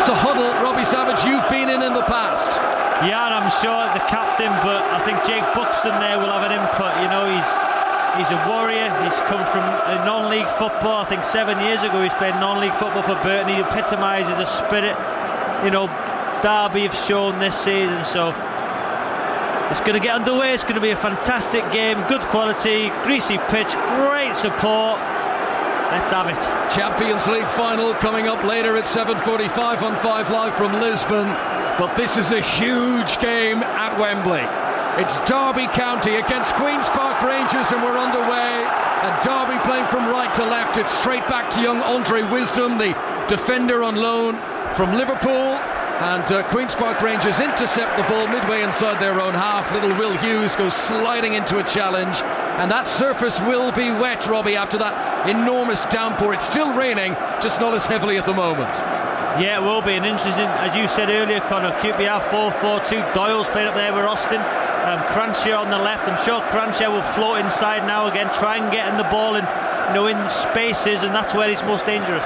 It's a huddle, Robbie Savage, you've been in the past. Yeah, and I'm sure the captain, but I think Jake Buxton there will have an input. You know, he's a warrior. He's come from non-league football. I think 7 years ago he's played non-league football for Burton. He epitomises a spirit. You know, Derby have shown this season, so it's going to get underway. It's going to be a fantastic game, good quality, greasy pitch, great support. Let's have it. Champions League final coming up later at 7:45 on 5 Live from Lisbon. But this is a huge game at Wembley. It's Derby County against Queen's Park Rangers, and we're underway. And Derby playing from right to left. It's straight back to young Andre Wisdom, the defender on loan from Liverpool. And Queen's Park Rangers intercept the ball midway inside their own half. Little Will Hughes goes sliding into a challenge. And that surface will be wet, Robbie, after that enormous downpour. It's still raining, just not as heavily at the moment. Yeah, it will be an interesting, as you said earlier, Connor, QPR 4-4-2. Doyle's playing up there with Austin. Crancher on the left. I'm sure Crancher will float inside now again, try and get in the ball in, you know, in spaces, and that's where he's most dangerous.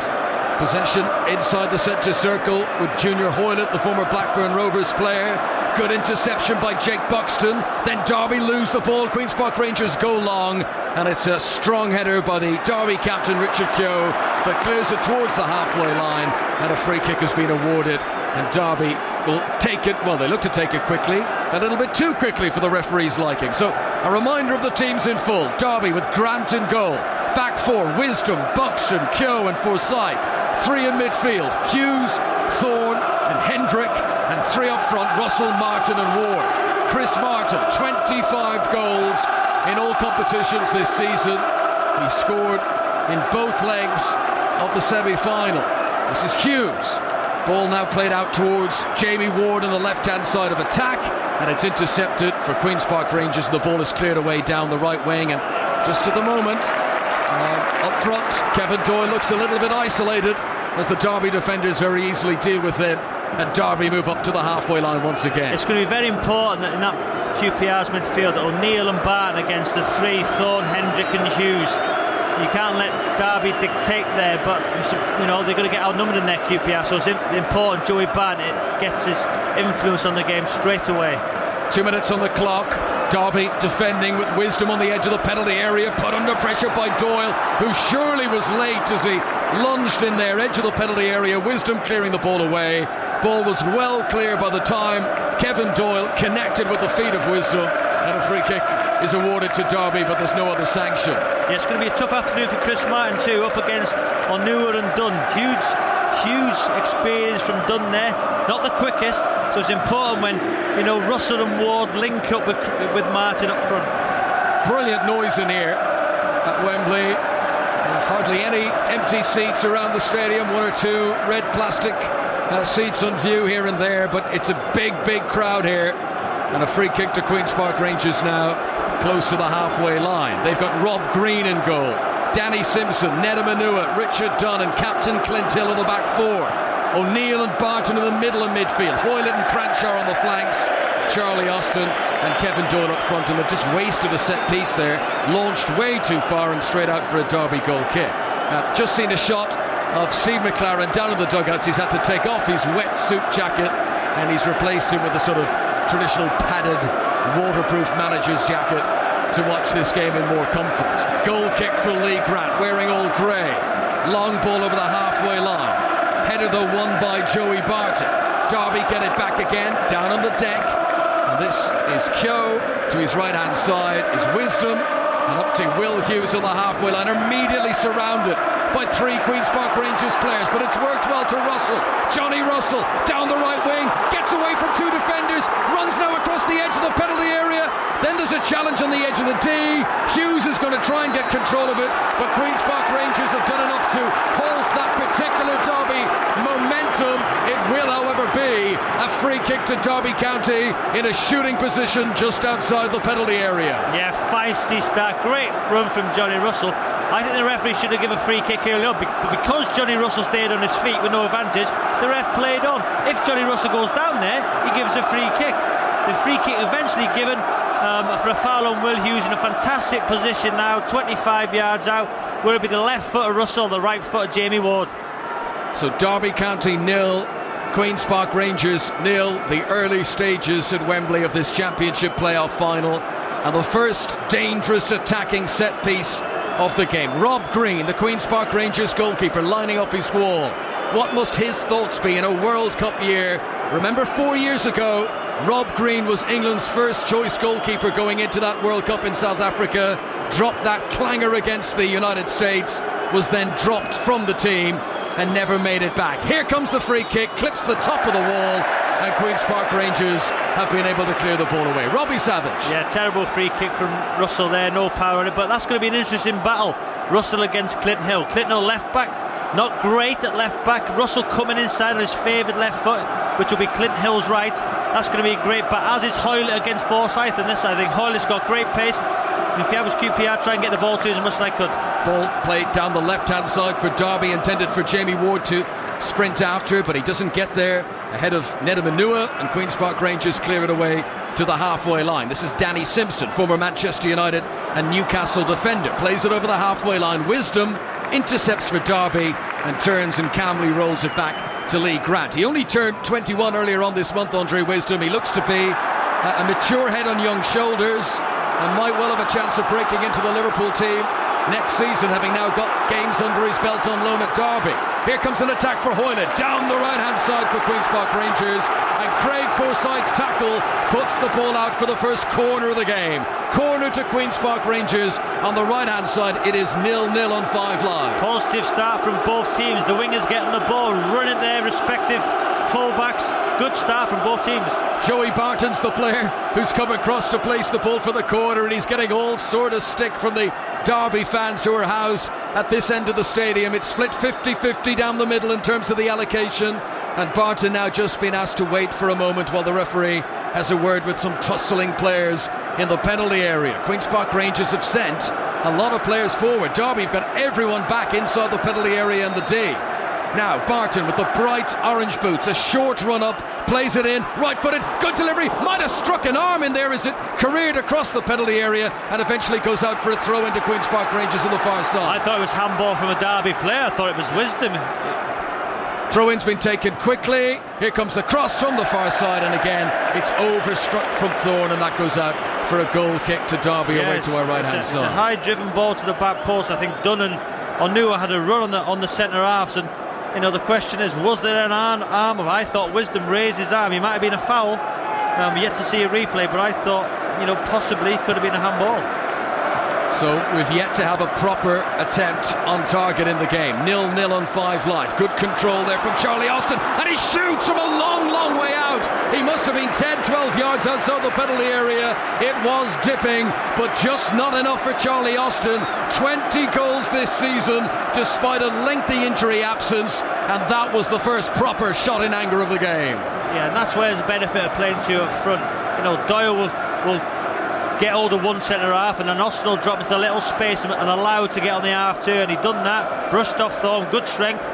Possession inside the centre circle with Junior Hoylett, the former Blackburn Rovers player. Good interception by Jake Buxton. Then Derby lose the ball. Queen's Park Rangers go long, and it's a strong header by the Derby captain Richard Keogh that clears it towards the halfway line, and a free kick has been awarded. And Derby will take it, well, they look to take it quickly, a little bit too quickly for the referee's liking. So a reminder of the teams in full. Derby with Grant in goal. Back four, Wisdom, Buxton, Keogh and Forsyth. 3 in midfield, Hughes, Thorne and Hendrick, and 3 up front, Russell, Martin and Ward. Chris Martin, 25 goals in all competitions this season. He scored in both legs of the semi-final. This is Hughes. Ball now played out towards Jamie Ward on the left-hand side of attack, and it's intercepted for Queen's Park Rangers. The ball is cleared away down the right wing, and just at the moment, up front, Kevin Doyle looks a little bit isolated as the Derby defenders very easily deal with him, and Derby move up to the halfway line once again. It's going to be very important that in that QPR's midfield, O'Neill and Barton against the 3, Thorne, Hendrick and Hughes. You can't let Derby dictate there, but you know they're going to get outnumbered in their QPR, so it's important Joey Barton gets his influence on the game straight away. 2 minutes on the clock. Derby defending with Wisdom on the edge of the penalty area, put under pressure by Doyle, who surely was late as he lunged in there, edge of the penalty area. Wisdom clearing the ball away. Ball was well clear by the time Kevin Doyle connected with the feet of Wisdom, and a free kick is awarded to Derby, but there's no other sanction. Yeah, it's going to be a tough afternoon for Chris Martin too, up against Onua and Dunn. Huge experience from Dunn there, not the quickest, so it's important when, you know, Russell and Ward link up with Martin up front. Brilliant noise in here at Wembley. Hardly any empty seats around the stadium, 1 or 2 red plastic seats on view here and there, but it's a big crowd here, and a free kick to Queen's Park Rangers now, close to the halfway line. They've got Rob Green in goal, Danny Simpson, Neda Manua, Richard Dunn and Captain Clint Hill on the back 4. O'Neill and Barton in the middle of midfield, Hoylett and Cranchar on the flanks, Charlie Austin and Kevin Doyle up front, and they've just wasted a set piece there, launched way too far and straight out for a Derby goal kick. Just seen a shot of Steve McLaren down in the dugouts. He's had to take off his wetsuit jacket and he's replaced him with a sort of traditional padded waterproof manager's jacket to watch this game in more comfort. Goal kick for Lee Grant, wearing all grey. Long ball over the halfway line. Header though won by Joey Barton. Derby get it back again, down on the deck. And this is Keogh. To his right hand side is Wisdom. And up to Will Hughes on the halfway line, immediately surrounded by 3 Queen's Park Rangers players, but it's worked well to Russell. Johnny Russell down the right wing, gets away from 2 defenders, runs now across the edge of the penalty area. Then there's a challenge on the edge of the D. Hughes is going to try and get control of it, but Queen's Park Rangers have done enough to halt that particular Derby momentum. It will, however, be a free kick to Derby County in a shooting position just outside the penalty area. Yeah, feisty start, great run from Johnny Russell. I think the referee should have given a free kick early on, but because Johnny Russell stayed on his feet with no advantage, the ref played on. If Johnny Russell goes down there, he gives a free kick. The free kick eventually given for a foul on Will Hughes in a fantastic position now, 25 yards out, where it'll be the left foot of Russell, the right foot of Jamie Ward. So Derby County 0, Queen's Park Rangers 0, the early stages at Wembley of this championship playoff final, and the first dangerous attacking set piece of the game. Rob Green, the Queen's Park Rangers goalkeeper, lining up his wall. What must his thoughts be in a World Cup year? Remember 4 years ago, Rob Green was England's first choice goalkeeper going into that World Cup in South Africa, dropped that clanger against the United States, was then dropped from the team and never made it back. Here comes the free kick, clips the top of the wall, and Queen's Park Rangers have been able to clear the ball away. Robbie Savage. Yeah, terrible free kick from Russell there, no power in it, but that's going to be an interesting battle. Russell against Clinton Hill. Clinton Hill left back, not great at left back. Russell coming inside on his favoured left foot, which will be Clinton Hill's right. That's going to be a great battle, as is Hoylett against Forsyth in this. I think Hoylett's got great pace. And if I was QPR, try and get the ball to as much as I could. Ball played down the left-hand side for Derby, intended for Jamie Ward to sprint after, but he doesn't get there ahead of Nedamanua, and Queen's Park Rangers clear it away to the halfway line. This is Danny Simpson, former Manchester United and Newcastle defender. Plays it over the halfway line. Wisdom intercepts for Derby and turns and calmly rolls it back to Lee Grant. He only turned 21 earlier on this month, Andre Wisdom. He looks to be a mature head on young shoulders and might well have a chance of breaking into the Liverpool team next season, having now got games under his belt on loan at Derby. Here comes an attack for Hoylett, down the right-hand side for Queen's Park Rangers, and Craig Forsyth's tackle puts the ball out for the first corner of the game. Corner to Queen's Park Rangers on the right-hand side. It is 0-0 on 5 Live. Positive start from both teams. The wingers getting the ball, running their respective full-backs. Good start from both teams. Joey Barton's the player who's come across to place the ball for the corner, and he's getting all sort of stick from the Derby fans who are housed at this end of the stadium. It's split 50-50 down the middle in terms of the allocation, and Barton now just been asked to wait for a moment while the referee has a word with some tussling players in the penalty area. Queen's Park Rangers have sent a lot of players forward. Derby have got everyone back inside the penalty area in the D. Now Barton with the bright orange boots, a short run up, plays it in, right-footed, good delivery, might have struck an arm in there as it careered across the penalty area and eventually goes out for a throw into Queen's Park Rangers on the far side. I thought it was handball from a Derby player. I thought it was Wisdom. Throw-in's been taken quickly. Here comes the cross from the far side, and again it's overstruck from Thorne, and that goes out for a goal kick to Derby away to our right-hand side. It's a high-driven ball to the back post. I think Dunn and Onua had a run on the centre halves, and you know, the question is, was there an arm of? I thought Wisdom raised his arm. He might have been a foul. Yet to see a replay, but I thought, you know, possibly could have been a handball. So we've yet to have a proper attempt on target in the game. 0-0 on 5 Live. Good control there from Charlie Austin, and he shoots from a long, long way out. He must have been 10-12 yards outside the penalty area. It was dipping, but just not enough for Charlie Austin. 20 goals this season, despite a lengthy injury absence, and that was the first proper shot in anger of the game. Yeah, and that's where there's a benefit of playing two up front. You know, Doyle will get hold of one centre half, and then Austin will drop into a little space and allow to get on the half turn. He done that, brushed off Thorne, good strength.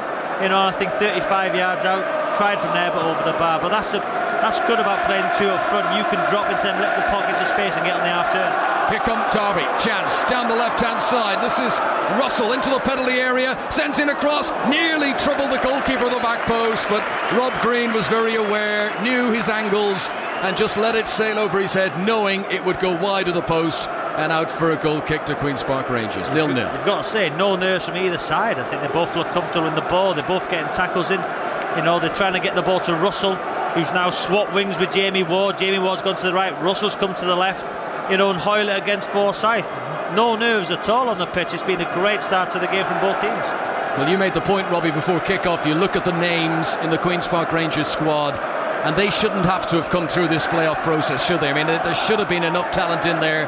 You know, I think 35 yards out, tried from there but over the bar. But that's good about playing two up front. You can drop into them little pockets of space and get on the half turn. Here come Derby, chance down the left-hand side. This is Russell into the penalty area, sends in a cross, nearly troubled the goalkeeper of the back post, but Rob Green was very aware, knew his angles, and just let it sail over his head, knowing it would go wide of the post and out for a goal kick to Queen's Park Rangers. 0-0. You've got to say, no nerves from either side. I think they both look comfortable in the ball. They're both getting tackles in. You know, they're trying to get the ball to Russell, who's now swapped wings with Jamie Ward. Jamie Ward's gone to the right, Russell's come to the left. You know, and Hoylett against Forsyth. No nerves at all on the pitch. It's been a great start to the game from both teams. Well, you made the point, Robbie, before kick-off. You look at the names in the Queen's Park Rangers squad, and they shouldn't have to have come through this playoff process, should they? I mean, there should have been enough talent in there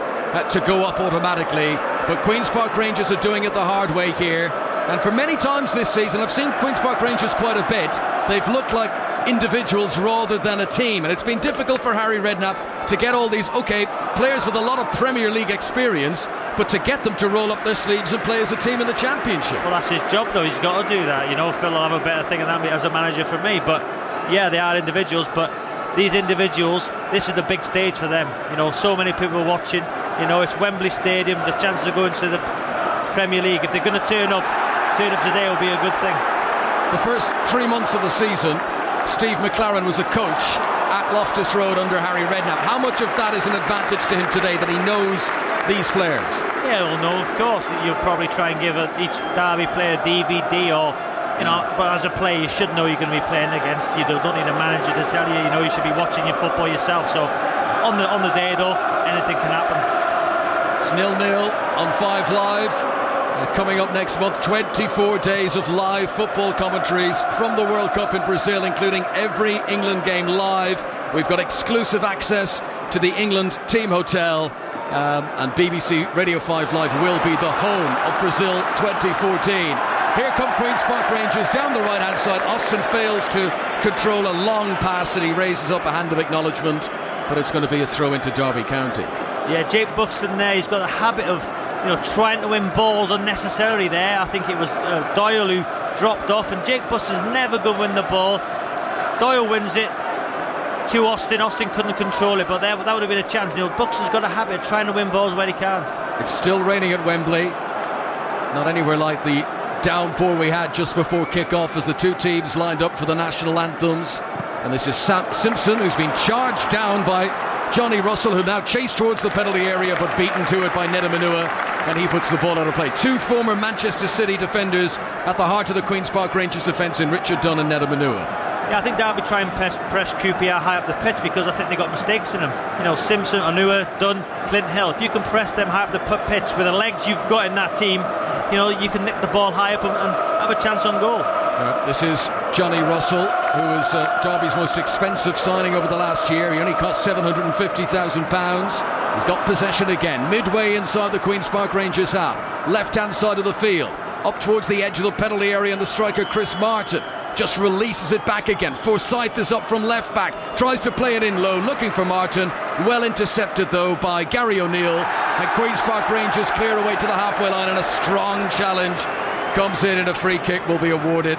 to go up automatically, but Queen's Park Rangers are doing it the hard way here, and for many times this season, I've seen Queen's Park Rangers quite a bit. They've looked like individuals rather than a team, and it's been difficult for Harry Redknapp to get all these players with a lot of Premier League experience, but to get them to roll up their sleeves and play as a team in the Championship. Well, that's his job though. He's got to do that. You know, Phil will have a better thing than me as a manager for me, but yeah, they are individuals, but these individuals, this is the big stage for them. You know, so many people watching. You know, it's Wembley Stadium, the chances of going to the Premier League, if they're going to turn up today will be a good thing. The first 3 months of the season, Steve McLaren was a coach at Loftus Road under Harry Redknapp. How much of that is an advantage to him today, that he knows these players? Yeah, well, no, of course. You'll probably try and give each Derby player a DVD, or but as a player you should know you're going to be playing against. You don't need a manager to tell you. You should be watching your football yourself. So on the day though, anything can happen. It's 0-0 on 5 Live. Coming up next month, 24 days of live football commentaries from the World Cup in Brazil, including every England game live. We've got exclusive access to the England team hotel, and BBC Radio 5 Live will be the home of Brazil 2014. Here come Queen's Park Rangers down the right hand side. Austin fails to control a long pass, and he raises up a hand of acknowledgement, but it's going to be a throw into Derby County. Yeah, Jake Buxton there, he's got a habit of trying to win balls unnecessarily there. I think it was Doyle who dropped off, and Jake Buxton's never going to win the ball. Doyle wins it to Austin. Austin couldn't control it, but that would have been a chance. Buxton's got a habit of trying to win balls where he can't. It's still raining at Wembley. Not anywhere like the downpour we had just before kick-off as the two teams lined up for the national anthems. And this is Sam Simpson, who's been charged down by Johnny Russell, who now chased towards the penalty area but beaten to it by Nedamanua, and he puts the ball out of play. Two former Manchester City defenders at the heart of the Queen's Park Rangers defence in Richard Dunn and Nedamanua. Yeah, I think Derby try and press QPR high up the pitch because I think they got mistakes in them. Simpson, Onua, Dunn, Clint Hill. If you can press them high up the pitch with the legs you've got in that team, you can nick the ball high up and have a chance on goal. This is Johnny Russell, who was Derby's most expensive signing over the last year. He only cost £750,000. He's got possession again, midway inside the Queen's Park Rangers half, left-hand side of the field, up towards the edge of the penalty area, and the striker Chris Martin just releases it back again. Forsyth is up from left back, tries to play it in low, looking for Martin. Well intercepted though by Gary O'Neill, and Queen's Park Rangers clear away to the halfway line, and a strong challenge comes in, and a free kick will be awarded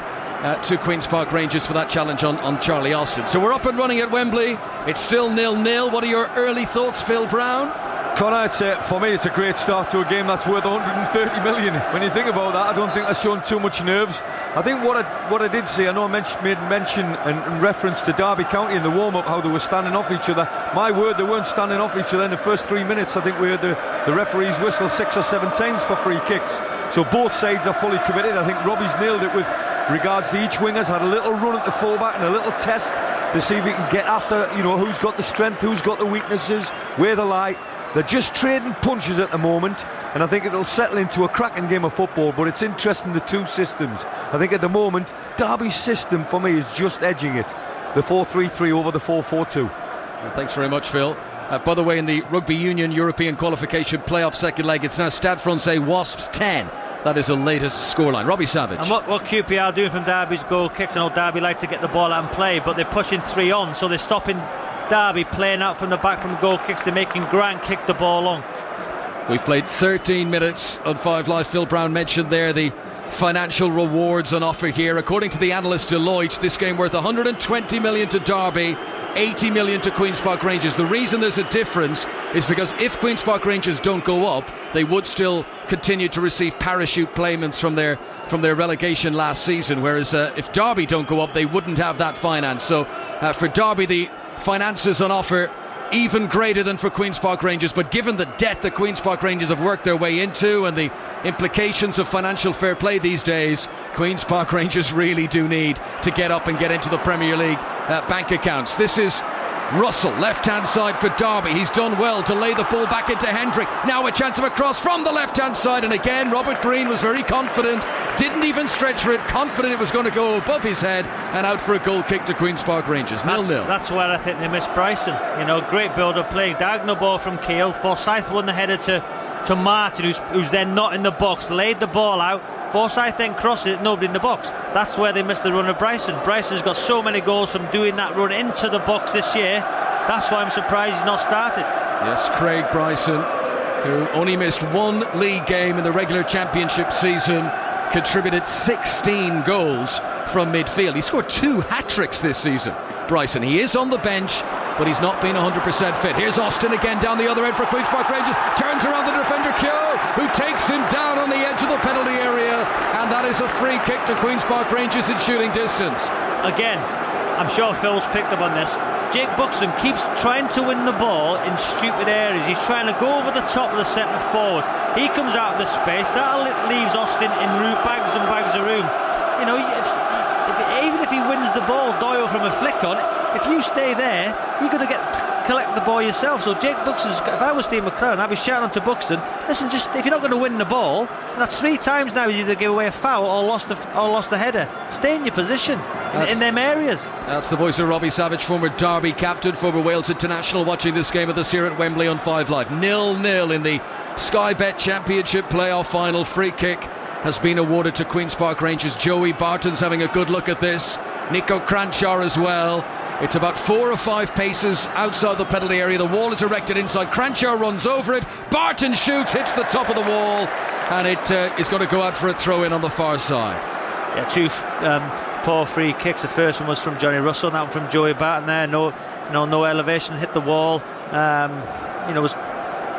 to Queen's Park Rangers for that challenge on Charlie Austin. So we're up and running at Wembley. It's still 0-0. What are your early thoughts, Phil Brown? Connor, for me it's a great start to a game that's worth 130 million. When you think about that, I don't think that's shown too much nerves. I think what I did see, I know I made mention and reference to Derby County in the warm-up, how they were standing off each other. My word, they weren't standing off each other in the first 3 minutes. I think we heard the referees whistle 6 or 7 times for free kicks. So both sides are fully committed. I think Robbie's nailed it with regards to each winger's had a little run at the fullback and a little test to see if he can get after, who's got the strength, who's got the weaknesses, where they lie. They're just trading punches at the moment, and I think it'll settle into a cracking game of football. But it's interesting, the two systems. I think at the moment Derby's system for me is just edging it, the 4-3-3 over the 4-4-2. Well, thanks very much, Phil. By the way, in the Rugby Union European Qualification Playoff second leg, it's now Stade Francais Wasps 10. That is the latest scoreline. Robbie Savage. And what QPR are doing from Derby's goal kicks, I know Derby like to get the ball out and play, but they're pushing 3 on, so they're stopping Derby playing out from the back from goal kicks. They're making Grant kick the ball long. We've played 13 minutes on 5 Live. Phil Brown mentioned there the financial rewards on offer here. According to the analyst Deloitte, this game worth 120 million to Derby, 80 million to Queen's Park Rangers. The reason there's a difference is because if Queen's Park Rangers don't go up, they would still continue to receive parachute payments from their relegation last season, whereas if Derby don't go up, they wouldn't have that finance. So for Derby, the finances on offer even greater than for Queen's Park Rangers, but given the debt that Queen's Park Rangers have worked their way into and the implications of financial fair play these days, Queen's Park Rangers really do need to get up and get into the Premier League bank accounts. This is Russell, left-hand side for Derby. He's done well to lay the ball back into Hendrick. Now a chance of a cross from the left-hand side, and again Robert Green was very confident, didn't even stretch for it, confident it was going to go above his head and out for a goal kick to Queen's Park Rangers. 0-0. That's where I think they missed Bryson. Great build-up play, diagonal ball from Keogh. Forsyth won the header to Martin, who's then not in the box, laid the ball out. Forsyth then crossed it, nobody in the box. That's where they missed the run of Bryson. Bryson's got so many goals from doing that run into the box this year. That's why I'm surprised he's not started. Yes, Craig Bryson, who only missed 1 league game in the regular championship season, contributed 16 goals from midfield. He scored 2 hat-tricks this season, Bryson. He is on the bench, but he's not been 100% fit. Here's Austin again down the other end for Queen's Park Rangers. Turns around the defender, Keogh, who takes him down on the edge of the penalty area. And that is a free kick to Queen's Park Rangers in shooting distance. Again, I'm sure Phil's picked up on this. Jake Buxton keeps trying to win the ball in stupid areas. He's trying to go over the top of the centre forward. He comes out of the space. That leaves Austin in bags and bags of room. You know, even if he wins the ball, Doyle from a flick on, if you stay there, you're going to collect the ball yourself. So Jake Buxton's, if I was Steve McClaren, I'd be shouting to Buxton, listen, just if you're not going to win the ball, that's 3 times now he's either give away a foul or lost the header. Stay in your position in them areas. That's the voice of Robbie Savage, former Derby captain, former Wales international, watching this game of this year at Wembley on 5 Live. 0-0 in the Sky Bet Championship playoff final. Free kick has been awarded to Queen's Park Rangers. Joey Barton's having a good look at this. Nico Cranshaw as well. It's about 4 or 5 paces outside the penalty area. The wall is erected inside. Cranshaw runs over it. Barton shoots, hits the top of the wall, and it is going to go out for a throw-in on the far side. Yeah, 2 poor free kicks. The first one was from Johnny Russell, and that one from Joey Barton there. No elevation, hit the wall. It was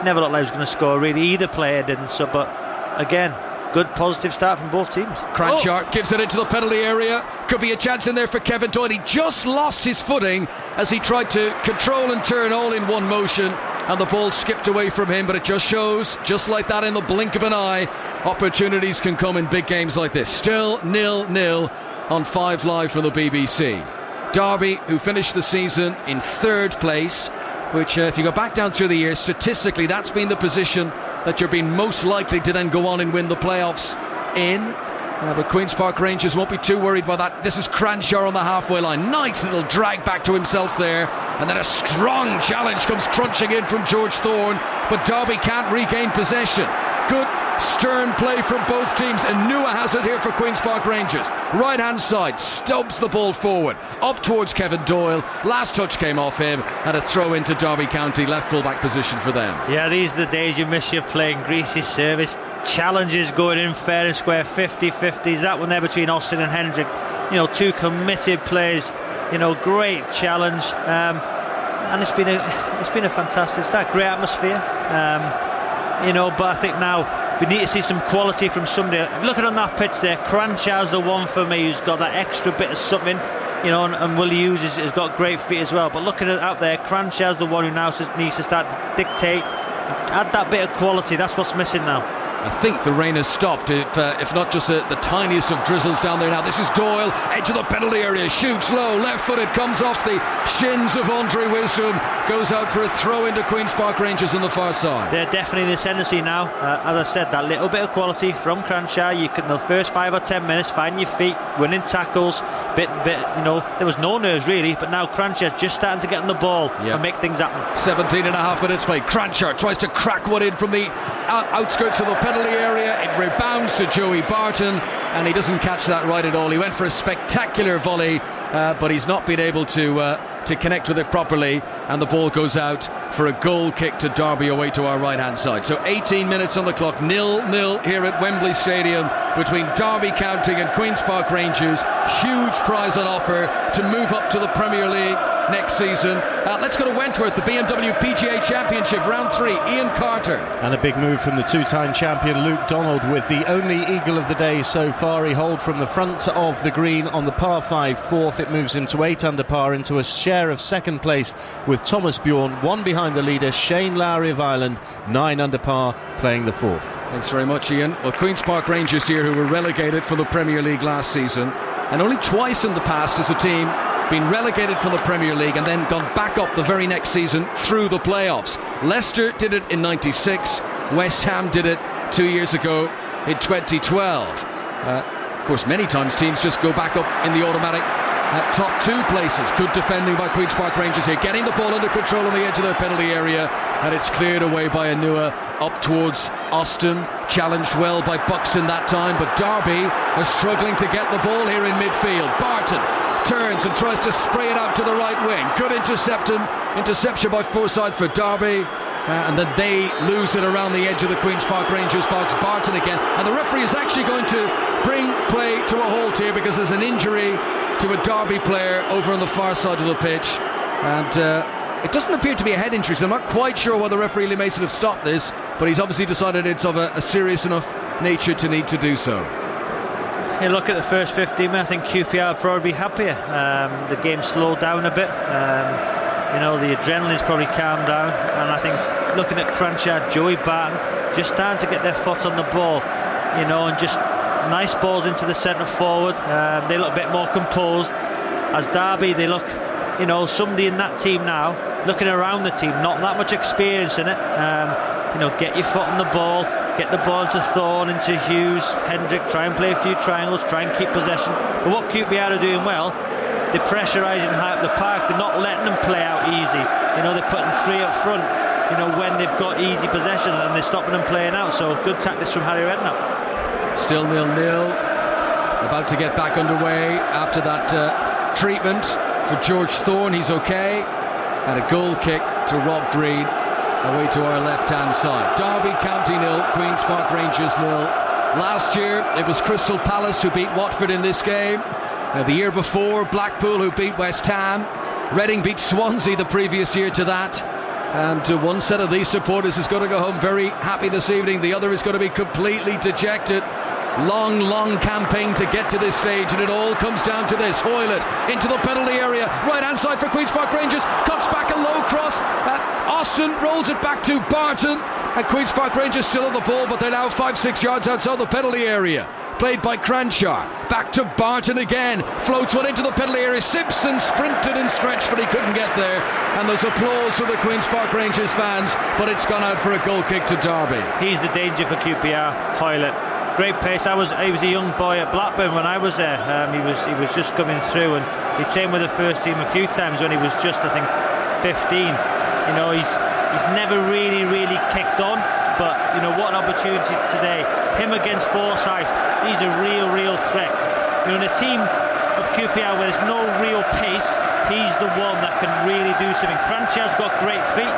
never looked like he was going to score really. Either player didn't. So, but again, good positive start from both teams. Cranshaw gives it into the penalty area. Could be a chance in there for Kevin Doyle. He just lost his footing as he tried to control and turn all in one motion, and the ball skipped away from him. But it just shows, just like that, in the blink of an eye, opportunities can come in big games like this. Still 0-0 on 5 Live from the BBC. Derby, who finished the season in 3rd place, which if you go back down through the years, statistically that's been the position that you're being most likely to then go on and win the playoffs in. But Queen's Park Rangers won't be too worried by that. This is Cranshaw on the halfway line. Nice little drag back to himself there, and then a strong challenge comes crunching in from George Thorne, but Derby can't regain possession. Good stern play from both teams, and Nua has it here for Queen's Park Rangers. Right hand side, stubs the ball forward up towards Kevin Doyle. Last touch came off him, and a throw into Derby County, left full back position for them. Yeah, these are the days you miss. You're playing greasy service challenges, going in fair and square, 50-50s. That one there between Austin and Hendrick, 2 committed players, great challenge, and it's been a fantastic start, great atmosphere. But I think now we need to see some quality from somebody. Looking on that pitch there, Cranshaw's the one for me who's got that extra bit of something, and Will Hughes has got great feet as well. But looking at out there, Cranshaw's the one who now needs to start to dictate, add that bit of quality. That's what's missing now. I think the rain has stopped, if not just the tiniest of drizzles down there now. This is Doyle, edge of the penalty area, shoots low, left-footed, comes off the shins of Andre Wisdom, goes out for a throw into Queen's Park Rangers on the far side. They're definitely the ascendancy now. As I said, that little bit of quality from Cranshaw. You can, the first 5 or 10 minutes, find your feet, winning tackles, there was no nerves really, but now Cranshaw's just starting to get on the ball and make things happen. 17 and a half minutes played. Cranshaw tries to crack one in from the outskirts of the penalty area. It rebounds to Joey Barton, and he doesn't catch that right at all. He went for a spectacular volley, but he's not been able to connect with it properly, and the ball goes out for a goal kick to Derby away to our right hand side. So 18 minutes on the clock, 0-0 here at Wembley Stadium between Derby County and Queen's Park Rangers. Huge prize on offer to move up to the Premier League next season. Let's go to Wentworth, the BMW PGA Championship, round 3. Ian Carter. And a big move from the 2-time champion Luke Donald with the only eagle of the day so far. He holed from the front of the green on the par 5 fourth. It moves him to 8 under par, into a share of second place with Thomas Bjorn, 1 behind the leader Shane Lowry of Ireland, 9 under par, playing the 4th. Thanks very much, Ian. Well, Queen's Park Rangers here, who were relegated from the Premier League last season, and only twice in the past as a team been relegated from the Premier League and then gone back up the very next season through the playoffs. Leicester did it in '96, West Ham did it 2 years ago in 2012. Of course, many times teams just go back up in the automatic top 2 places. Good defending by Queen's Park Rangers here, getting the ball under control on the edge of their penalty area, and it's cleared away by Anua up towards Austin. Challenged well by Buxton that time, but Derby are struggling to get the ball here in midfield. Barton turns and tries to spray it out to the right wing. Good interception by Forsyth for Derby, and then they lose it around the edge of the Queen's Park Rangers box. Barton again, and the referee is actually going to bring play to a halt here because there's an injury to a Derby player over on the far side of the pitch, and it doesn't appear to be a head injury, so I'm not quite sure why the referee Lee Mason have stopped this, but he's obviously decided it's of a serious enough nature to need to do so. You look at the first 15 minutes, I think QPR would probably be happier. The game slowed down a bit. The adrenaline's probably calmed down, and I think looking at Cranchard, Joey Barton, just starting to get their foot on the ball, and just nice balls into the centre forward. They look a bit more composed. As Derby, they look, somebody in that team now, looking around the team, not that much experience in it. Get your foot on the ball, get the ball into Thorne, into Hughes, Hendrick, try and play a few triangles, try and keep possession. But what QPR are doing well, they're pressurising high up the park, they're not letting them play out easy. They're putting three up front, when they've got easy possession, and they're stopping them playing out. So good tactics from Harry Redknapp. Still 0-0. About to get back underway after that treatment for George Thorne. He's okay. And a goal kick to Rob Green away to our left-hand side. Derby County 0, Queen's Park Rangers 0. Last year it was Crystal Palace who beat Watford in this game. The year before, Blackpool who beat West Ham. Reading beat Swansea the previous year to that. And one set of these supporters is going to go home very happy this evening. The other is going to be completely dejected. Long campaign to get to this stage, and it all comes down to this. Hoylett into the penalty area, right hand side for Queen's Park Rangers, cuts back a low cross. Austin rolls it back to Barton, and Queen's Park Rangers still on the ball, but they're now 5-6 yards outside the penalty area. Played by Cranchard, back to Barton again, floats one into the penalty area. Simpson sprinted and stretched, but he couldn't get there, and there's applause from the Queen's Park Rangers fans, but it's gone out for a goal kick to Derby. He's the danger for QPR, Hoylett. Great pace. I was a young boy at Blackburn when I was there. He was just coming through, and he trained with the first team a few times when he was just, I think, 15. He's never really kicked on, but what an opportunity today. Him against Forsyth, he's a real threat. In a team of QPR where there's no real pace, he's the one that can really do something. Cranchard's got great feet,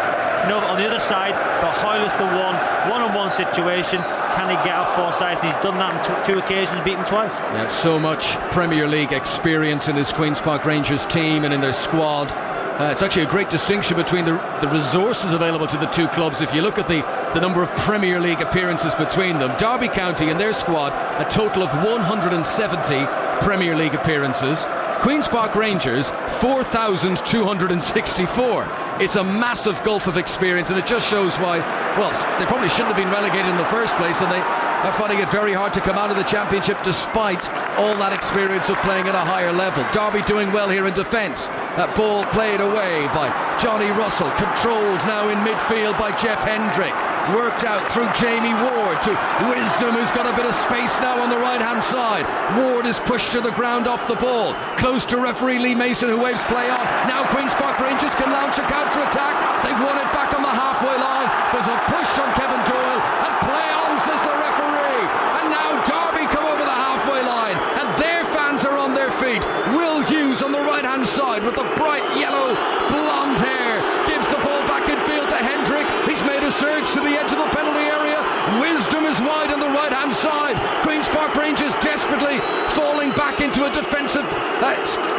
on the other side, but Hoylett's the one-on-one situation. Can he get out Forsyth? He's done that on two occasions, beat him twice. Yeah, so much Premier League experience in this Queen's Park Rangers team and in their squad. It's actually a great distinction between the resources available to the two clubs. If you look at the number of Premier League appearances between them, Derby County and their squad a total of 170 Premier League appearances. Queen's Park Rangers 4,264. It's a massive gulf of experience, and it just shows why, well, they probably shouldn't have been relegated in the first place, and they are finding it very hard to come out of the Championship despite all that experience of playing at a higher level. Derby doing well here in defence. That ball played away by Johnny Russell, controlled now in midfield by Jeff Hendrick. Worked out through Jamie Ward to Wisdom, who's got a bit of space now on the right hand side. Ward is pushed to the ground off the ball, close to referee Lee Mason, who waves play on. Now Queen's Park Rangers can launch a counter attack. They've won it back on the halfway line. There's a push on Kevin Doyle, and play on, says the referee. And now Derby come over the halfway line, and their fans are on their feet. Will Hughes on the right hand side with the bright yellow blonde hair gives the ball back in field to Hendrick. He's made a surge to the edge of the penalty area. Wisdom is wide on the right hand side. Queen's Park Rangers desperately falling back into a defensive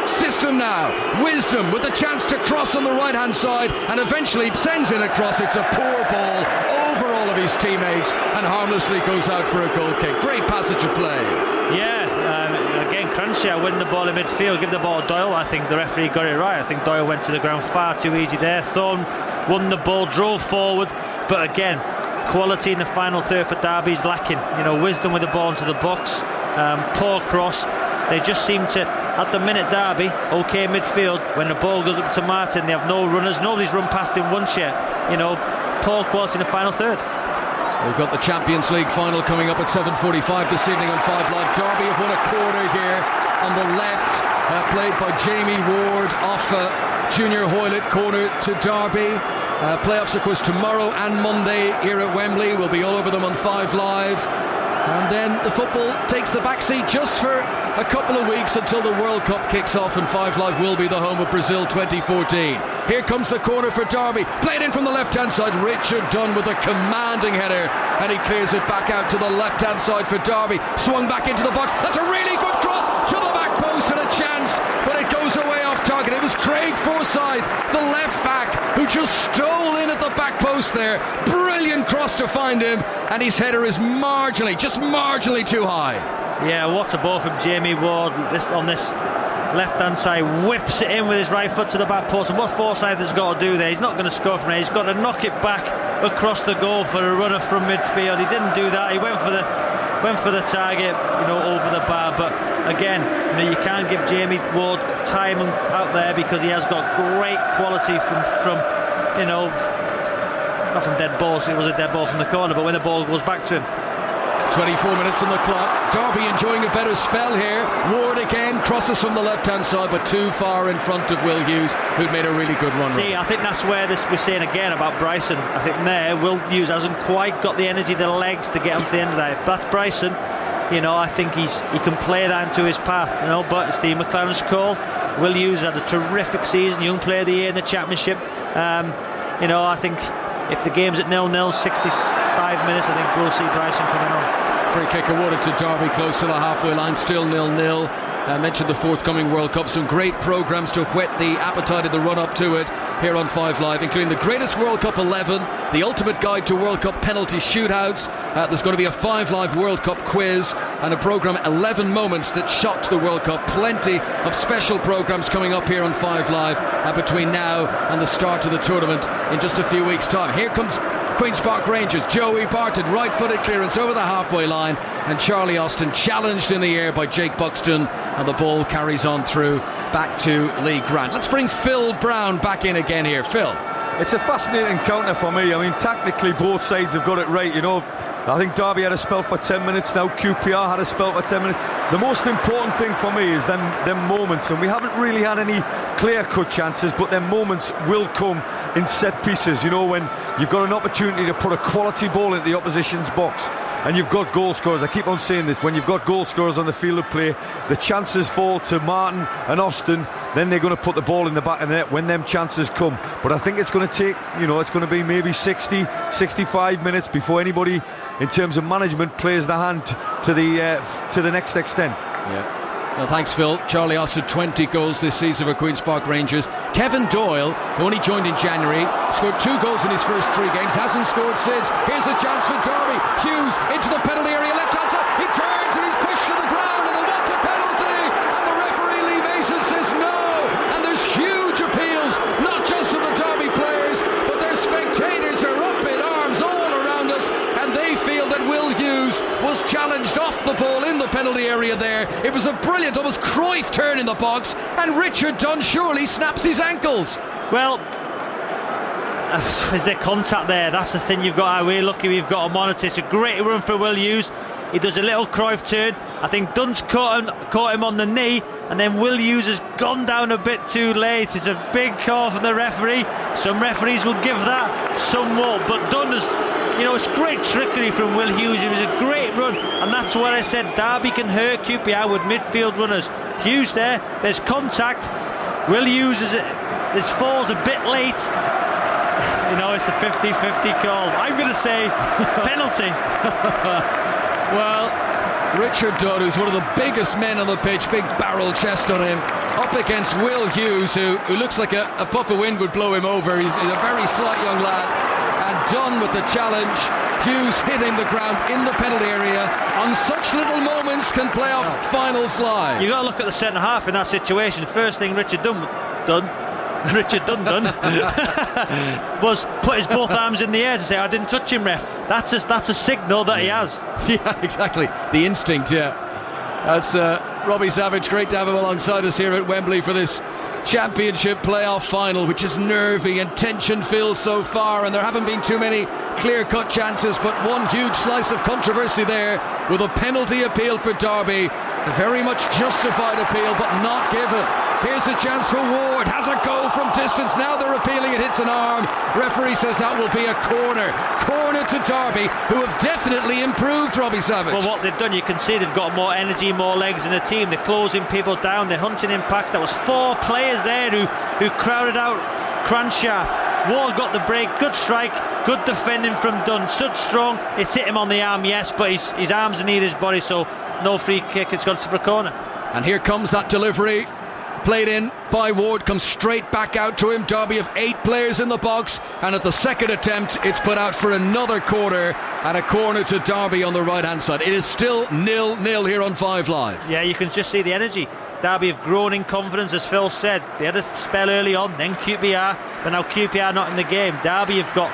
system now. Wisdom with a chance to cross on the right hand side, and eventually sends in a cross. It's a poor ball over all of his teammates and harmlessly goes out for a goal kick. Great passage of play. Again, Cranchard winning the ball in midfield, give the ball to Doyle. I think the referee got it right. I think Doyle went to the ground far too easy there. Thorne won the ball, drove forward, but again, quality in the final third for Derby's lacking. Wisdom with the ball into the box, poor cross. They just seem to, at the minute, Derby, okay midfield, when the ball goes up to Martin, they have no runners, nobody's run past him once yet. Poor quality in the final third. We've got the Champions League final coming up at 7:45 this evening on 5 Live. Derby have won a corner here on the left, played by Jamie Ward off Junior Hoylett, corner to Derby. Playoffs, of course, tomorrow and Monday here at Wembley. We'll be all over them on 5 Live. And then the football takes the backseat just for a couple of weeks until the World Cup kicks off, and 5 Live will be the home of Brazil 2014. Here comes the corner for Derby, played in from the left hand side. Richard Dunn with a commanding header, and he clears it back out to the left hand side for Derby. Swung back into the box. That's a really good cross to the back post, and a chance, but it goes away off target. It was Craig Forsyth, the left back, who just stole in at the back post there. Brilliant cross to find him, and his header is just marginally too high. Yeah, what a ball from Jamie Ward on this left-hand side, whips it in with his right foot to the back post. And what Forsyth has got to do there, he's not going to score from there, he's got to knock it back across the goal for a runner from midfield. He didn't do that, he went for the target, over the bar. But again, you can't give Jamie Ward time out there, because he has got great quality from not from dead balls. It was a dead ball from the corner, but when the ball goes back to him. 24 minutes on the clock. Derby enjoying a better spell here. Ward again crosses from the left-hand side, but too far in front of Will Hughes, who'd made a really good run. See, I think that's where we're saying again about Bryson. I think there Will Hughes hasn't quite got the energy, the legs to get him to the end of that. But Bryson, I think he can play that into his path. But it's Steve McLaren's call. Will Hughes had a terrific season, young player of the year in the Championship. I think if the game's at 0-0, 65 minutes, I think we'll see Bryson coming on. Free kick awarded to Derby close to the halfway line, still 0-0. I mentioned the forthcoming World Cup, some great programmes to whet the appetite of the run-up to it here on 5 Live, including the greatest World Cup 11, the ultimate guide to World Cup penalty shootouts. There's going to be a 5 Live World Cup quiz and a programme 11 moments that shocked the World Cup. Plenty of special programmes coming up here on 5 Live between now and the start of the tournament in just a few weeks' time. Here comes Queen's Park Rangers. Joey Barton, right-footed clearance over the halfway line, and Charlie Austin challenged in the air by Jake Buxton, and the ball carries on through back to Lee Grant. Let's bring Phil Brown back in again here. Phil. It's a fascinating encounter for me. I mean, tactically both sides have got it right. I think Derby had a spell for 10 minutes now. QPR had a spell for 10 minutes. The most important thing for me is them moments, and we haven't really had any clear-cut chances, but them moments will come in set pieces. When you've got an opportunity to put a quality ball into the opposition's box, and you've got goal scorers. I keep on saying this: when you've got goal scorers on the field of play, the chances fall to Martin and Austin. Then they're going to put the ball in the back of the net when them chances come. But I think it's going to take, it's going to be maybe 60, 65 minutes before anybody, in terms of management, plays the hand to the next extent. Yeah. Well, thanks, Phil. Charlie Austin, 20 goals this season for Queen's Park Rangers. Kevin Doyle, who only joined in January, scored 2 goals in his first 3 games, hasn't scored since. Here's a chance for Derby. Hughes into the penalty area, left-hand side. He turns and he's pushed to the ground, and they want a penalty. And the referee, Lee Mason, says no. And there's huge appeals, not just from the Derby players, but their spectators are up in arms all around us, and they feel that Will Hughes was challenged off the ball in the penalty area there. It was a brilliant, almost Cruyff turn in the box, and Richard Dunn surely snaps his ankles. Well, is there contact there? That's the thing you've got. We're lucky we've got a monitor. It's a great run for Will Hughes. He does a little Cruyff turn. I think Dunn's caught him on the knee, and then Will Hughes has gone down a bit too late. It's a big call from the referee. Some referees will give that, some won't. But Dunn has, it's great trickery from Will Hughes. It was a great run, and that's what I said. Derby can hurt QPR with midfield runners. Hughes there's contact. Will Hughes this falls a bit late. It's a 50-50 call. I'm going to say penalty. Well, Richard Dunn, who's one of the biggest men on the pitch, big barrel chest on him, up against Will Hughes, who looks like a puff of wind would blow him over. He's a very slight young lad. And Dunn with the challenge. Hughes hitting the ground in the penalty area. On such little moments can play off final slide. You've got to look at the centre half in that situation. First thing Richard Dunn was put his both arms in the air to say, I didn't touch him, ref. That's a signal that he has. Yeah, exactly. The instinct, yeah. That's Robbie Savage. Great to have him alongside us here at Wembley for this Championship playoff final, which is nervy and tension-filled so far, and there haven't been too many clear-cut chances, but one huge slice of controversy there with a penalty appeal for Derby. A very much justified appeal, but not given. Here's a chance for Ward. Has a goal from distance. Now they're appealing. It hits an arm. Referee says that will be a corner. Corner to Derby, who have definitely improved, Robbie Savage. Well, what they've done, you can see they've got more energy, more legs in the team. They're closing people down. They're hunting impact. There was 4 players there who crowded out Cranshaw. Ward got the break. Good strike. Good defending from Dunn. Stood strong. It's hit him on the arm, yes, but his arms are near his body, so no free kick. It's gone to the corner. And here comes that delivery. played in by Ward, comes straight back out to him. Derby have 8 players in the box, and at the second attempt it's put out for another corner, and a corner to Derby on the right hand side. It is still 0-0 here on 5 Live. Yeah, you can just see the energy. Derby have grown in confidence, as Phil said. They had a spell early on, then QPR, but now QPR not in the game. Derby have got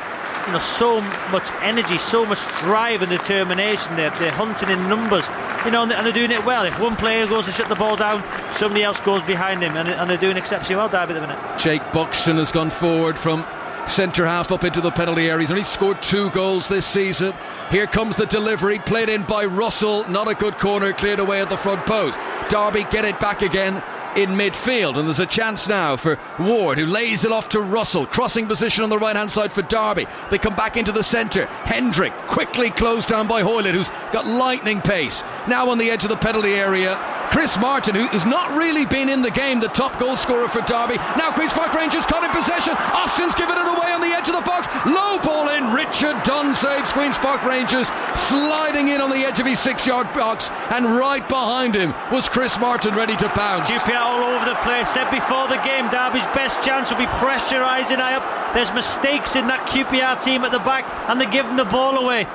so much energy, so much drive and determination. They're hunting in numbers, and they're doing it well. If one player goes to shut the ball down, somebody else goes behind him, and they're doing exceptionally well, Derby, at the minute. Jake Buxton has gone forward from centre half up into the penalty area. He's only scored 2 goals this season. Here comes the delivery, played in by Russell. Not a good corner, cleared away at the front post. Derby get it back again in midfield, and there's a chance now for Ward, who lays it off to Russell. Crossing position on the right hand side for Derby. They come back into the centre. Hendrick quickly closed down by Hoylett, who's got lightning pace. Now on the edge of the penalty area, Chris Martin, who's not really been in the game, the top goal scorer for Derby. Now Queen's Park Rangers caught in possession. Austin's given it away on the edge of the box. Low ball in. Richard Dunn saves Queen's Park Rangers, sliding in on the edge of his 6-yard box, and right behind him was Chris Martin ready to pounce. QPR all over the place. Said before the game, Derby's best chance will be pressurising high up. There's mistakes in that QPR team at the back, and they're giving the ball away.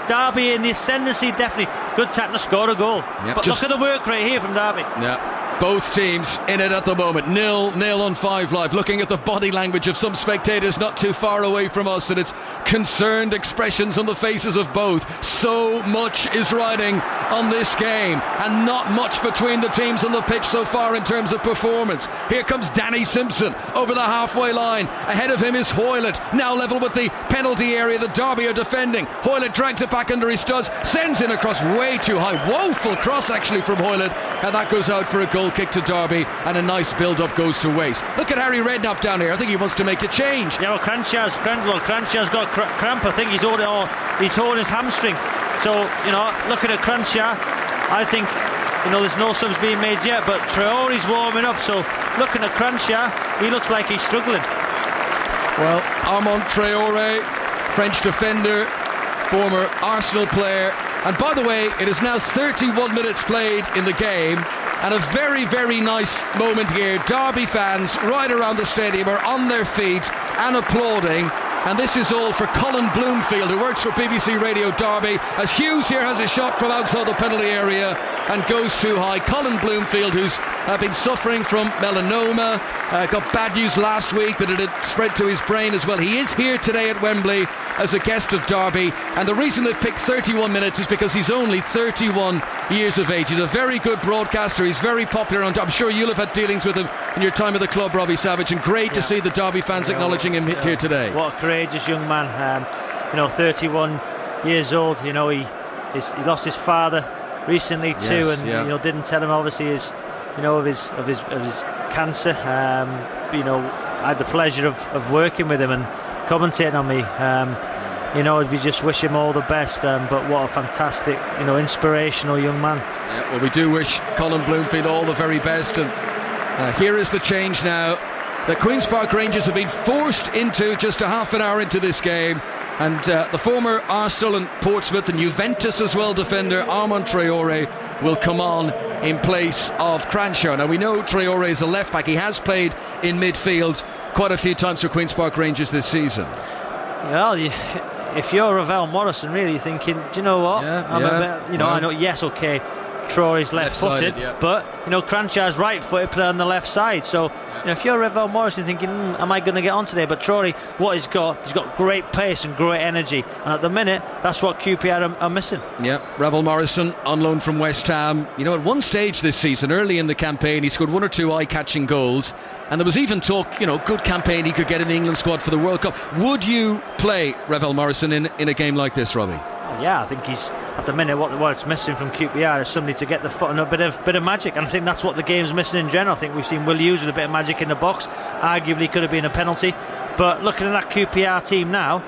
Derby in the ascendancy, definitely. Good time to score a goal. Yep, but look at the work rate here from Derby. Yeah. Both teams in it at the moment. 0-0 on 5 Live. Looking at the body language of some spectators not too far away from us, and it's concerned expressions on the faces of both. So much is riding on this game, and not much between the teams on the pitch so far in terms of performance. Here comes Danny Simpson over the halfway line. Ahead of him is Hoylett, now level with the penalty area that Derby are defending. Hoylett drags it back under his studs, sends in a cross way too high. Woeful cross actually from Hoylett, and that goes out for a goal kick to Derby, and a nice build-up goes to waste. Look at Harry Redknapp down here. I think he wants to make a change. Yeah, well, Cranshaw's got cramp. I think he's holding his hamstring. So, looking at Cranshaw, I think, there's no subs being made yet, but Traore's warming up. So, looking at Cranshaw, he looks like he's struggling. Well, Armand Traore, French defender, former Arsenal player, and by the way, it is now 31 minutes played in the game, and a very, very nice moment here. Derby fans right around the stadium are on their feet and applauding, and this is all for Colin Bloomfield, who works for BBC Radio Derby, as Hughes here has a shot from outside the penalty area and goes too high. Colin Bloomfield, who's been suffering from melanoma, got bad news last week that it had spread to his brain as well. He is here today at Wembley as a guest of Derby, and the reason they've picked 31 minutes is because he's only 31 years of age. He's a very good broadcaster. He's very popular. I'm sure you'll have had dealings with him in your time at the club, Robbie Savage, and great to see the Derby fans acknowledging him here today. What a courageous young man. 31 years old. He lost his father recently too, yes, and didn't tell him obviously of his cancer. I had the pleasure of working with him and commentating on me. We just wish him all the best, but what a fantastic, inspirational young man. Yeah, well, we do wish Colin Bloomfield all the very best, and here is the change now. The Queen's Park Rangers have been forced into just a half an hour into this game, and the former Arsenal and Portsmouth and Juventus as well defender Armand Traore will come on in place of Cranshaw. Now we know Traore is a left back. He has played in midfield quite a few times for Queen's Park Rangers this season. Well, if you're Ravel Morrison, really thinking, do you know what? I know. Yes, okay. Traore's left-footed, but Cranshaw's right-footed, play on the left side. So if you're Ravel Morrison thinking, am I going to get on today? But Traore, what he's got great pace and great energy, and at the minute that's what QPR are missing. Yeah, Ravel Morrison on loan from West Ham. At one stage this season, early in the campaign, he scored 1 or 2 eye-catching goals, and there was even talk, good campaign he could get in the England squad for the World Cup. Would you play Ravel Morrison in a game like this, Robbie? Yeah, I think he's at the minute what it's missing from QPR is somebody to get the foot and a bit of magic, and I think that's what the game's missing in general. I think we've seen Will Hughes with a bit of magic in the box. Arguably could have been a penalty, but looking at that QPR team now,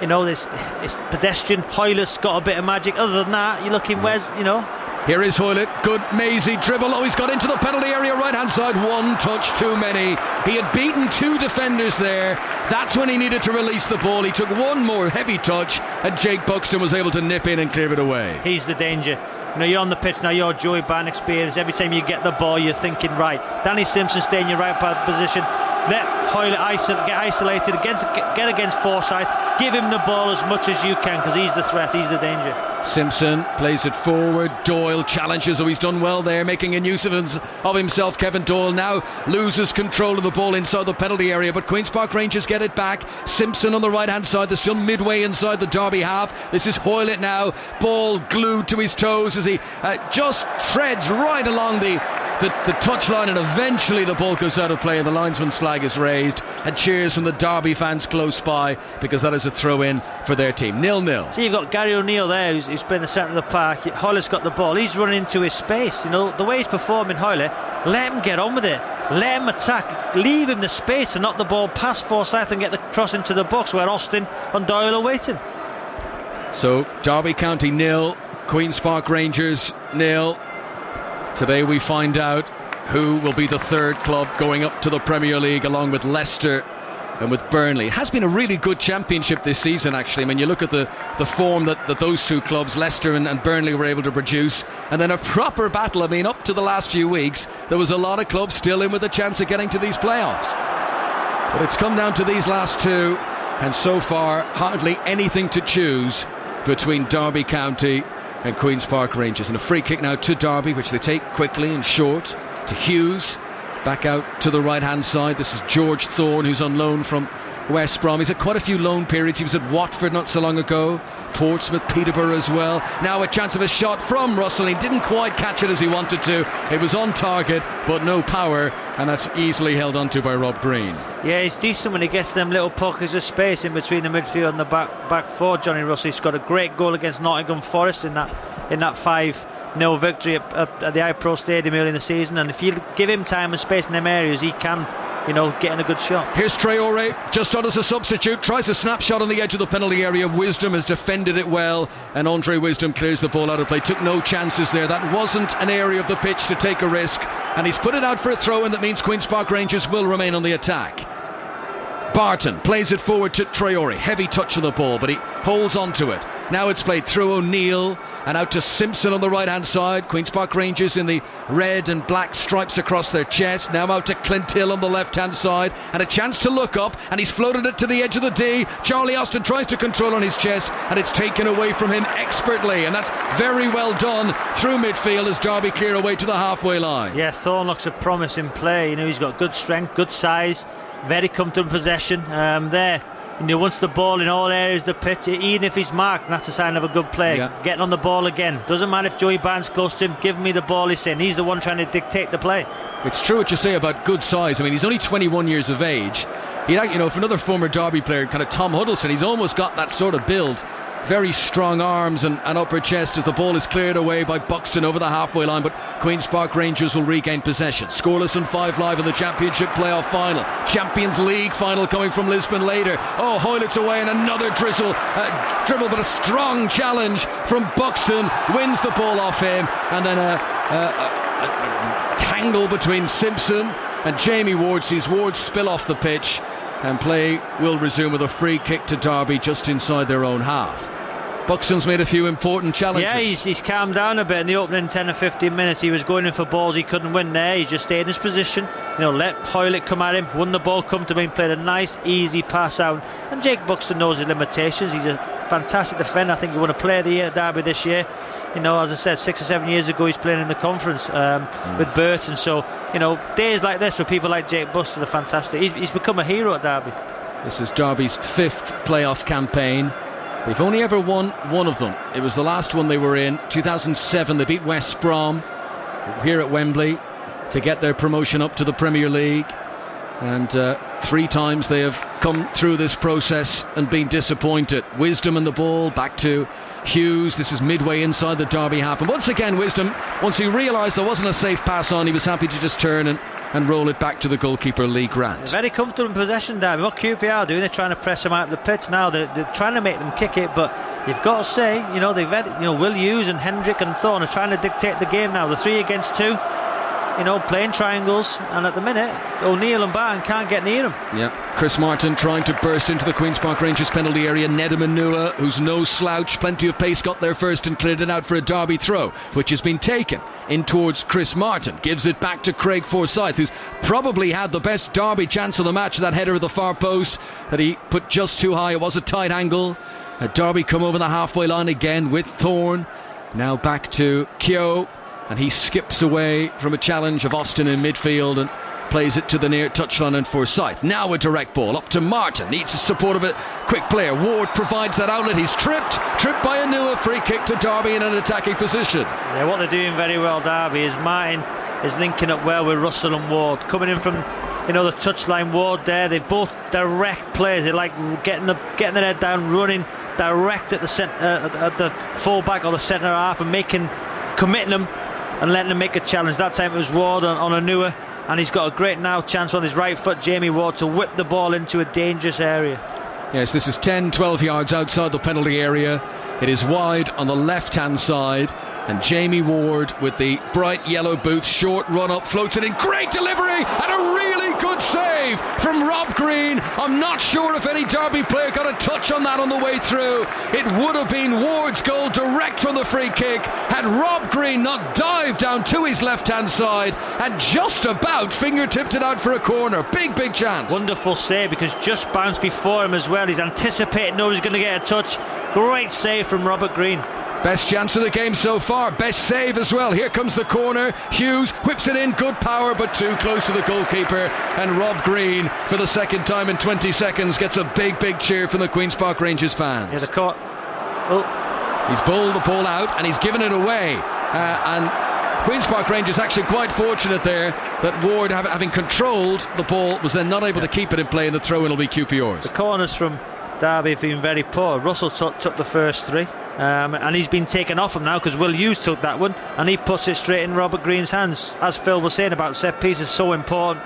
it's pedestrian. Hoylett's got a bit of magic. Other than that, you're looking Here is Hoylett, good mazy dribble. Oh, he's got into the penalty area, right hand side. One touch too many. He had beaten 2 defenders there. That's when he needed to release the ball. He took one more heavy touch, and Jake Buxton was able to nip in and clear it away. He's the danger. You know, you're on the pitch now, you're Joey Barton experienced. Every time you get the ball, you're thinking, right, Danny Simpson, stay in your right position. Let Hoylett get isolated, get against Forsyth. Give him the ball as much as you can, because he's the threat, he's the danger. Simpson plays it forward. Doyle challenges, he's done well there, making a nuisance of himself. Kevin Doyle now loses control of the ball inside the penalty area, but Queen's Park Rangers get it back. Simpson on the right hand side, they're still midway inside the Derby half. This is Hoylett now, ball glued to his toes as he just treads right along the touchline, and eventually the ball goes out of play and the linesman's flag is raised, and cheers from the Derby fans close by, because that is a throw in for their team. 0-0. So you've got Gary O'Neill there, who's playing the centre of the park. Hoylett's got the ball, he's running into his space. You know, the way he's performing, Hoylett, let him get on with it, let him attack, leave him the space to knock the ball past Forsyth and get the cross into the box where Austin and Doyle are waiting. So Derby County 0, Queen's Park Rangers 0. Today we find out who will be the third club going up to the Premier League, along with Leicester and with Burnley. It has been a really good championship this season, actually. I mean, you look at the form that those two clubs, Leicester and Burnley, were able to produce, and then a proper battle. I mean, up to the last few weeks, there was a lot of clubs still in with a chance of getting to these playoffs. But it's come down to these last two, and so far, hardly anything to choose between Derby County and Queen's Park Rangers. And a free kick now to Derby, which they take quickly and short to Hughes, back out to the right hand side. This is George Thorne, who's on loan from West Brom. He's had quite a few loan periods. He was at Watford not so long ago, Portsmouth, Peterborough as well. Now a chance of a shot from Russell. He didn't quite catch it as he wanted to. It was on target, but no power, and that's easily held onto by Rob Green. Yeah, he's decent when he gets them little pockets of space in between the midfield and the back four. Johnny Russell, he's got a great goal against Nottingham Forest in that 5-0 victory at the iPro Stadium early in the season, and if you give him time and space in them areas, he can, you know, get in a good shot. Here's Traore, just on as a substitute, tries a snapshot on the edge of the penalty area. Wisdom has defended it well, and Andre Wisdom clears the ball out of play. Took no chances there. That wasn't an area of the pitch to take a risk, and he's put it out for a throw, and that means Queen's Park Rangers will remain on the attack. Barton plays it forward to Traore. Heavy touch of the ball, but he holds on to it. Now it's played through O'Neill and out to Simpson on the right hand side. Queen's Park Rangers in the red and black stripes across their chest. Now out to Clint Hill on the left hand side, and a chance to look up, and he's floated it to the edge of the D. Charlie Austin tries to control on his chest, and it's taken away from him expertly, and that's very well done through midfield as Derby clear away to the halfway line. Yeah, Thorne looks a promising play. You know, he's got good strength, good size, very comfortable possession there. And he wants the ball in all areas of the pitch, even if he's marked, that's a sign of a good play. Yeah. Getting on the ball again. Doesn't matter if Joey Barnes close to him, give me the ball, he's saying. He's the one trying to dictate the play. It's true what you say about good size. I mean, he's only 21 years of age. You know, for another former Derby player, kind of Tom Huddleston, he's almost got that sort of build. Very strong arms and upper chest as the ball is cleared away by Buxton over the halfway line, but Queen's Park Rangers will regain possession. Scoreless and 5 live in the Championship playoff final. Champions League final coming from Lisbon later. Oh, Hoylett's away, and another dribble, but a strong challenge from Buxton wins the ball off him, and then a tangle between Simpson and Jamie Ward sees Ward spill off the pitch, and play will resume with a free kick to Derby just inside their own half. Buxton's made a few important challenges. Yeah, he's calmed down a bit in the opening 10 or 15 minutes. He was going in for balls he couldn't win there. He just stayed in his position, you know, let Hoylett come at him, won the ball comfortably, played a nice easy pass out. And Jake Buxton knows his limitations. He's a fantastic defender. I think he won a player of the year at Derby this year. You know, as I said, 6 or 7 years ago he's playing in the conference with Burton. So, you know, days like this for people like Jake Buxton are fantastic. He's become a hero at Derby. This is Derby's 5th playoff campaign. They've only ever won one of them. It was the last one they were in, 2007. They beat West Brom here at Wembley to get their promotion up to the Premier League. And 3 times they have come through this process and been disappointed. Wisdom and the ball back to Hughes. This is midway inside the Derby half. And once again, Wisdom, once he realised there wasn't a safe pass on, he was happy to just turn and roll it back to the goalkeeper, Lee Grant. Very comfortable in possession, Derby. What QPR are doing, they're trying to press them out of the pitch now. They're trying to make them kick it, but you've got to say, they've had, Will Hughes and Hendrick and Thorne are trying to dictate the game now. The 3 against 2. Playing triangles, and at the minute O'Neill and Barton can't get near him. Yeah, Chris Martin trying to burst into the Queen's Park Rangers penalty area. Nedum Anua, who's no slouch, plenty of pace, got there first and cleared it out for a Derby throw, which has been taken in towards Chris Martin. Gives it back to Craig Forsyth, who's probably had the best Derby chance of the match. That header of the far post that he put just too high. It was a tight angle. Derby come over the halfway line again with Thorne. Now back to Keogh. And he skips away from a challenge of Austin in midfield and plays it to the near touchline and Forsyth. Now a direct ball up to Martin. Needs the support of a quick player. Ward provides that outlet. He's tripped by Anua. Free kick to Derby in an attacking position. Yeah, what they're doing very well, Derby, is Martin is linking up well with Russell and Ward. Coming in from the touchline. Ward there. They're both direct players. They like getting their head down, running direct at the centre, at the full back or the centre half, and committing them and letting them make a challenge. That time it was Ward on Anua, and he's got a great now chance on his right foot, Jamie Ward, to whip the ball into a dangerous area. Yes, this is 10-12 yards outside the penalty area. It is wide on the left hand side, and Jamie Ward with the bright yellow boots, short run up, floats it in, great delivery and a really good save from Rob Green. I'm not sure if any Derby player got a touch on that on the way through. It would have been Ward's goal direct from the free kick had Rob Green not dived down to his left hand side and just about fingertipped it out for a corner. Big chance. Wonderful save, because just bounced before him as well. He's anticipating nobody's going to get a touch. Great save from Robert Green. Best chance of the game so far, best save as well. Here comes the corner. Hughes whips it in, good power but too close to the goalkeeper, and Rob Green for the second time in 20 seconds gets a big cheer from the Queen's Park Rangers fans. Yeah, the court. He's bowled the ball out and he's given it away, and Queen's Park Rangers actually quite fortunate there that Ward, having controlled the ball, was then not able to keep it in play, and the throw-in will be QPR's. The corners from Derby have been very poor. Russell took the first 3, and he's been taken off him now because Will Hughes took that one and he puts it straight in Robert Green's hands. As Phil was saying about set pieces, so important,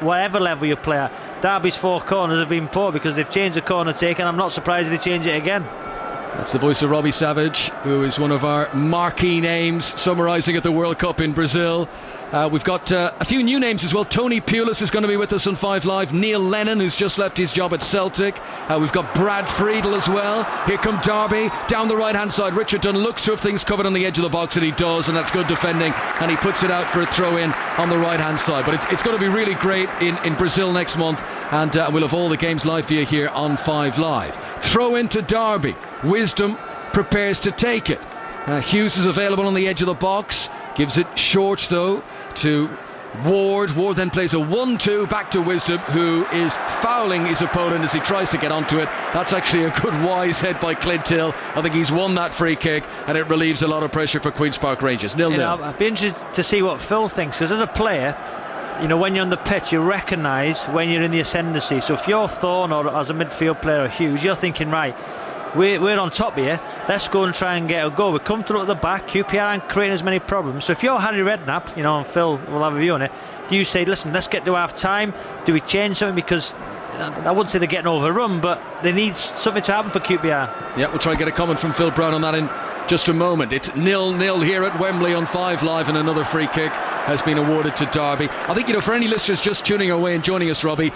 whatever level you play at. Derby's 4 corners have been poor because they've changed the corner taken. I'm not surprised if they change it again. That's the voice of Robbie Savage, who is one of our marquee names, summarising at the World Cup in Brazil. We've got a few new names as well. Tony Pulis is going to be with us on 5 Live. Neil Lennon, who's just left his job at Celtic. We've got Brad Friedel as well. Here come Derby down the right hand side. Richard Dunn looks to have things covered on the edge of the box, and he does, and that's good defending, and he puts it out for a throw in on the right hand side. But it's going to be really great in Brazil next month, and we'll have all the games live for you here on 5 Live. Throw into Derby. Wisdom prepares to take it. Hughes is available on the edge of the box, gives it short though to Ward. Ward then plays a 1-2 back to Wisdom, who is fouling his opponent as he tries to get onto it. That's actually a good wise head by Clint Hill. I think he's won that free kick, and it relieves a lot of pressure for Queen's Park Rangers. 0-0. I'd be interested to see what Phil thinks, because as a player, when you're on the pitch, you recognise when you're in the ascendancy. So if you're Thorne or as a midfield player or Hughes, you're thinking, right, we're on top here, let's go and try and get a goal. We're comfortable at the back, QPR aren't creating as many problems. So if you're Harry Redknapp, and Phil will have a view on it, do you say, listen, let's get to half time, do we change something? Because I wouldn't say they're getting overrun, but they need something to happen for QPR. Yeah, we'll try and get a comment from Phil Brown on that in just a moment. It's 0-0 here at Wembley on 5 Live, and another free kick has been awarded to Derby. I think, for any listeners just tuning away and joining us, Robbie,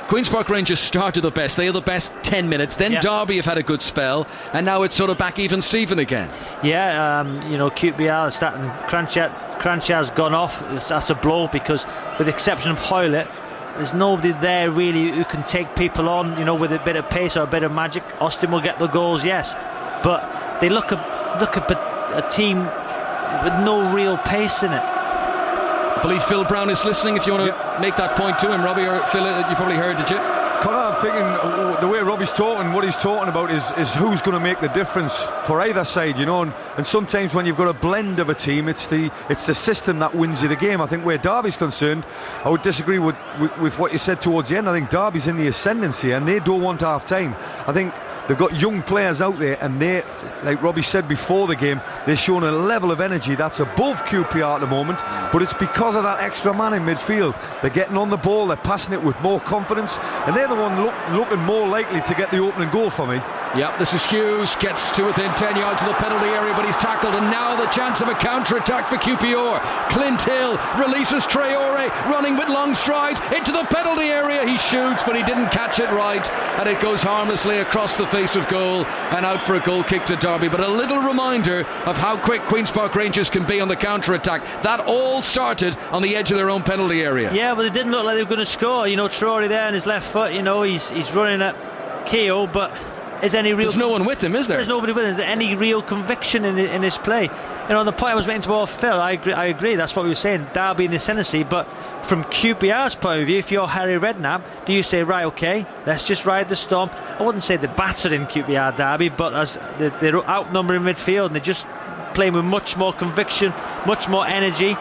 Queen's Park Rangers started the best. They are the best 10 minutes. Then Derby have had a good spell, and now it's sort of back even Steven again. Yeah, QPR starting. Cranchard's gone off. That's a blow, because with the exception of Hoylett, there's nobody there really who can take people on, with a bit of pace or a bit of magic. Austin will get the goals, yes, but they look a team with no real pace in it. I believe Phil Brown is listening. If you want to make that point to him, Robbie, or Phil, you probably heard, did you? Conor, I'm thinking the way Robbie's talking, what he's talking about is who's going to make the difference for either side, you know. And sometimes when you've got a blend of a team, it's the system that wins you the game. I think where Derby's concerned, I would disagree with what you said towards the end. I think Derby's in the ascendancy and they don't want half time. I think they've got young players out there, and they, like Robbie said before the game, they're showing a level of energy that's above QPR at the moment, but it's because of that extra man in midfield. They're getting on the ball, they're passing it with more confidence, and they're the one looking more likely to get the opening goal for me. Yep, this is Hughes, gets to within 10 yards of the penalty area, but he's tackled, and now the chance of a counter-attack for QPR. Clint Hill releases Traore, running with long strides into the penalty area. He shoots, but he didn't catch it right, and it goes harmlessly across the face of goal and out for a goal kick to Derby. But a little reminder of how quick Queen's Park Rangers can be on the counter-attack. That all started on the edge of their own penalty area. Yeah, but it didn't look like they were going to score. You know, Traore there on his left foot, you know, he's running at Keogh, but there's no one with him, is there? There's nobody with him. Is there any real conviction in this play? You know, the point I was making to Phil, I agree, that's what we were saying, Derby in the ascendancy, but from QPR's point of view, if you're Harry Redknapp, do you say, right, okay, let's just ride the storm? I wouldn't say they're battered in QPR Derby, but as they're outnumbered in midfield and they're just playing with much more conviction, much more energy.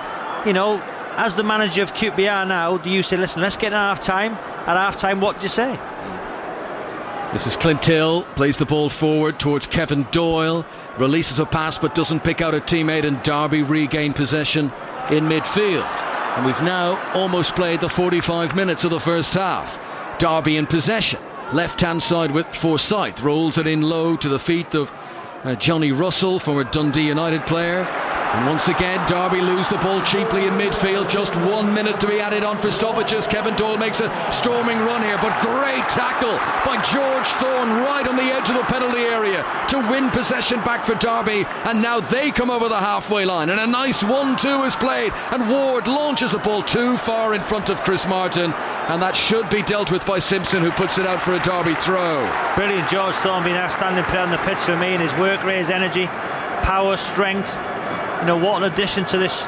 You know, as the manager of QPR now, do you say, listen, let's get an half-time? At half-time, what do you say? This is Clint Hill, plays the ball forward towards Kevin Doyle, releases a pass but doesn't pick out a teammate, and Derby regain possession in midfield. And we've now almost played the 45 minutes of the first half. Derby in possession, left-hand side with Forsyth, rolls it in low to the feet of Johnny Russell, former Dundee United player. And once again, Derby lose the ball cheaply in midfield. Just 1 minute to be added on for stoppages. Kevin Doyle makes a storming run here, but great tackle by George Thorne right on the edge of the penalty area to win possession back for Derby. And now they come over the halfway line, and a nice 1-2 is played, and Ward launches the ball too far in front of Chris Martin, and that should be dealt with by Simpson, who puts it out for a Derby throw. Brilliant. George Thorne being an outstanding player on the pitch for me, and his work rate, his energy, power, strength. You know, what an addition to this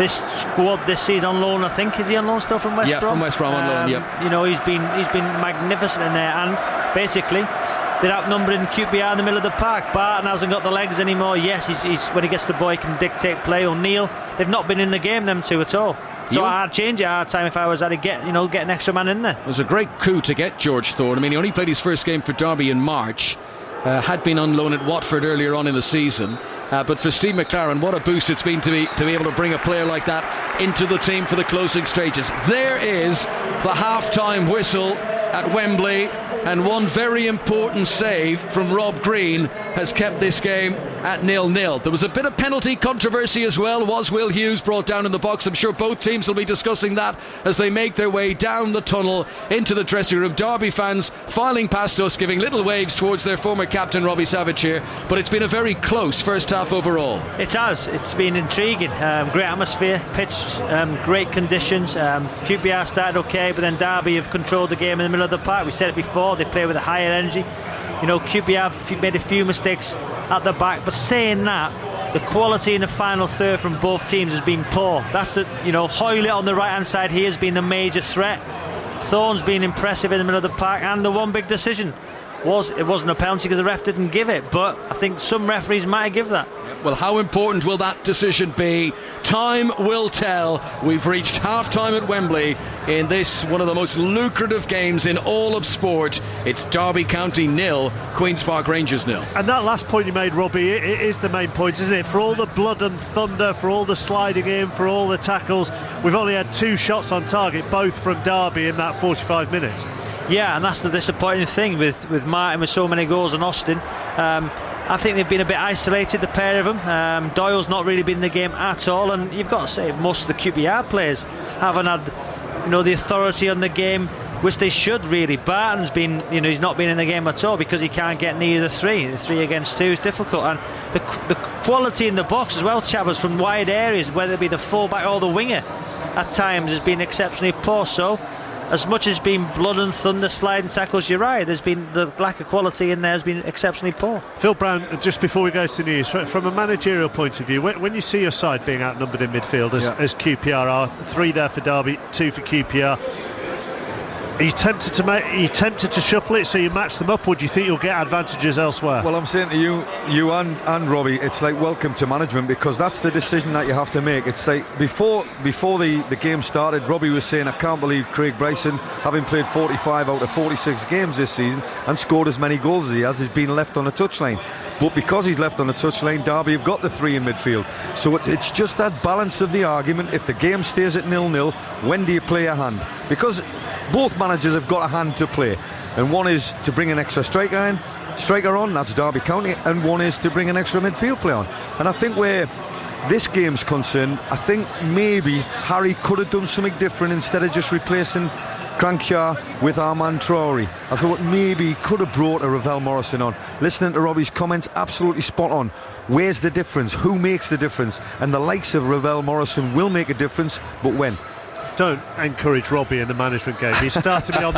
squad this season on loan. I think, is he on loan still from West Brom? Yeah, from West Brom on loan, yeah. You know, he's been magnificent in there, and basically they're outnumbered in QPR in the middle of the park. Barton hasn't got the legs anymore. Yes, he's when he gets the ball he can dictate play. O'Neill, they've not been in the game, them two, at all. So I'd change it at half time if I was at get an extra man in there. It was a great coup to get George Thorne. I mean, he only played his first game for Derby in March. Had been on loan at Watford earlier on in the season. But for Steve McLaren, what a boost it's been to be able to bring a player like that into the team for the closing stages. There is the half-time whistle at Wembley, and one very important save from Rob Green has kept this game at 0-0. There was a bit of penalty controversy as well. Was Will Hughes brought down in the box? I'm sure both teams will be discussing that as they make their way down the tunnel into the dressing room. Derby fans filing past us, giving little waves towards their former captain Robbie Savage here, but it's been a very close first half overall. It has. It's been intriguing. Great atmosphere, pitch, great conditions. QPR started okay, but then Derby have controlled the game in the middle of the park. We said it before, they play with a higher energy. You know, QPR made a few mistakes at the back, but saying that, the quality in the final third from both teams has been poor. That's the, you know, Hoylett on the right hand side here has been the major threat. Thorne's been impressive in the middle of the park, and the one big decision it wasn't a penalty because the ref didn't give it, but I think some referees might give that. Well, how important will that decision be? Time will tell. We've reached half-time at Wembley in this, one of the most lucrative games in all of sport. It's Derby County 0, Queen's Park Rangers 0. And that last point you made, Robbie, it is the main point, isn't it? For all the blood and thunder, for all the sliding in, for all the tackles, we've only had 2 shots on target, both from Derby in that 45 minutes. Yeah, and that's the disappointing thing with Martin with so many goals and Austin. I think they've been a bit isolated, the pair of them. Doyle's not really been in the game at all, and you've got to say most of the QPR players haven't had, you know, the authority on the game which they should really. Barton's been, you know, he's not been in the game at all because he can't get near the 3. The 3 against 2 is difficult, and the quality in the box as well, chappers, from wide areas, whether it be the fullback or the winger, at times has been exceptionally poor. So as much as been blood and thunder, sliding tackles, you're right, there's been the lack of quality in there has been exceptionally poor. Phil Brown, just before we go to the news, from a managerial point of view, when you see your side being outnumbered in midfield as QPR are, 3 there for Derby, 2 for QPR, Are you tempted to shuffle it so you match them up, or do you think you'll get advantages elsewhere? Well, I'm saying to you and Robbie, it's like welcome to management, because that's the decision that you have to make. It's like before the game started, Robbie was saying, I can't believe Craig Bryson, having played 45 out of 46 games this season and scored as many goals as he has been left on the touchline. But because he's left on the touchline, Derby have got the 3 in midfield. So it's just that balance of the argument. If the game stays at 0-0, when do you play a hand? Because both managers have got a hand to play, and one is to bring an extra striker on, that's Derby County, and one is to bring an extra midfield player on. And I think where this game's concerned, I think maybe Harry could have done something different instead of just replacing Crankshaw with Armand Traore. I thought maybe he could have brought a Ravel Morrison on. Listening to Robbie's comments, absolutely spot on. Where's the difference? Who makes the difference? And the likes of Ravel Morrison will make a difference, but when? Don't encourage Robbie in the management game. He started me on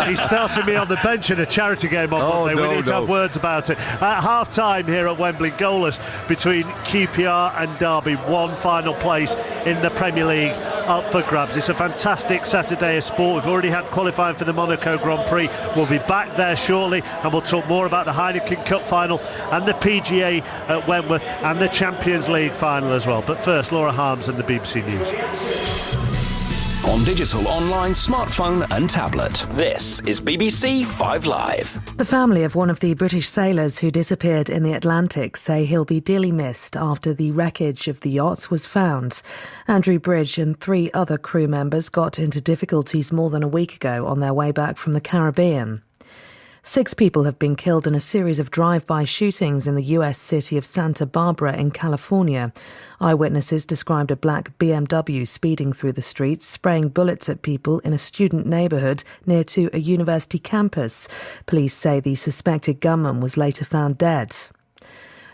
the bench in a charity game on Monday. We need to have words about it. At half time here at Wembley, goalless between QPR and Derby. One final place in the Premier League up for grabs. It's a fantastic Saturday of sport. We've already had qualifying for the Monaco Grand Prix. We'll be back there shortly, and we'll talk more about the Heineken Cup final and the PGA at Wentworth and the Champions League final as well. But first, Laura Harms and the BBC News. On digital, online, smartphone and tablet. This is BBC 5 Live. The family of one of the British sailors who disappeared in the Atlantic say he'll be dearly missed after the wreckage of the yacht was found. Andrew Bridge and 3 other crew members got into difficulties more than a week ago on their way back from the Caribbean. 6 people have been killed in a series of drive-by shootings in the US city of Santa Barbara in California. Eyewitnesses described a black BMW speeding through the streets, spraying bullets at people in a student neighbourhood near to a university campus. Police say the suspected gunman was later found dead.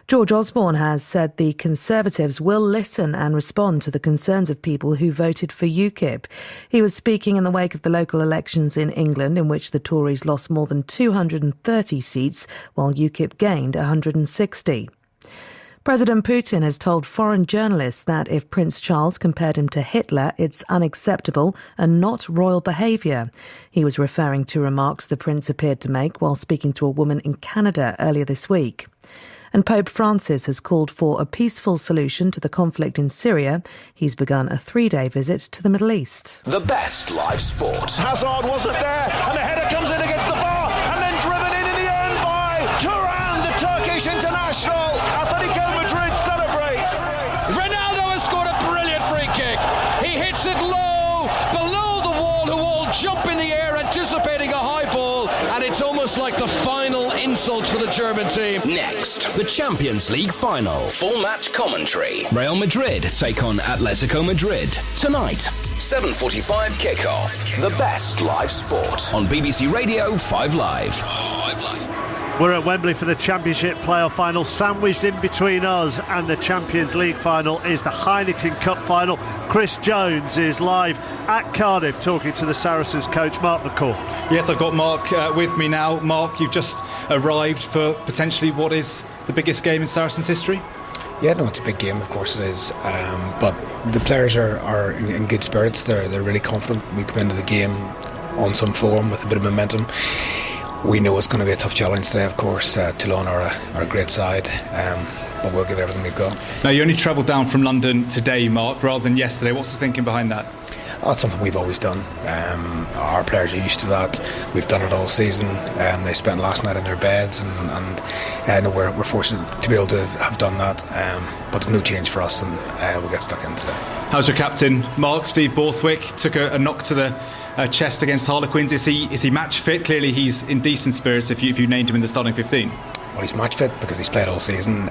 George Osborne has said the Conservatives will listen and respond to the concerns of people who voted for UKIP. He was speaking in the wake of the local elections in England, in which the Tories lost more than 230 seats, while UKIP gained 160. President Putin has told foreign journalists that if Prince Charles compared him to Hitler, it's unacceptable and not royal behaviour. He was referring to remarks the prince appeared to make while speaking to a woman in Canada earlier this week. And Pope Francis has called for a peaceful solution to the conflict in Syria. He's begun a 3-day visit to the Middle East. The best live sport. Hazard wasn't there, and the header comes in against the bar, and then driven in the end by Turan, the Turkish international. Atletico Madrid celebrate. Ronaldo has scored a brilliant free kick. He hits it low, below the wall, who all jump in the air anticipating a high ball, and it's almost like the final insult for the German team. Next, the Champions League final. Full match commentary. Real Madrid take on Atletico Madrid. Tonight, 7:45 kickoff. The best live sport on BBC Radio 5 Live. We're at Wembley for the Championship playoff final. Sandwiched in between us and the Champions League final is the Heineken Cup final. Chris Jones is live at Cardiff talking to the Saracens coach Mark McCall. Yes, I've got Mark with me now. Mark, you've just arrived for potentially what is the biggest game in Saracens history? Yeah, no, it's a big game, of course it is. But the players are in good spirits. They're really confident. We come into the game on some form with a bit of momentum. We know it's going to be a tough challenge today, of course. Toulon are a great side, but we'll give it everything we've got. Now, you only travelled down from London today, Mark, rather than yesterday. What's the thinking behind that? Oh, it's something we've always done. Our players are used to that. We've done it all season. They spent last night in their beds, and no, we're fortunate to be able to have done that. But there's no change for us, and we'll get stuck in today. How's your captain, Mark? Steve Borthwick took a knock to the chest against Harlequins. Is he match fit? Clearly, he's in decent spirits. If you named him in the starting 15. Well, he's match fit because he's played all season.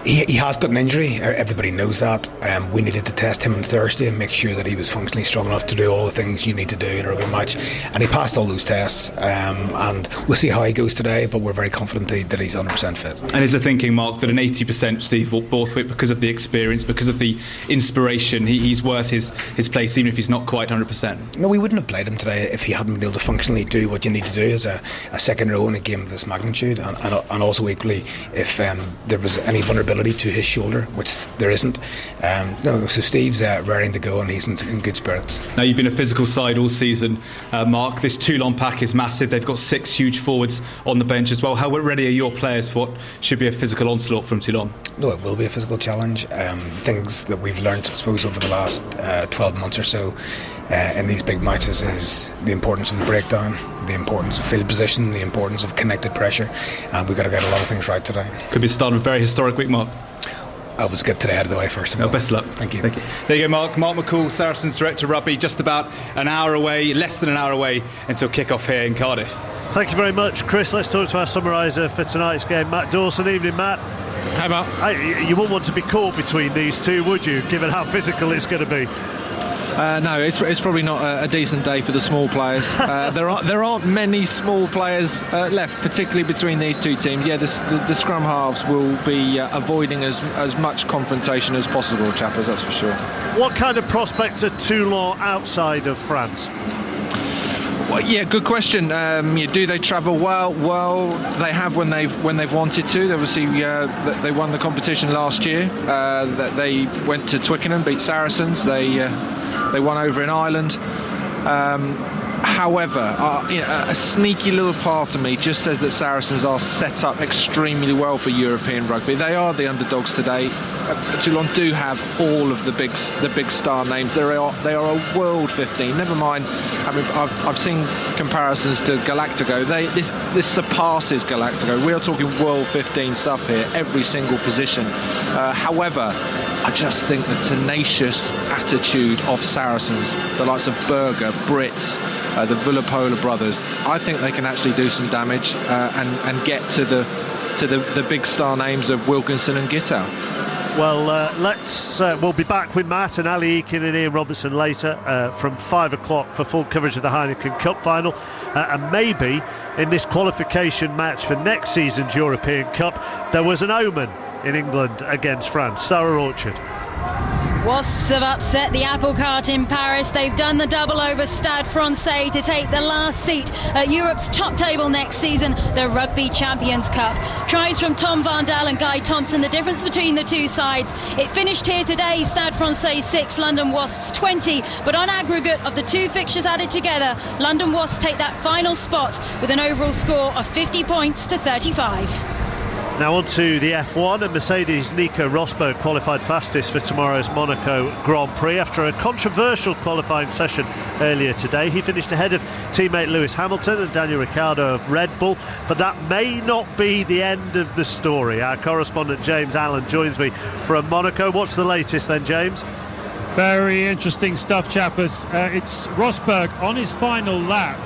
He has got an injury. Everybody knows that. We needed to test him on Thursday and make sure that he was functionally strong enough to do all the things you need to do in a rugby match. And he passed all those tests. And we'll see how he goes today, but we're very confident that he's 100% fit. And is the thinking, Mark, that an 80% Steve Borthwick, because of the experience, because of the inspiration, he's worth his place, even if he's not quite 100%? No, we wouldn't have played him today if he hadn't been able to functionally do what you need to do as a second row in a game of this magnitude, and also equally if there was any vulnerability to his shoulder, which there isn't. So Steve's raring to go, and he's in good spirits. Now, you've been a physical side all season, Mark. This Toulon pack is massive. They've got 6 huge forwards on the bench as well. How ready are your players for what should be a physical onslaught from Toulon? No, it will be a physical challenge. Things that we've learnt, I suppose, over the last 12 months or so in these big matches is the importance of the breakdown, the importance of field position, the importance of connected pressure, and we've got to get a lot of things right today. Could be the start of a very historic week, Mark. Let's get today out of the way first of all. Best of luck. Thank you. There you go, Mark. Mark McCool, Saracens Director of Rugby, just about an hour away, less than an hour away until kick-off here in Cardiff. Thank you very much, Chris. Let's talk to our summariser for tonight's game, Matt Dawson. Evening, Matt. Hi, Matt. You wouldn't want to be caught between these two, would you, given how physical it's going to be? No, it's probably not a decent day for the small players. There aren't many small players left, particularly between these two teams. Yeah, the scrum halves will be avoiding as much confrontation as possible, chappers, that's for sure. What kind of prospect are Toulon outside of France? Well, yeah, good question. Do they travel well? Well, they have when they've wanted to. Obviously, they won the competition last year. They went to Twickenham, beat Saracens. They won over in Ireland. However, a sneaky little part of me just says that Saracens are set up extremely well for European rugby. They are the underdogs today. Toulon do have all of the big star names. They are a world 15. Never mind. I mean, I've seen comparisons to Galactico. This surpasses Galactico. We are talking world 15 stuff here. Every single position. However, I just think the tenacious attitude of Saracens, the likes of Berger, Brits, the Villapola brothers, I think they can actually do some damage and get to the big star names of Wilkinson and Gittow. Well, we'll be back with Matt and Ali Eakin and Ian Robertson later from 5 o'clock for full coverage of the Heineken Cup final, and maybe in this qualification match for next season's European Cup there was an omen in England against France. Sarah Orchard. Wasps have upset the apple cart in Paris. They've done the double over Stade Francais to take the last seat at Europe's top table next season, the Rugby Champions Cup. Tries from Tom Vandal and Guy Thompson, the difference between the two sides. It finished here today, Stade Francais 6, London Wasps 20, but on aggregate of the two fixtures added together, London Wasps take that final spot with an overall score of 50 points to 35. Now on to the F1, and Mercedes' Nico Rosberg qualified fastest for tomorrow's Monaco Grand Prix after a controversial qualifying session earlier today. He finished ahead of teammate Lewis Hamilton and Daniel Ricciardo of Red Bull, but that may not be the end of the story. Our correspondent James Allen joins me from Monaco. What's the latest then, James? Very interesting stuff, chappers. It's Rosberg on his final lap.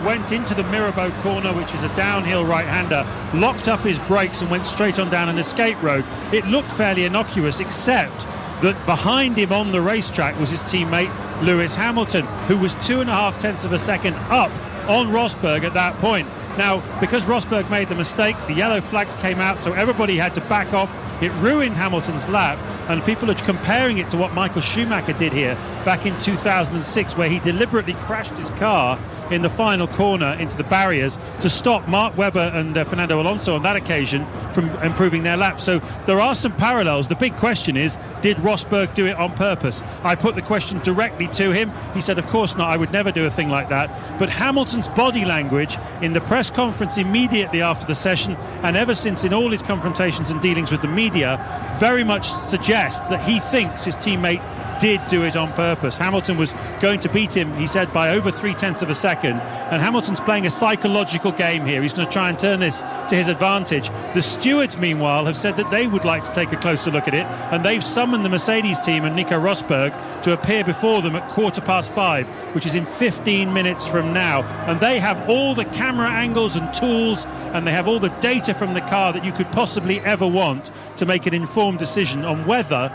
Went into the Mirabeau corner, which is a downhill right-hander, locked up his brakes and went straight on down an escape road. It looked fairly innocuous, except that behind him on the racetrack was his teammate Lewis Hamilton, who was 2.5 tenths of a second up on Rosberg at that point. Now, because Rosberg made the mistake, the yellow flags came out, so everybody had to back off. It ruined Hamilton's lap, and people are comparing it to what Michael Schumacher did here back in 2006, where he deliberately crashed his car in the final corner into the barriers to stop Mark Webber and Fernando Alonso on that occasion from improving their lap. So there are some parallels. The big question is, did Rosberg do it on purpose? I put the question directly to him. He said, of course not, I would never do a thing like that. But Hamilton's body language in the press conference immediately after the session, and ever since in all his confrontations and dealings with the media, very much suggests that he thinks his teammate did do it on purpose. Hamilton was going to beat him, he said, by over 0.3 tenths of a second, and Hamilton's playing a psychological game here. He's going to try and turn this to his advantage. The stewards, meanwhile, have said that they would like to take a closer look at it, and they've summoned the Mercedes team and Nico Rosberg to appear before them at 5:15, which is in 15 minutes from now, and they have all the camera angles and tools, and they have all the data from the car that you could possibly ever want to make an informed decision on whether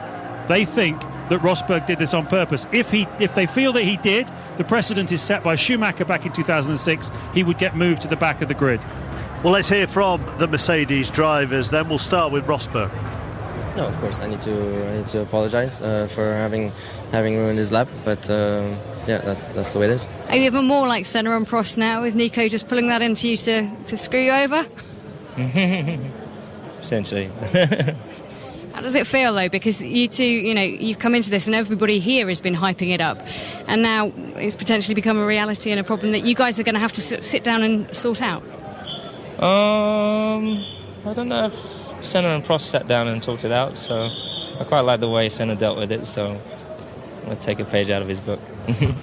they think that Rosberg did this on purpose. If they feel that he did, the precedent is set by Schumacher back in 2006. He would get moved to the back of the grid. Well, let's hear from the Mercedes drivers. Then we'll start with Rosberg. No, of course I need to apologize for having ruined his lap, but yeah, that's the way it is. Are you even more like Senna and Prost now, with Nico just pulling that into you to screw you over? Essentially. How does it feel, though? Because you two, you've come into this and everybody here has been hyping it up, and now it's potentially become a reality and a problem that you guys are going to have to sit down and sort out. I don't know if Senna and Prost sat down and talked it out, so I quite like the way Senna dealt with it, so I'm going to take a page out of his book.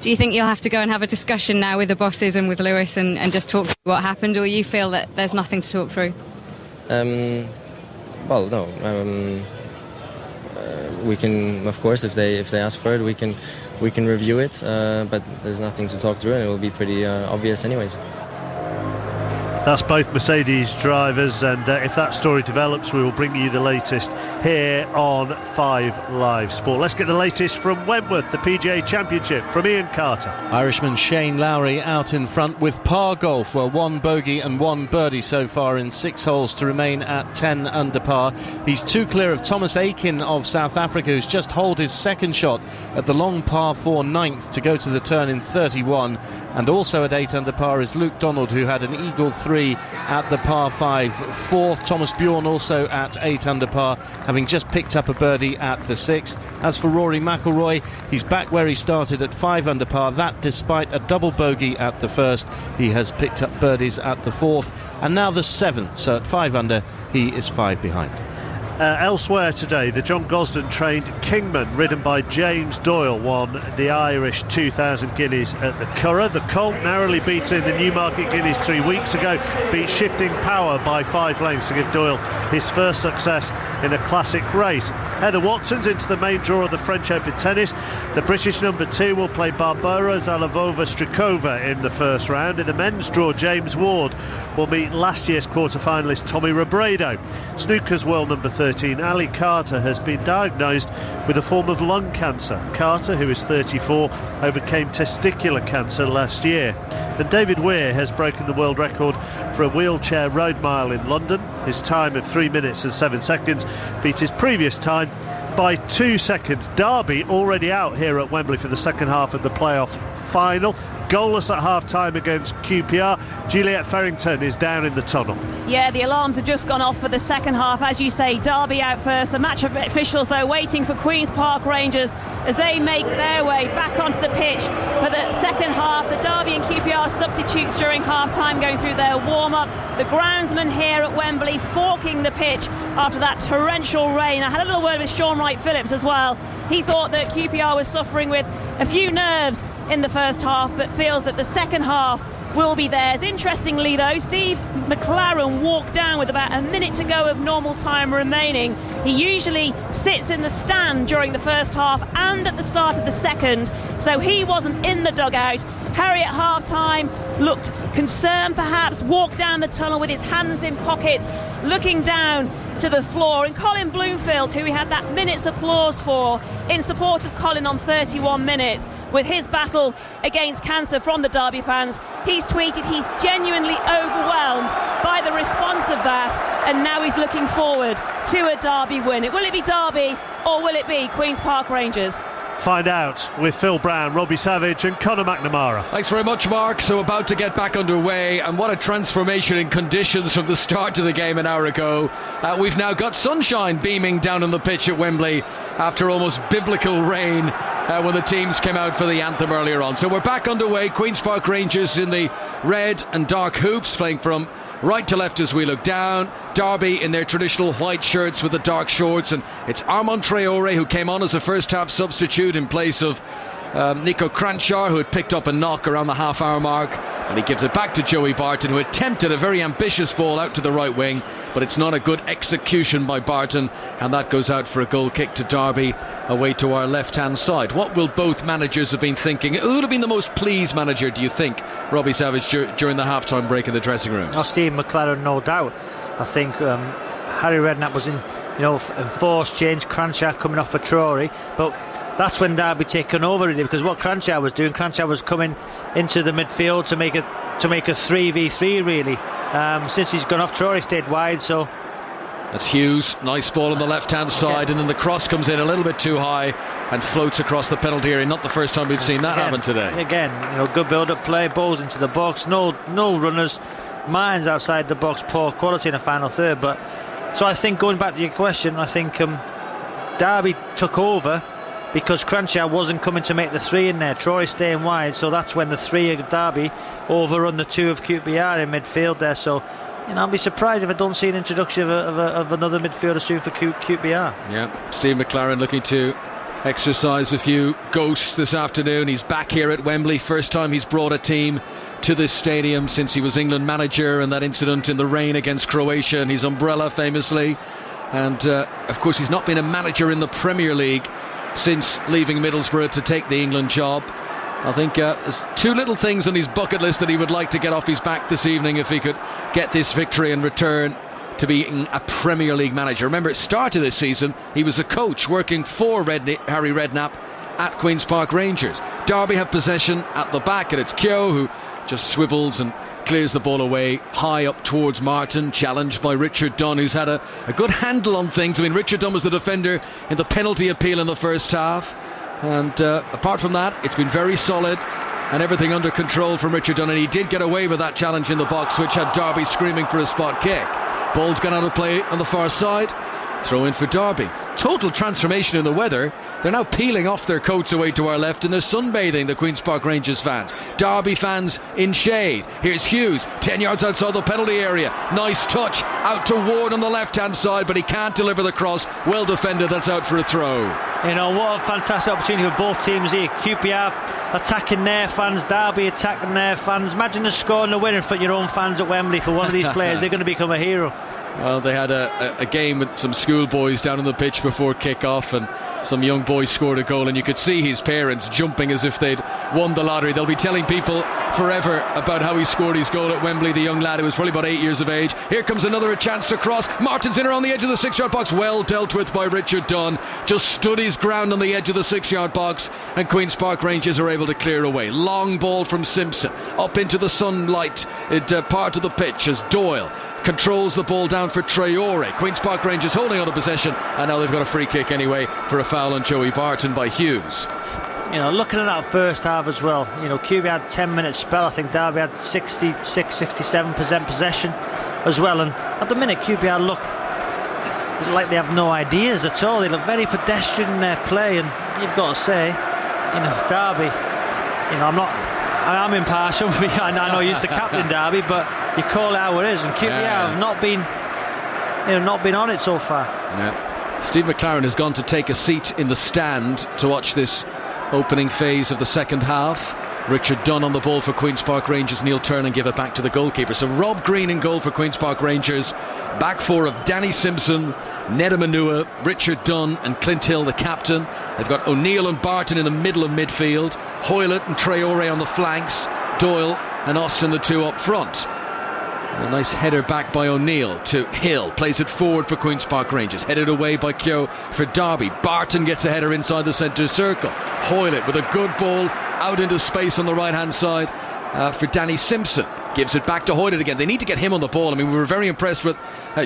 Do you think you'll have to go and have a discussion now with the bosses and with Lewis and just talk through what happened, or you feel that there's nothing to talk through? Well, no. We can, of course, if they ask for it, we can review it. But there's nothing to talk through, and it will be pretty obvious, anyways. That's both Mercedes drivers, and if that story develops, we will bring you the latest here on 5 Live Sport. Let's get the latest from Wentworth, the PGA Championship, from Ian Carter. Irishman Shane Lowry out in front with par golf, well, 1 bogey and 1 birdie so far in 6 holes to remain at 10 under par. He's 2 clear of Thomas Aiken of South Africa, who's just holed his second shot at the long par 4 9th to go to the turn in 31, and also at 8 under par is Luke Donald, who had an eagle 3 at the par 5 4th. Thomas Bjorn also at 8 under par, having just picked up a birdie at the 6th. As for Rory McIlroy, he's back where he started at 5 under par, that despite a double bogey at the 1st. He has picked up birdies at the 4th and now the 7th, so at 5 under he is 5 behind. Elsewhere today, the John Gosden trained Kingman, ridden by James Doyle, won the Irish 2,000 guineas at the Curragh. The Colt, narrowly beaten the Newmarket Guineas 3 weeks ago, beat Shifting Power by 5 lengths to give Doyle his first success in a classic race. Heather Watson's into the main draw of the French Open tennis. The British number 2 will play Barbara Zalavova-Strikova in the first round. In the men's draw, James Ward will meet last year's quarter-finalist Tommy Robredo. Snooker's world number 13, Ali Carter, has been diagnosed with a form of lung cancer. Carter, who is 34, overcame testicular cancer last year. And David Weir has broken the world record for a wheelchair road mile in London. His time of 3 minutes and 7 seconds beat his previous time by 2 seconds. Derby already out here at Wembley for the second half of the playoff final. Goalless at half-time against QPR. Juliet Ferrington is down in the tunnel. Yeah, the alarms have just gone off for the second half. As you say, Derby out first. The match officials, though, waiting for Queen's Park Rangers as they make their way back onto the pitch for the second half. The Derby and QPR substitutes during half-time going through their warm-up. The groundsman here at Wembley forking the pitch after that torrential rain. I had a little word with Sean Wright-Phillips as well. He thought that QPR was suffering with a few nerves in the first half, but feels that the second half will be theirs. Interestingly, though, Steve McLaren walked down with about a minute to go of normal time remaining. He usually sits in the stand during the first half and at the start of the second, so he wasn't in the dugout. Harry at half-time looked concerned, perhaps, walked down the tunnel with his hands in pockets, looking down to the floor. And Colin Bloomfield, who we had that minute's applause for in support of Colin on 31 minutes with his battle against cancer from the Derby fans, he's tweeted he's genuinely overwhelmed by the response of that, and now he's looking forward to a Derby win. Will it be Derby or will it be Queen's Park Rangers? Find out with Phil Brown, Robbie Savage and Conor McNamara. Thanks very much, Mark. So about to get back underway, and what a transformation in conditions from the start of the game an hour ago. We've now got sunshine beaming down on the pitch at Wembley after almost biblical rain when the teams came out for the anthem earlier on. So we're back underway. Queen's Park Rangers in the red and dark hoops, playing from right to left as we look down. Derby in their traditional white shirts with the dark shorts, and it's Armand Traoré who came on as a first half substitute in place of Nico Cranchar, who had picked up a knock around the half-hour mark, and he gives it back to Joey Barton, who attempted a very ambitious ball out to the right wing, but it's not a good execution by Barton, and that goes out for a goal kick to Derby away to our left-hand side. What will both managers have been thinking? Who would have been the most pleased manager, do you think, Robbie Savage, during the half-time break in the dressing room? Oh, Steve McLaren, no doubt. I think Harry Redknapp was in forced change, Cranchar coming off for Traoré, but that's when Derby taken over, really, because what Cranchar was doing, Cranchar was coming into the midfield to make a 3v3 really. Since he's gone off, Traoré stayed wide, so That's Hughes, nice ball on the left-hand side, and then the cross comes in a little bit too high and floats across the penalty area. Not the first time we've seen that happen today. Again, good build-up play, balls into the box, no runners, Martin's outside the box, poor quality in the final third. But so I think, going back to your question, I think Derby took over because Cranchard wasn't coming to make the 3 in there. Troy staying wide, so that's when the 3 of Derby overrun the 2 of QPR in midfield there. So I'll be surprised if I don't see an introduction of another midfielder soon for QPR. Yeah, Steve McLaren looking to exercise a few ghosts this afternoon. He's back here at Wembley. First time he's brought a team to this stadium since he was England manager, and that incident in the rain against Croatia and his umbrella famously. And of course he's not been a manager in the Premier League since leaving Middlesbrough to take the England job. I think there's 2 little things on his bucket list that he would like to get off his back this evening if he could get this victory and return to being a Premier League manager. Remember, at the start of this season he was a coach working for Harry Redknapp at Queen's Park Rangers. Derby have possession at the back, and it's Keogh who just swivels and clears the ball away high up towards Martin, challenged by Richard Dunn, who's had a good handle on things. I mean, Richard Dunn was the defender in the penalty appeal in the first half, and apart from that it's been very solid and everything under control from Richard Dunn, and he did get away with that challenge in the box, which had Derby screaming for a spot kick. Ball's gone out of play on the far side, throw in for Derby. Total transformation in the weather. They're now peeling off their coats away to our left and they're sunbathing, the Queen's Park Rangers fans. Derby fans in shade. Here's Hughes, 10 yards outside the penalty area. Nice touch out to Ward on the left hand side, but he can't deliver the cross. Well defended, that's out for a throw. What a fantastic opportunity for both teams here. QPR attacking their fans, Derby attacking their fans. Imagine us scoring the winner for your own fans at Wembley for one of these players. They're going to become a hero. Well, they had a game with some schoolboys down on the pitch before kick-off, and some young boy scored a goal, and you could see his parents jumping as if they'd won the lottery. They'll be telling people forever about how he scored his goal at Wembley, the young lad who was probably about 8 years of age. Here comes another chance to cross. Martin's in around the edge of the 6-yard box. Well dealt with by Richard Dunn. Just stood his ground on the edge of the 6-yard box, and Queen's Park Rangers are able to clear away. Long ball from Simpson up into the sunlight part of the pitch as Doyle controls the ball down for Traore. Queen's Park Rangers holding on to possession, and now they've got a free kick anyway for a foul on Joey Barton by Hughes. Looking at that first half as well, QB had 10-minute spell. I think Derby had 66-67% possession as well, and at the minute QPR look like they have no ideas at all. They look very pedestrian in their play, and you've got to say, Derby, I'm impartial. I know he's the captain, Derby, but you call it how it is, and QPR have not been on it so far. Yeah. Steve McLaren has gone to take a seat in the stand to watch this opening phase of the second half. Richard Dunn on the ball for Queen's Park Rangers. Neil Turner give it back to the goalkeeper. So Rob Green in goal for Queen's Park Rangers. Back four of Danny Simpson, Neda Manua, Richard Dunn and Clint Hill the captain. They've got O'Neill and Barton in the middle of midfield, Hoylett and Traore on the flanks, Doyle and Austin the two up front. A nice header back by O'Neill to Hill, plays it forward for Queen's Park Rangers, headed away by Keogh for Derby. Barton gets a header inside the centre circle. Hoylett with a good ball out into space on the right hand side for Danny Simpson. Gives it back to Hoylett again. They need to get him on the ball. I mean, we were very impressed with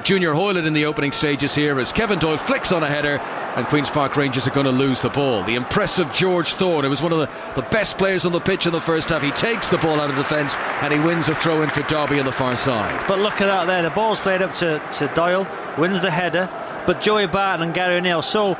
Junior Hoylett in the opening stages here as Kevin Doyle flicks on a header and Queen's Park Rangers are going to lose the ball. The impressive George Thorne, who was one of the best players on the pitch in the first half, he takes the ball out of defence and he wins a throw in for Derby on the far side. But look at that there, the ball's played up to Doyle, wins the header, but Joey Barton and Gary O'Neill, so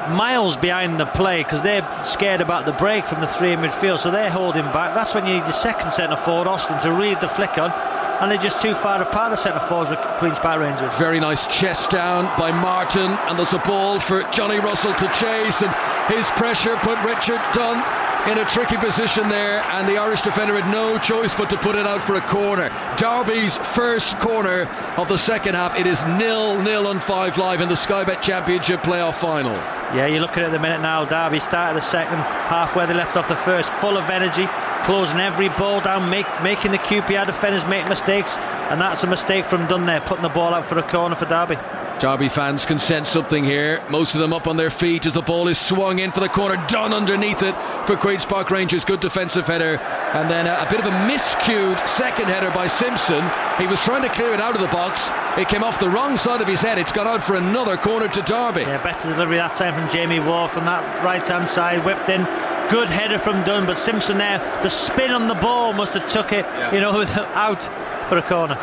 miles behind the play because they're scared about the break from the three in midfield, so they're holding back. That's when you need the second centre forward, Austin, to read the flick on, and they're just too far apart, the centre forwards with Queen's Park Rangers. Very nice chest down by Martin, and there's a ball for Johnny Russell to chase, and his pressure put Richard Dunn in a tricky position there, and the Irish defender had no choice but to put it out for a corner. Derby's first corner of the second half. It is 0-0 on 5 Live in the Sky Bet Championship playoff final. Yeah, you're looking at the minute now. Derby started the second half where they left off the first, full of energy, closing every ball down, making the QPR defenders make mistakes, and that's a mistake from Dunn there, putting the ball out for a corner for Derby. Derby fans can sense something here. Most of them up on their feet as the ball is swung in for the corner. Dunn underneath it for Queen's Park Rangers. Good defensive header. And then a bit of a miscued second header by Simpson. He was trying to clear it out of the box. It came off the wrong side of his head. It's gone out for another corner to Derby. Yeah, better delivery that time from Jamie Ward from that right-hand side. Whipped in. Good header from Dunn, but Simpson there, the spin on the ball must have took it, out for a corner.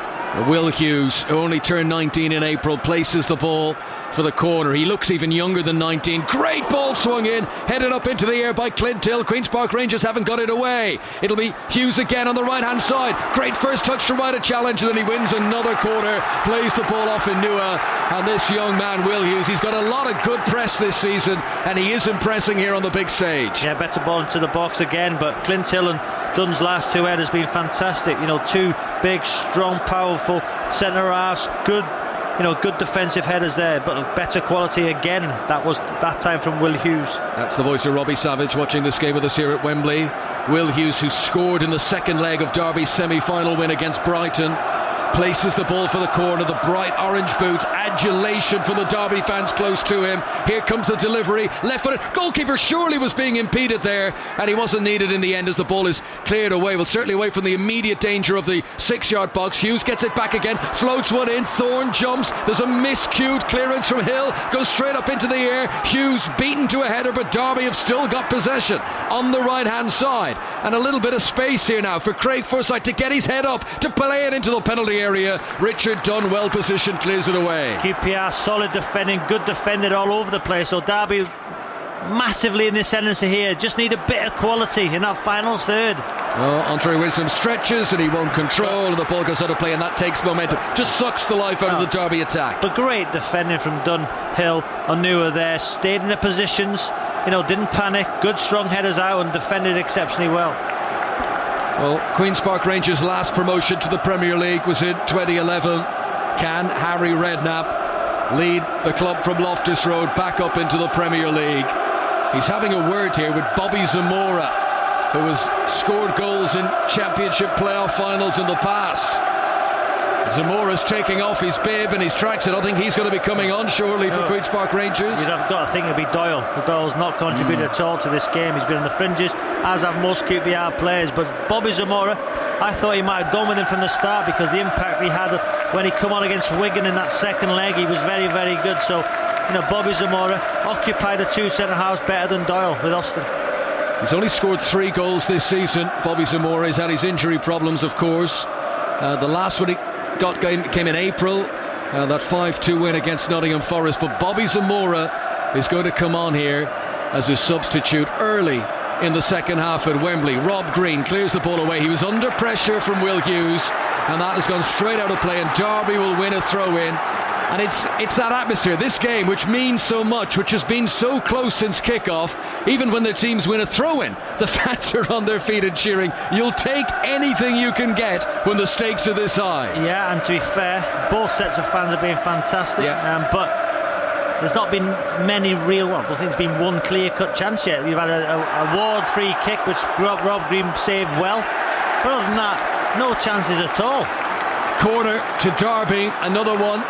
Will Hughes, who only turned 19 in April, places the ball for the corner. He looks even younger than 19. Great ball swung in, headed up into the air by Clint Hill. Queen's Park Rangers haven't got it away. It'll be Hughes again on the right hand side. Great first touch to ride a challenge, and then he wins another corner, plays the ball off in Nua. And this young man, Will Hughes, he's got a lot of good press this season, and he is impressing here on the big stage. Yeah, better ball into the box again, but Clint Hill and Dunn's last two headers been fantastic. Two big, strong, powerful centre halves. Good defensive headers there, but better quality again. That time from Will Hughes. That's the voice of Robbie Savage watching this game with us here at Wembley. Will Hughes, who scored in the second leg of Derby's semi-final win against Brighton, places the ball for the corner. The bright orange boots, adulation from the Derby fans close to him. Here comes the delivery, left-footed. Goalkeeper surely was being impeded there, and he wasn't needed in the end as the ball is cleared away. Well, certainly away from the immediate danger of the 6-yard box. Hughes gets it back again, floats one in. Thorne jumps. There's a miscued clearance from Hill, goes straight up into the air. Hughes beaten to a header, but Derby have still got possession on the right-hand side, and a little bit of space here now for Craig Forsyth to get his head up to play it into the penalty area. Richard Dunn, well positioned, clears it away. QPR solid defending, good defended all over the place. So Derby massively in this tendency here, just need a bit of quality in that final third. Andre Wisdom stretches and he won't control, and the ball goes out of play, and that takes momentum, just sucks the life out of the Derby attack. But great defending from Dunn, Hill, Onua there, stayed in the positions, didn't panic, good strong headers out and defended exceptionally well. Well, Queen's Park Rangers' last promotion to the Premier League was in 2011. Can Harry Redknapp lead the club from Loftus Road back up into the Premier League? He's having a word here with Bobby Zamora, who has scored goals in Championship playoff finals in the past. Zamora's taking off his bib and his tracks. I don't think he's going to be coming on shortly for Queen's Park Rangers. You'd have got to think it'd be Doyle. Doyle's not contributed at all to this game. He's been on the fringes, as have most QPR players. But Bobby Zamora, I thought he might have gone with him from the start, because the impact he had when he come on against Wigan in that second leg, he was very, very good. So, Bobby Zamora occupied the two centre halves better than Doyle with Austin. He's only scored 3 goals this season. Bobby Zamora has had his injury problems, of course. The last one he came in April, that 5-2 win against Nottingham Forest. But Bobby Zamora is going to come on here as a substitute early in the second half at Wembley. Rob Green clears the ball away. He was under pressure from Will Hughes, and that has gone straight out of play, and Derby will win a throw-in. And it's that atmosphere, this game, which means so much, which has been so close since kickoff. Even when their teams win a throw-in, the fans are on their feet and cheering. You'll take anything you can get when the stakes are this high. Yeah, and to be fair, both sets of fans have been fantastic. Yeah. But there's not been many real ones. I don't think there's been one clear-cut chance yet. We've had a Ward free kick, which Rob Green saved well. But other than that, no chances at all. Corner to Derby, another one.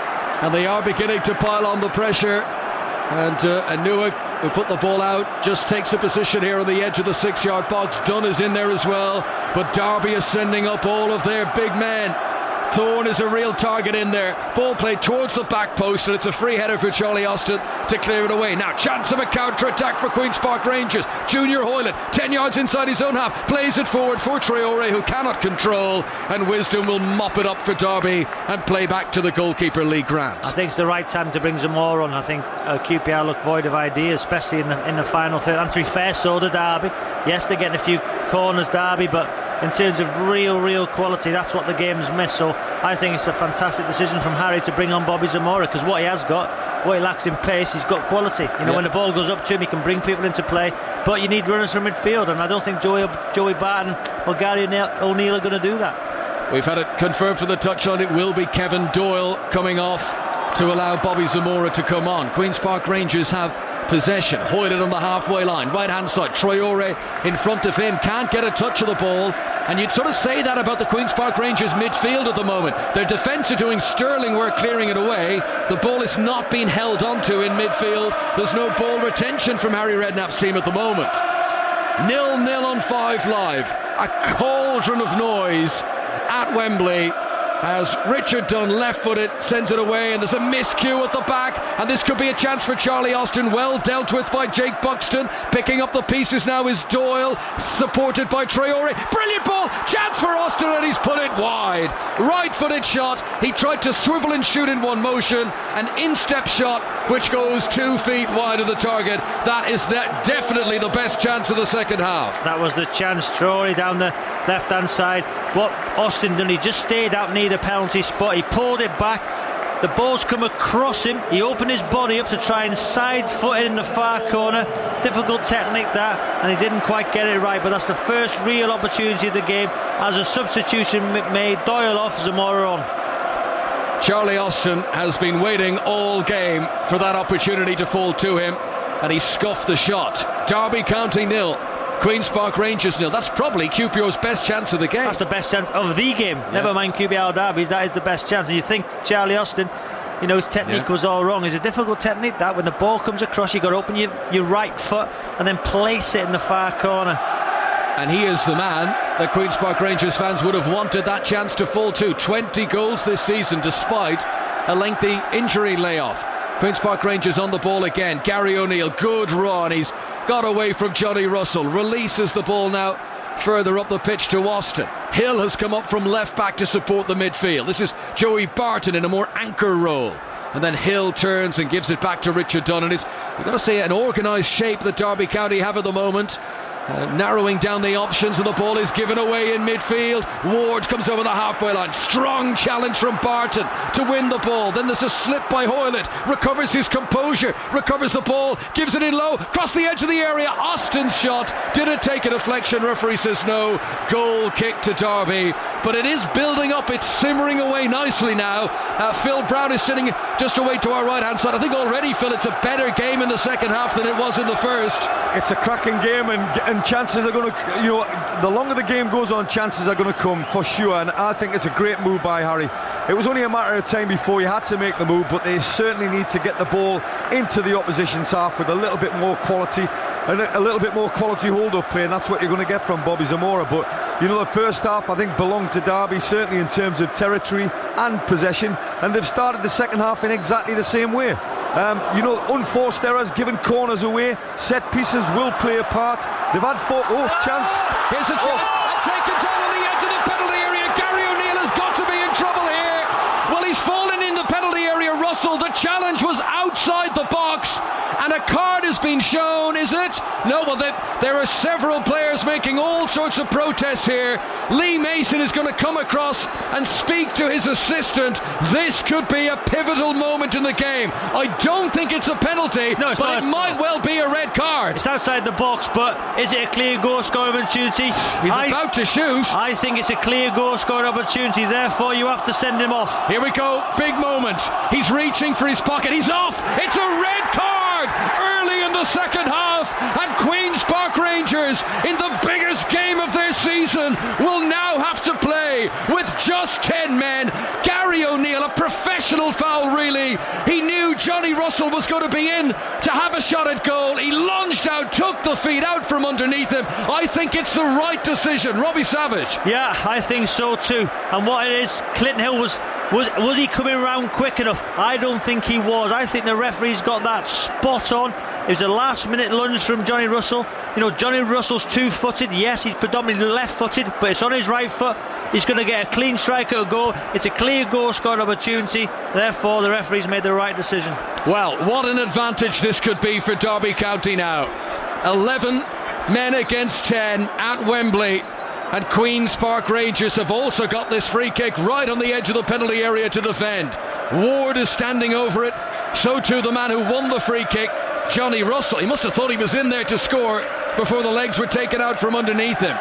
And they are beginning to pile on the pressure. And Onua, who put the ball out, just takes a position here on the edge of the 6-yard box. Dunn is in there as well. But Derby is sending up all of their big men. Thorne is a real target in there. Ball played towards the back post, and it's a free header for Charlie Austin to clear it away. Now chance of a counter-attack for Queen's Park Rangers. Junior Hoyland, 10 yards inside his own half, plays it forward for Traore, who cannot control, and Wisdom will mop it up for Derby and play back to the goalkeeper Lee Grant. I think it's the right time to bring Zamora on. I think QPR look void of ideas, especially in the final third. And to be fair, so did Derby. Yes, they're getting a few corners, Derby, but in terms of real quality, that's what the game's missed. So I think it's a fantastic decision from Harry to bring on Bobby Zamora, because what he has got, what he lacks in pace, he's got quality. When the ball goes up to him, he can bring people into play, but you need runners from midfield, and I don't think Joey Barton or Gary O'Neill are going to do that. We've had it confirmed for the touchline. It will be Kevin Doyle coming off to allow Bobby Zamora to come on. Queen's Park Rangers have possession. Hoylett on the halfway line, right hand side. Traore in front of him, can't get a touch of the ball. And you'd sort of say that about the Queen's Park Rangers midfield at the moment. Their defence are doing sterling work clearing it away. The ball is not being held onto in midfield. There's no ball retention from Harry Redknapp's team at the moment. 0-0 on 5 Live. A cauldron of noise at Wembley as Richard Dunn, left-footed, sends it away, and there's a miscue at the back, and this could be a chance for Charlie Austin. Well dealt with by Jake Buxton. Picking up the pieces now is Doyle, supported by Traore. Brilliant ball, chance for Austin, and he's put it wide. Right-footed shot. He tried to swivel and shoot in one motion. An instep shot which goes 2 feet wide of the target. That is definitely the best chance of the second half. That was the chance. Traore down the left-hand side. What Austin done, he just stayed out near the penalty spot. He pulled it back. The ball's come across him. He opened his body up to try and side foot it in the far corner. Difficult technique that, and he didn't quite get it right. But that's the first real opportunity of the game. As a substitution made, Doyle off, Zamora on. Charlie Austin has been waiting all game for that opportunity to fall to him, and he scuffed the shot. Derby County 0, Queen's Park Rangers 0. That's probably QPR's best chance of the game. That's the best chance of the game. Yeah. Never mind QPR derbies, that is the best chance. And you think Charlie Austin, you know, his technique was all wrong. It's a difficult technique that when the ball comes across, you've got to open your right foot and then place it in the far corner. And he is the man that Queen's Park Rangers fans would have wanted that chance to fall to. 20 goals this season despite a lengthy injury layoff. Queen's Park Rangers on the ball again. Gary O'Neill, good run. He's got away from Johnny Russell. Releases the ball now further up the pitch to Austin. Hill has come up from left back to support the midfield. This is Joey Barton in a more anchor role. And then Hill turns and gives it back to Richard Dunn. And it's, you've got to say, an organised shape that Derby County have at the moment. Narrowing down the options, and the ball is given away in midfield. Ward comes over the halfway line. Strong challenge from Barton to win the ball. Then there's a slip by Hoylett. Recovers his composure, recovers the ball, gives it in low, across the edge of the area. Austin's shot. Did it take a deflection? Referee says no. Goal kick to Derby. But it is building up. It's simmering away nicely now. Phil Brown is sitting just away to our right hand side. I think already, Phil, it's a better game in the second half than it was in the first. It's a cracking game, and chances are going to, you know, the longer the game goes on, chances are going to come for sure. And I think it's a great move by Harry. It was only a matter of time before he had to make the move, but they certainly need to get the ball into the opposition's half with a little bit more quality and a little bit more quality hold-up play, and that's what you're going to get from Bobby Zamora. But you know, the first half I think belonged to Derby, certainly in terms of territory and possession, and they've started the second half in exactly the same way. You know, unforced errors, giving corners away, set pieces will play a part. They've had chance. Here's a chance, and taken down on the edge of the penalty area. Gary O'Neill has got to be in trouble here. Well, he's fallen in the penalty area, Russell. The challenge was outside the box, and a card has been shown, is it? No, well, there are several players making all sorts of protests here. Lee Mason is going to come across and speak to his assistant. This could be a pivotal moment in the game. I don't think it's a penalty, but it might well be a red card. It's outside the box, but is it a clear goal scoring opportunity? He's about to shoot. I think it's a clear goal scoring opportunity, therefore you have to send him off. Here we go, big moment. He's reaching for his pocket, he's off. It's a red card early in the second half, and Queen's Park Rangers, in the biggest game of their season, will now have to play with just 10 men. Gary O'Neill, a professional foul really. He knew Johnny Russell was going to be in to have a shot at goal. He lunged out, took the feet out from underneath him. I think it's the right decision. Robbie Savage. Yeah, I think so too. And what it is, Clinton Hill was he coming around quick enough? I don't think he was. I think the referee's got that spot on. It was a last minute lunge from Johnny Russell. You know, Johnny Russell's two-footed. Yes, he's predominantly left-footed, but it's on his right foot. He's going to get a clean strike at a goal. It's a clear goal scoring opportunity. Therefore, the referee's made the right decision. Well, what an advantage this could be for Derby County now. 11 men against 10 at Wembley. And Queen's Park Rangers have also got this free kick right on the edge of the penalty area to defend. Ward is standing over it. So too the man who won the free kick, Johnny Russell. He must have thought he was in there to score before the legs were taken out from underneath him.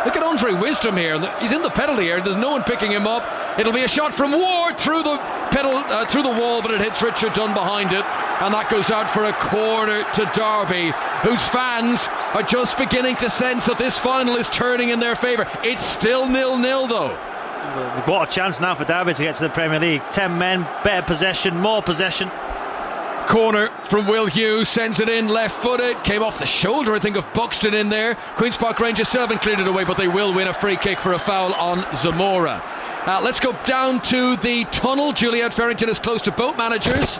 Look at Andre Wisdom here. He's in the penalty area. There's no one picking him up. It'll be a shot from Ward through the pedal through the wall, but it hits Richard Dunn behind it, and that goes out for a corner to Derby, whose fans are just beginning to sense that this final is turning in their favour. It's still 0-0 though. What a chance now for Derby to get to the Premier League. 10 men, better possession, more possession. Corner from Will Hughes, sends it in left-footed, came off the shoulder I think of Buxton in there. Queen's Park Rangers still haven't cleared it away, but they will win a free kick for a foul on Zamora. Let's go down to the tunnel. Juliet Farrington is close to both managers.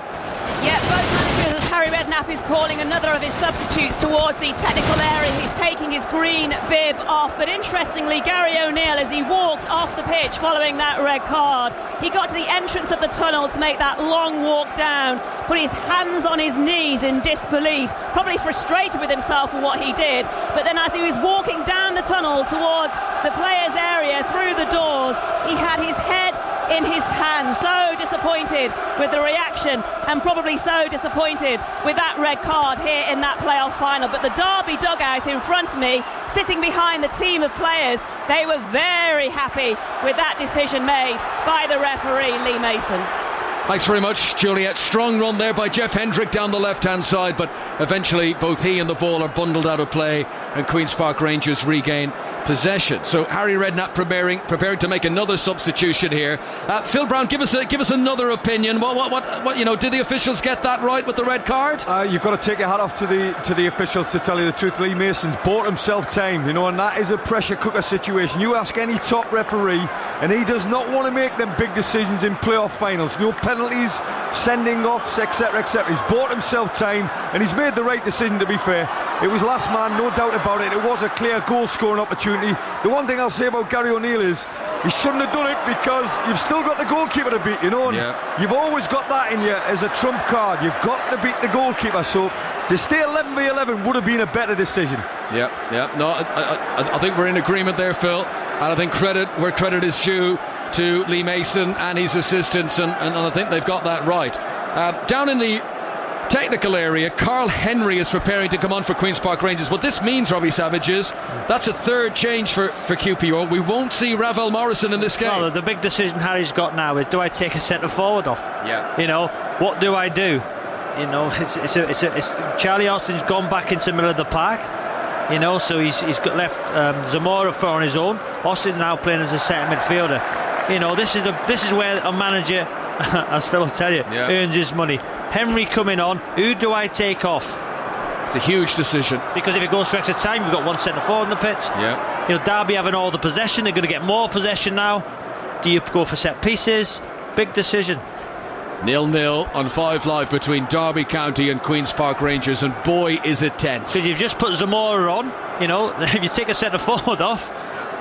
Yeah, both managers, as Harry Redknapp is calling another of his substitutes towards the technical area. He's taking his green bib off, but interestingly, Gary O'Neill, as he walked off the pitch following that red card, he got to the entrance of the tunnel to make that long walk down, put his hands on his knees in disbelief, probably frustrated with himself for what he did, but then as he was walking down the tunnel towards the players' area through the doors, he had his head in his hands, so disappointed with the reaction and probably so disappointed with that red card here in that playoff final. But the Derby dugout in front of me, sitting behind the team of players, they were very happy with that decision made by the referee, Lee Mason. Thanks very much, Juliet. Strong run there by Jeff Hendrick down the left-hand side, but eventually both he and the ball are bundled out of play and Queen's Park Rangers regain possession. So Harry Redknapp preparing to make another substitution here. Phil Brown, give us another opinion. What did the officials get that right with the red card? You've got to take your hat off to the officials, to tell you the truth. Lee Mason's bought himself time, and that is a pressure cooker situation. You ask any top referee and he does not want to make them big decisions in playoff finals. No penalties, sending offs, etc, etc. He's bought himself time and he's made the right decision, to be fair. It was last man, no doubt about it. It was a clear goal scoring opportunity. The one thing I'll say about Gary O'Neill is he shouldn't have done it, because you've still got the goalkeeper to beat, and you've always got that in you as a trump card. You've got to beat the goalkeeper, so to stay 11v11 would have been a better decision. No, I think we're in agreement there, Phil, and I think credit where credit is due to Lee Mason and his assistants, and I think they've got that right. Down in the technical area, Carl Henry is preparing to come on for Queen's Park Rangers. What this means, Robbie Savage, is that's a third change for QPR. We won't see Ravel Morrison in this game. Well, the big decision Harry's got now is, do I take a centre forward off? What do I do? It's Charlie Austin's gone back into the middle of the park. So he's got left Zamora for on his own. Austin now playing as a centre midfielder. This is where a manager, as Phil will tell you, earns his money. Henry coming on, who do I take off? It's a huge decision, because if it goes for extra time, we've got one centre forward on the pitch. Derby having all the possession, they're going to get more possession now. Do you go for set pieces? Big decision. 0-0 on 5 Live between Derby County and Queen's Park Rangers, and boy is it tense. Because you've just put Zamora on, if you take a centre forward off,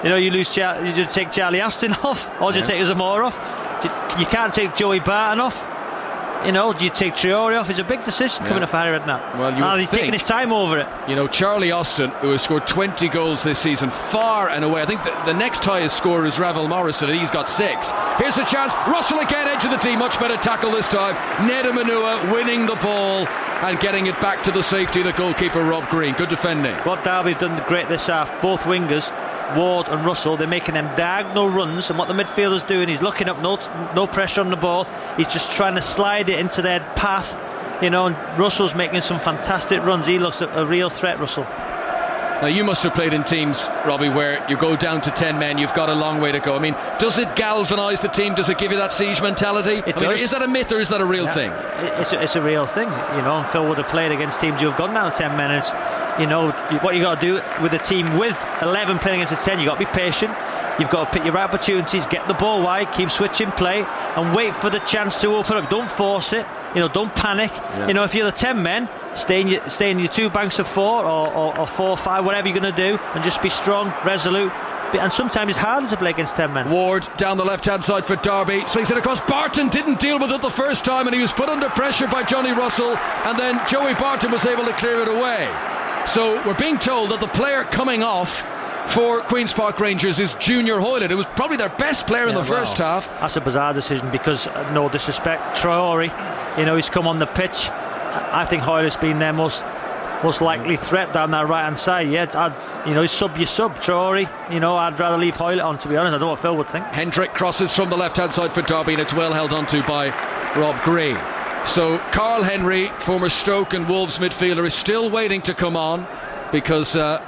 you take Charlie Aston off, or do you take Zamora off? You can't take Joey Barton off. Do you take Traore off? It's a big decision coming off Harry Redknapp. Well, he's taking his time over it. Charlie Austin, who has scored 20 goals this season, far and away. I think the next highest scorer is Ravel Morrison, and he's got 6. Here's a chance. Russell again, edge of the tee. Much better tackle this time. Neda Manua winning the ball and getting it back to the safety of the goalkeeper, Rob Green. Good defending. What Derby have done great this half, both wingers, Ward and Russell, they're making them diagonal runs, and what the midfielder's doing, he's looking up, no pressure on the ball, he's just trying to slide it into their path, and Russell's making some fantastic runs. He looks a real threat, Russell. Now, you must have played in teams, Robbie, where you go down to 10 men, you've got a long way to go. I mean, does it galvanise the team? Does it give you that siege mentality? It does. Is that a myth, or is that a real thing? It's a real thing, and Phil would have played against teams who have gone down 10 men. It's, what you got to do with a team with 11 playing against a 10, you've got to be patient. You've got to pick your right opportunities, get the ball wide, keep switching play, and wait for the chance to open up. Don't force it. Don't panic. If you're the 10 men, stay in your 2 banks of 4 or 4 or 5, whatever you're going to do, and just be strong, resolute. And sometimes it's harder to play against 10 men. Ward down the left-hand side for Derby, swings it across. Barton didn't deal with it the first time, and he was put under pressure by Johnny Russell, and then Joey Barton was able to clear it away. So we're being told that the player coming off for Queen's Park Rangers is Junior Hoylett. It was probably their best player in the first half. That's a bizarre decision, because no disrespect, Traore, he's come on the pitch. I think Hoylett's been their most most likely threat down that right hand side. Yeah, I'd sub Traore. I'd rather leave Hoylett on, to be honest. I don't know what Phil would think. Hendrick crosses from the left hand side for Derby, and it's well held onto by Rob Gray. So Carl Henry, former Stoke and Wolves midfielder, is still waiting to come on because the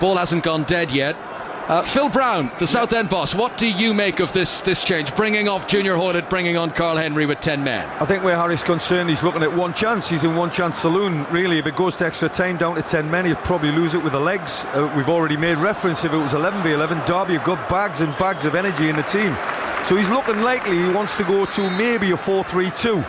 ball hasn't gone dead yet. Phil Brown, the Southend boss, what do you make of this change? Bringing off Junior Hoylett, bringing on Carl Henry with 10 men. I think where Harry's concerned, he's looking at one chance. He's in one chance saloon, really. If it goes to extra time down to 10 men, he'll probably lose it with the legs. We've already made reference, if it was 11v11, Derby have got bags and bags of energy in the team. So he's looking likely he wants to go to maybe a 4-3-2.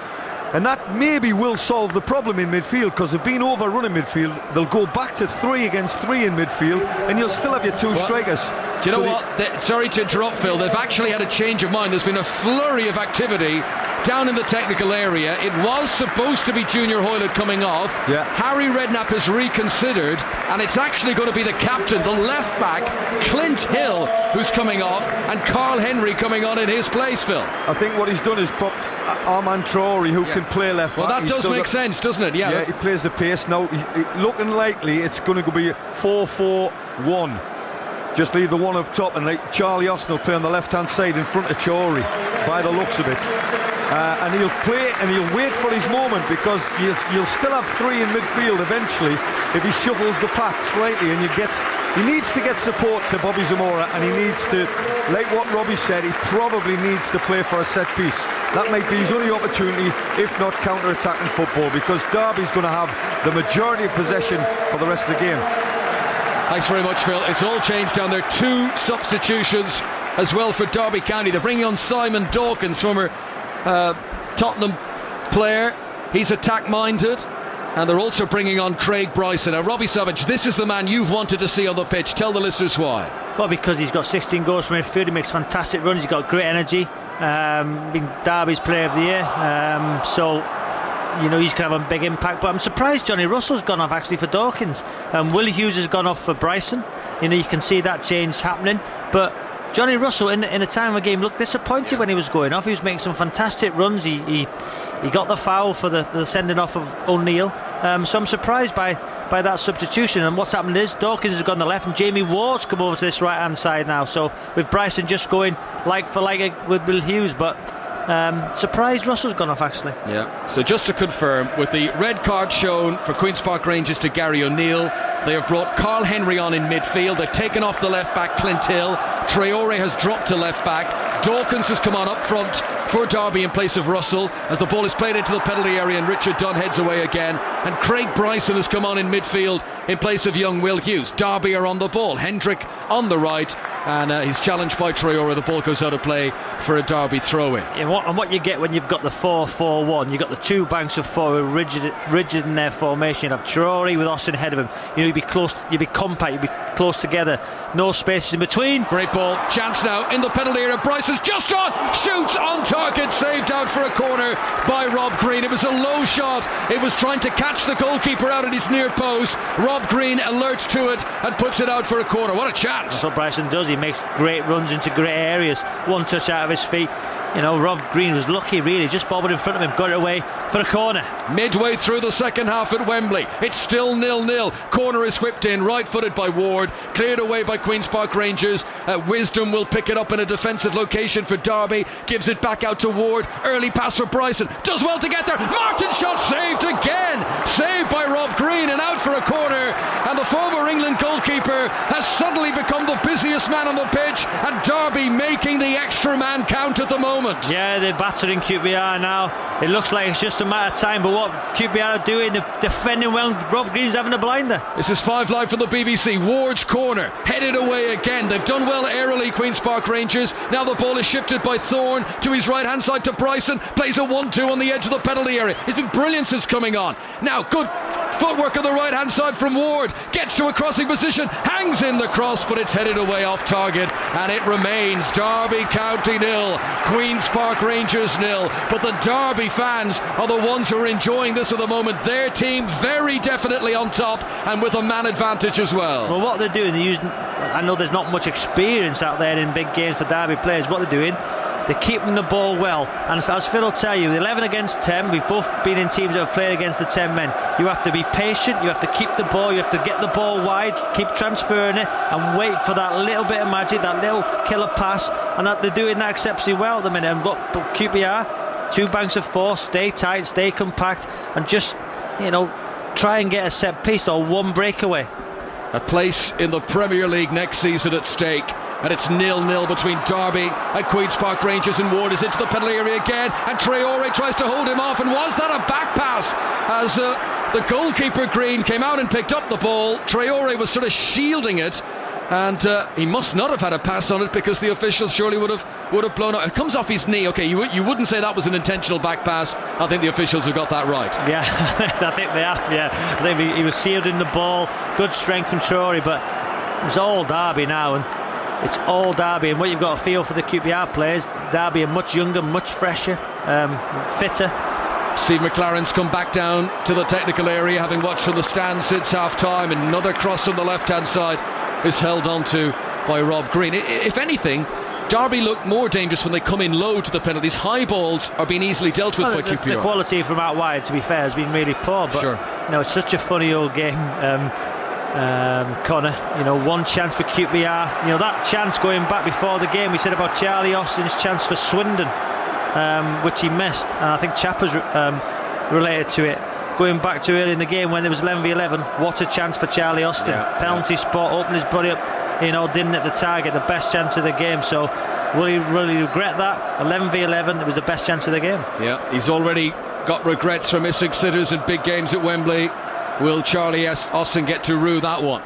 And that maybe will solve the problem in midfield, because they've been overrun in midfield. They'll go back to 3 against 3 in midfield, and you'll still have your 2 strikers. Do you know what? Sorry to interrupt, Phil. They've actually had a change of mind. There's been a flurry of activity down in the technical area. It was supposed to be Junior Hoylett coming off. Yeah. Harry Redknapp has reconsidered, and it's actually going to be the captain, the left back, Clint Hill, who's coming off, and Carl Henry coming on in his place, Phil. I think what he's done is put Armand Traore, who can play left back. Well, that does make sense, doesn't it? Yeah, he plays the pace. Now, looking likely it's going to be 4-4-1. Just leave the one up top, and Charlie Austin will play on the left-hand side in front of Traore, by the looks of it. And he'll play and he'll wait for his moment, because you'll still have 3 in midfield eventually if he shuffles the pack slightly, and he needs to get support to Bobby Zamora, and he needs to, like what Robbie said, he probably needs to play for a set piece. That might be his only opportunity, if not counter-attacking football, because Derby's going to have the majority of possession for the rest of the game. Thanks very much, Phil. It's all changed down there. 2 substitutions as well for Derby County. They're bringing on Simon Dawkins, former Tottenham player. He's attack-minded. And they're also bringing on Craig Bryson. Now, Robbie Savage, this is the man you've wanted to see on the pitch. Tell the listeners why. Well, because he's got 16 goals from midfield. He makes fantastic runs. He's got great energy. Been Derby's player of the year. So he's going to have a big impact. But I'm surprised Johnny Russell's gone off actually for Dawkins. Will Hughes has gone off for Bryson. You can see that change happening. But Johnny Russell in a time of the game looked disappointed when he was going off. He was making some fantastic runs. He got the foul for the sending off of O'Neill. So I'm surprised by that substitution. And what's happened is Dawkins has gone the left, and Jamie Ward's come over to this right hand side now. So with Bryson just going like for like with Will Hughes, but surprised Russell's gone off actually. Yeah. So just to confirm, with the red card shown for Queen's Park Rangers to Gary O'Neill, they have brought Carl Henry on in midfield. They've taken off the left back Clint Hill. Traore has dropped to left back. Dawkins has come on up front for Derby in place of Russell as the ball is played into the penalty area and Richard Dunn heads away again. And Craig Bryson has come on in midfield in place of young Will Hughes. Derby are on the ball. Hendrick on the right, and he's challenged by Traore. The ball goes out of play for a Derby throw-in. And what you get when you've got the 4-4-1, you've got the 2 banks of 4 rigid in their formation. You have Traore with Austin ahead of him. You'd be close, you'd be compact, you'd be close together, no spaces in between. Great ball, chance now in the penalty area. Bryson's just on, shoots on target, saved out for a corner by Rob Green. It was a low shot. It was trying to catch the goalkeeper out at his near post. Rob Green alerts to it and puts it out for a corner. What a chance. That's what Bryson does. He makes great runs into great areas. One touch out of his feet. Rob Green was lucky, really, just bobbed in front of him, got it away for a corner. Midway through the second half at Wembley, it's still 0-0. Corner is whipped in, right-footed by Ward, cleared away by Queen's Park Rangers. Wisdom will pick it up in a defensive location for Derby, gives it back out to Ward. Early pass for Bryson, does well to get there. Martin shot saved again, saved by Rob Green and out for a corner. And the former England goalkeeper has suddenly become the busiest man on the pitch, and Derby making the extra man count at the moment. Yeah, they're battering QPR now. It looks like it's just a matter of time, but what QPR are doing, they're defending well. Rob Green's having a blinder. This is 5 Live from the BBC. Ward's corner, headed away again. They've done well aerially, Queen's Park Rangers. Now the ball is shifted by Thorne to his right hand side to Bryson. Plays a 1-2 on the edge of the penalty area. He's been brilliant since coming on. Now good footwork on the right hand side from Ward. Gets to a crossing position, hangs in the cross, but it's headed away off target, and it remains Derby County 0, Queen's Park Rangers 0. But the Derby fans are the ones who are enjoying this at the moment. Their team very definitely on top, and with a man advantage as well. Well, what they're doing, I know there's not much experience out there in big games for Derby players. What they're doing, They're keeping the ball well, and as Phil will tell you, 11 against 10, we've both been in teams that have played against the 10 men. You have to be patient, you have to keep the ball, you have to get the ball wide, keep transferring it, and wait for that little bit of magic, that little killer pass, and that they're doing that exceptionally well at the minute. And look, QPR, 2 banks of 4, stay tight, stay compact, and just, try and get a set piece or one breakaway. A place in the Premier League next season at stake. And it's 0-0 between Derby and Queen's Park Rangers, and Ward is into the penalty area again, and Traore tries to hold him off, and was that a back pass as the goalkeeper Green came out and picked up the ball? Traore was sort of shielding it, and he must not have had a pass on it, because the officials surely would have blown it. It comes off his knee. Okay, you wouldn't say that was an intentional back pass. I think the officials have got that right. Yeah, I think they have. Yeah, I think he was shielding the ball. Good strength from Traore, but it's all Derby now, and it's all Derby, and what you've got to feel for the QPR players, Derby are much younger, much fresher, fitter. Steve McLaren's come back down to the technical area, having watched from the stand since half-time. Another cross on the left-hand side is held on to by Rob Green. If anything, Derby look more dangerous when they come in low to the penalties. High balls are being easily dealt with by QPR. The quality from out wide, to be fair, has been really poor, but sure. It's such a funny old game. Connor, one chance for QPR. That chance going back before the game, we said about Charlie Austin's chance for Swindon, which he missed, and I think Chapper's related to it. Going back to early in the game when there was 11v11, what a chance for Charlie Austin. Penalty spot, opened his body up, didn't hit the target, the best chance of the game. So will he really regret that? 11v11, it was the best chance of the game. Yeah, he's already got regrets for missing sitters in big games at Wembley. Will Charlie Austin get to rue that one?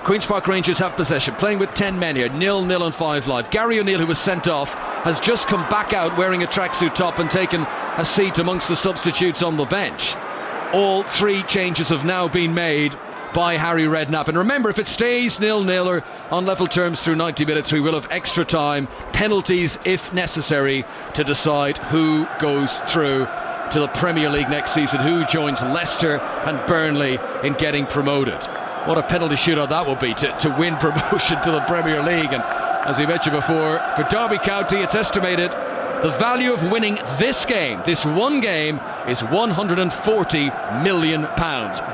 Queen's Park Rangers have possession, playing with 10 men here, 0-0 and 5 live. Gary O'Neill, who was sent off, has just come back out wearing a tracksuit top and taken a seat amongst the substitutes on the bench. All 3 changes have now been made by Harry Redknapp. And remember, if it stays 0-0 or on level terms through 90 minutes, we will have extra time, penalties if necessary, to decide who goes through to the Premier League next season, who joins Leicester and Burnley in getting promoted. What a penalty shootout that will be to win promotion to the Premier League. And as we mentioned before, for Derby County, it's estimated the value of winning this game, this one game, is £140 million.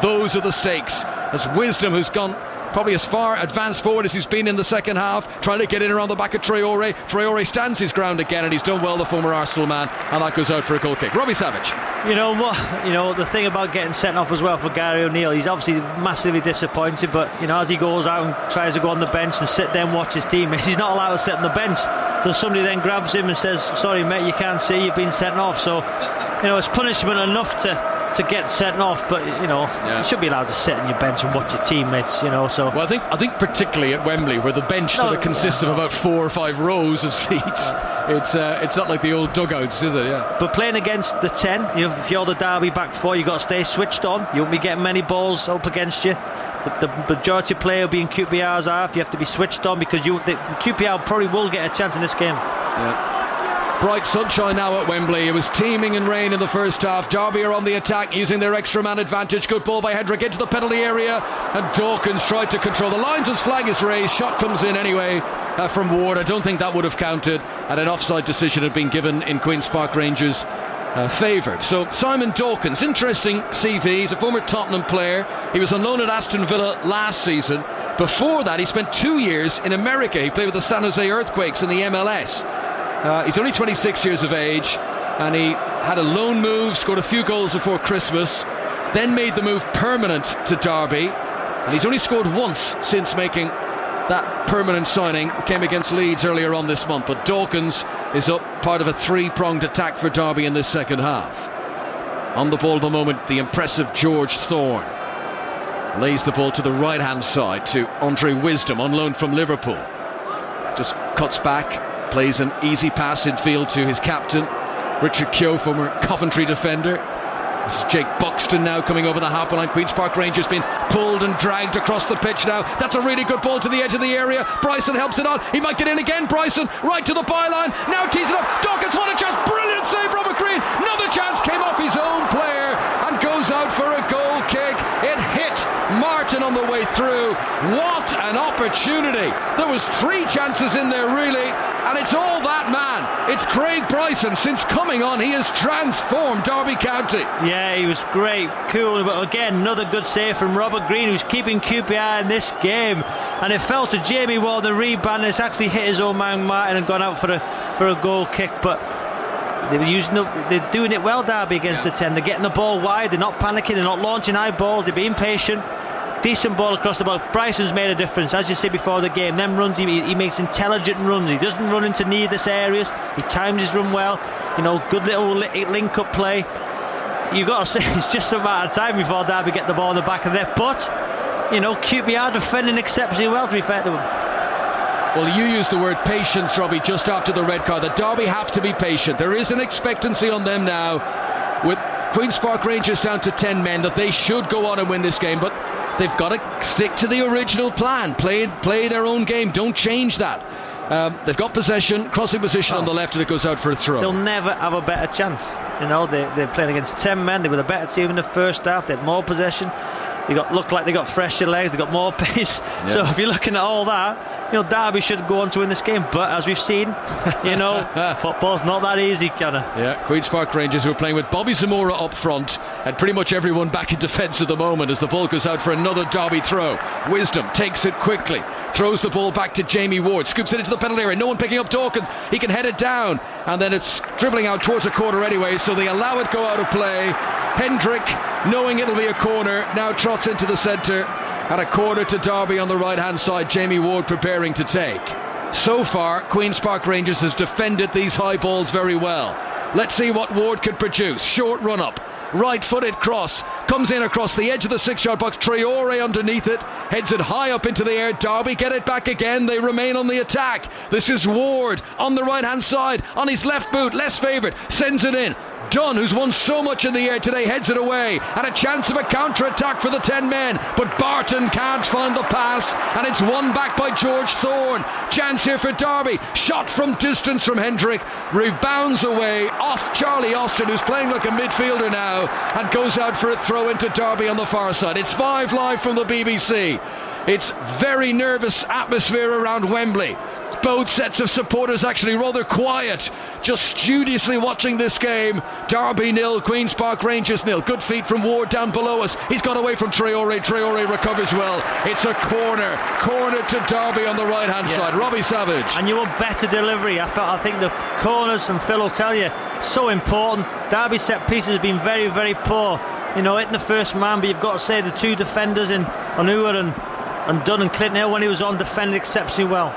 Those are the stakes, as Wisdom, who's gone probably as far advanced forward as he's been in the second half, trying to get in around the back of Traore. Traore stands his ground again, and he's done well, the former Arsenal man, and that goes out for a goal kick. Robbie Savage. The thing about getting sent off as well for Gary O'Neill, he's obviously massively disappointed, but as he goes out and tries to go on the bench and sit there and watch his teammates, he's not allowed to sit on the bench. So somebody then grabs him and says, sorry mate, you can't see, you've been sent off. So it's punishment enough to get sent off, but you should be allowed to sit on your bench and watch your teammates. So well, I think particularly at Wembley, where the bench sort of consists of about 4 or 5 rows of seats, it's not like the old dugouts, is it? Yeah. But playing against the 10, if you're the Derby back 4, you've got to stay switched on. You won't be getting many balls up against you. The majority of player being QPR's half, you have to be switched on, because the QPR probably will get a chance in this game. Yeah. Bright sunshine now at Wembley. It was teeming in rain in the first half. Derby are on the attack, using their extra man advantage. Good ball by Hedrick into the penalty area, and Dawkins tried to control the lines as flag is raised. Shot comes in anyway from Ward. I don't think that would have counted, and an offside decision had been given in Queen's Park Rangers' favour. So Simon Dawkins, interesting CV. He's a former Tottenham player. He was on loan at Aston Villa last season. Before that, he spent 2 years in America. He played with the San Jose Earthquakes in the MLS. He's only 26 years of age, and he had a loan move, scored a few goals before Christmas, then made the move permanent to Derby, and he's only scored once since making that permanent signing. Came against Leeds earlier on this month, but Dawkins is up, part of a 3-pronged attack for Derby in this second half. On the ball at the moment, the impressive George Thorne lays the ball to the right hand side to Andre Wisdom, on loan from Liverpool. Just cuts back, plays an easy pass infield to his captain, Richard Keogh, former Coventry defender. This is Jake Buxton now coming over the half line. Queen's Park Rangers being pulled and dragged across the pitch now. That's a really good ball to the edge of the area. Bryson helps it on. He might get in again. Bryson right to the byline. Now tees it up. Dawkins, what a chance. Brilliant save, Robert Green. Another chance came off his own player and goes out for a goal kick. It hit Martin on the way through. What an opportunity. There was 3 chances in there really, and it's all that man. It's Craig Bryson. Since coming on, he has transformed Derby County. Yeah, he was great, cool, but again, another good save from Robert Green, who's keeping QPR in this game. And it fell to Jamie Ward, the rebound, and it's actually hit his own man Martin and gone out for a goal kick. But they're doing it well, Derby, against the 10. They're getting the ball wide, they're not panicking, they're not launching high balls, they're being patient. Decent ball across the box. Bryson's made a difference, as you said before the game. Them runs, he makes intelligent runs. He doesn't run into needless areas. He times his run well. Good little link-up play. You've got to say, it's just a matter of time before Derby get the ball in the back of there. But, QPR defending exceptionally well, to be fair to them. Well, you used the word patience, Robbie, just after the red card. The Derby have to be patient. There is an expectancy on them now, with Queen's Park Rangers down to 10 men, that they should go on and win this game. But they've got to stick to the original plan. Play their own game. Don't change that. They've got possession, crossing position on the left, and it goes out for a throw. They'll never have a better chance. They're playing against 10 men. They were the better team in the first half. They had more possession. Looked like they got fresher legs. They got more pace. Yeah. So if you're looking at all that, Derby should go on to win this game. But as we've seen, football's not that easy, kind of. Yeah, Queen's Park Rangers, who are playing with Bobby Zamora up front, and pretty much everyone back in defence at the moment as the ball goes out for another Derby throw. Wisdom takes it quickly, throws the ball back to Jamie Ward, scoops it into the penalty area. No one picking up Dawkins. He can head it down, and then it's dribbling out towards a corner anyway, so they allow it go out of play. Hendrick, knowing it'll be a corner, now trots into the centre, and a corner to Derby on the right hand side. Jamie Ward preparing to take. So far, Queen's Park Rangers has defended these high balls very well. Let's see what Ward could produce. Short run up, right footed cross, comes in across the edge of the 6-yard box. Traore underneath it, heads it high up into the air. Derby get it back again. They remain on the attack. This is Ward on the right hand side, on his left boot, less favoured, sends it in. Dunn, who's won so much in the air today, heads it away, and a chance of a counter-attack for the 10 men, but Barton can't find the pass, and it's won back by George Thorne. Chance here for Derby, shot from distance from Hendrick, rebounds away off Charlie Austin, who's playing like a midfielder now, and goes out for a throw into Derby on the far side. It's 5 live from the BBC. It's very nervous atmosphere around Wembley. Both sets of supporters actually rather quiet, just studiously watching this game. Derby 0, Queen's Park Rangers 0. Good feet from Ward down below us. He's got away from Traore. Traore recovers well. It's a corner to Derby on the right hand side. Robbie Savage. And you want better delivery. I think the corners, and Phil will tell you, so important. Derby set pieces have been very, very poor. Hitting the first man, but you've got to say the two defenders in Onua and Dunn and Clinton Hill, when he was on, defended exceptionally well.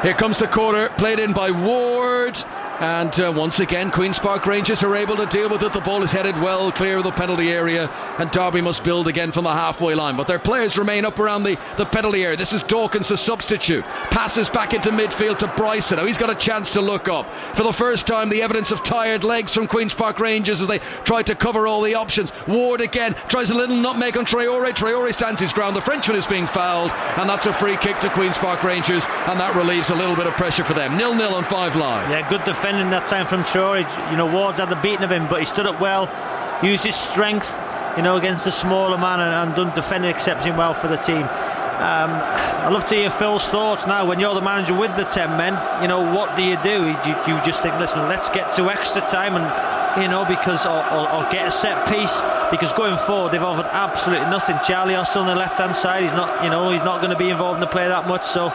Here comes the corner, played in by Ward, and once again Queen's Park Rangers are able to deal with it. The ball is headed well clear of the penalty area, and Derby must build again from the halfway line, but their players remain up around the penalty area. This is Dawkins, the substitute, passes back into midfield to Bryson. Now he's got a chance to look up. For the first time, the evidence of tired legs from Queen's Park Rangers as they try to cover all the options. Ward again tries a little nutmeg on Traore. Traore stands his ground. The Frenchman is being fouled, and that's a free kick to Queen's Park Rangers, and that relieves a little bit of pressure for them. 0-0 on 5 live. Yeah, good defending that time from Traore. Ward's had the beating of him, but he stood up well, used his strength, against the smaller man, and done defending exceptionally well for the team. I'd love to hear Phil's thoughts now. When you're the manager with the 10 men, what do? You just think, listen, let's get to extra time, and because or get a set piece, because going forward they've offered absolutely nothing. Charlie Austin on the left hand side, he's not going to be involved in the play that much. So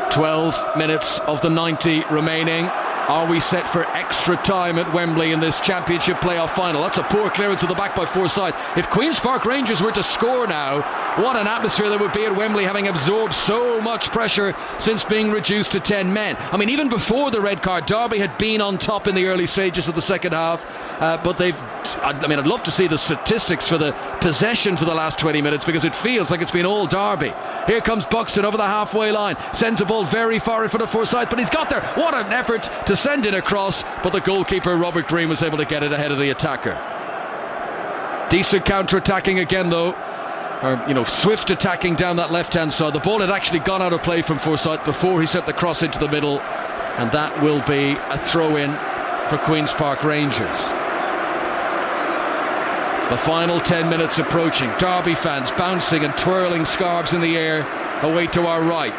12 minutes of the 90 remaining. Are we set for extra time at Wembley in this championship playoff final? That's a poor clearance to the back by Forsyth. If Queen's Park Rangers were to score now, what an atmosphere there would be at Wembley, having absorbed so much pressure since being reduced to 10 men. I mean, even before the red card, Derby had been on top in the early stages of the second half, but I'd love to see the statistics for the possession for the last 20 minutes, because it feels like it's been all Derby. Here comes Buxton over the halfway line, sends a ball very far in front of Forsyth, but he's got there. What an effort to send it across, but the goalkeeper Robert Green was able to get it ahead of the attacker. Decent counter-attacking again though, or swift attacking down that left hand side. The ball had actually gone out of play from Forsyth before he sent the cross into the middle, and that will be a throw-in for Queen's Park Rangers. The final 10 minutes approaching. Derby fans bouncing and twirling scarves in the air away to our right.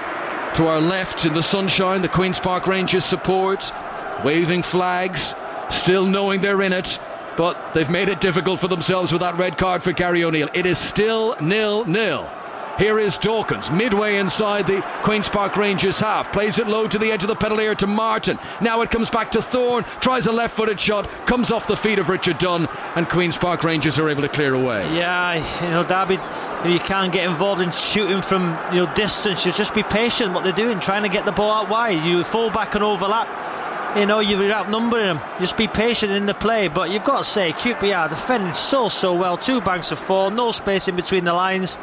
To our left in the sunshine, the Queen's Park Rangers support, waving flags, still knowing they're in it, but they've made it difficult for themselves with that red card for Gary O'Neill. It is still 0-0. Here is Dawkins, midway inside the Queen's Park Rangers half. Plays it low to the edge of the penalty area to Martin. Now it comes back to Thorne. Tries a left-footed shot. Comes off the feet of Richard Dunn. And Queen's Park Rangers are able to clear away. Yeah, Derby, you can't get involved in shooting from distance. You just be patient what they're doing, trying to get the ball out wide. You fall back and overlap. You're outnumbering them. Just be patient in the play. But you've got to say, QPR defending so well. 2 banks of 4. No space in between the lines.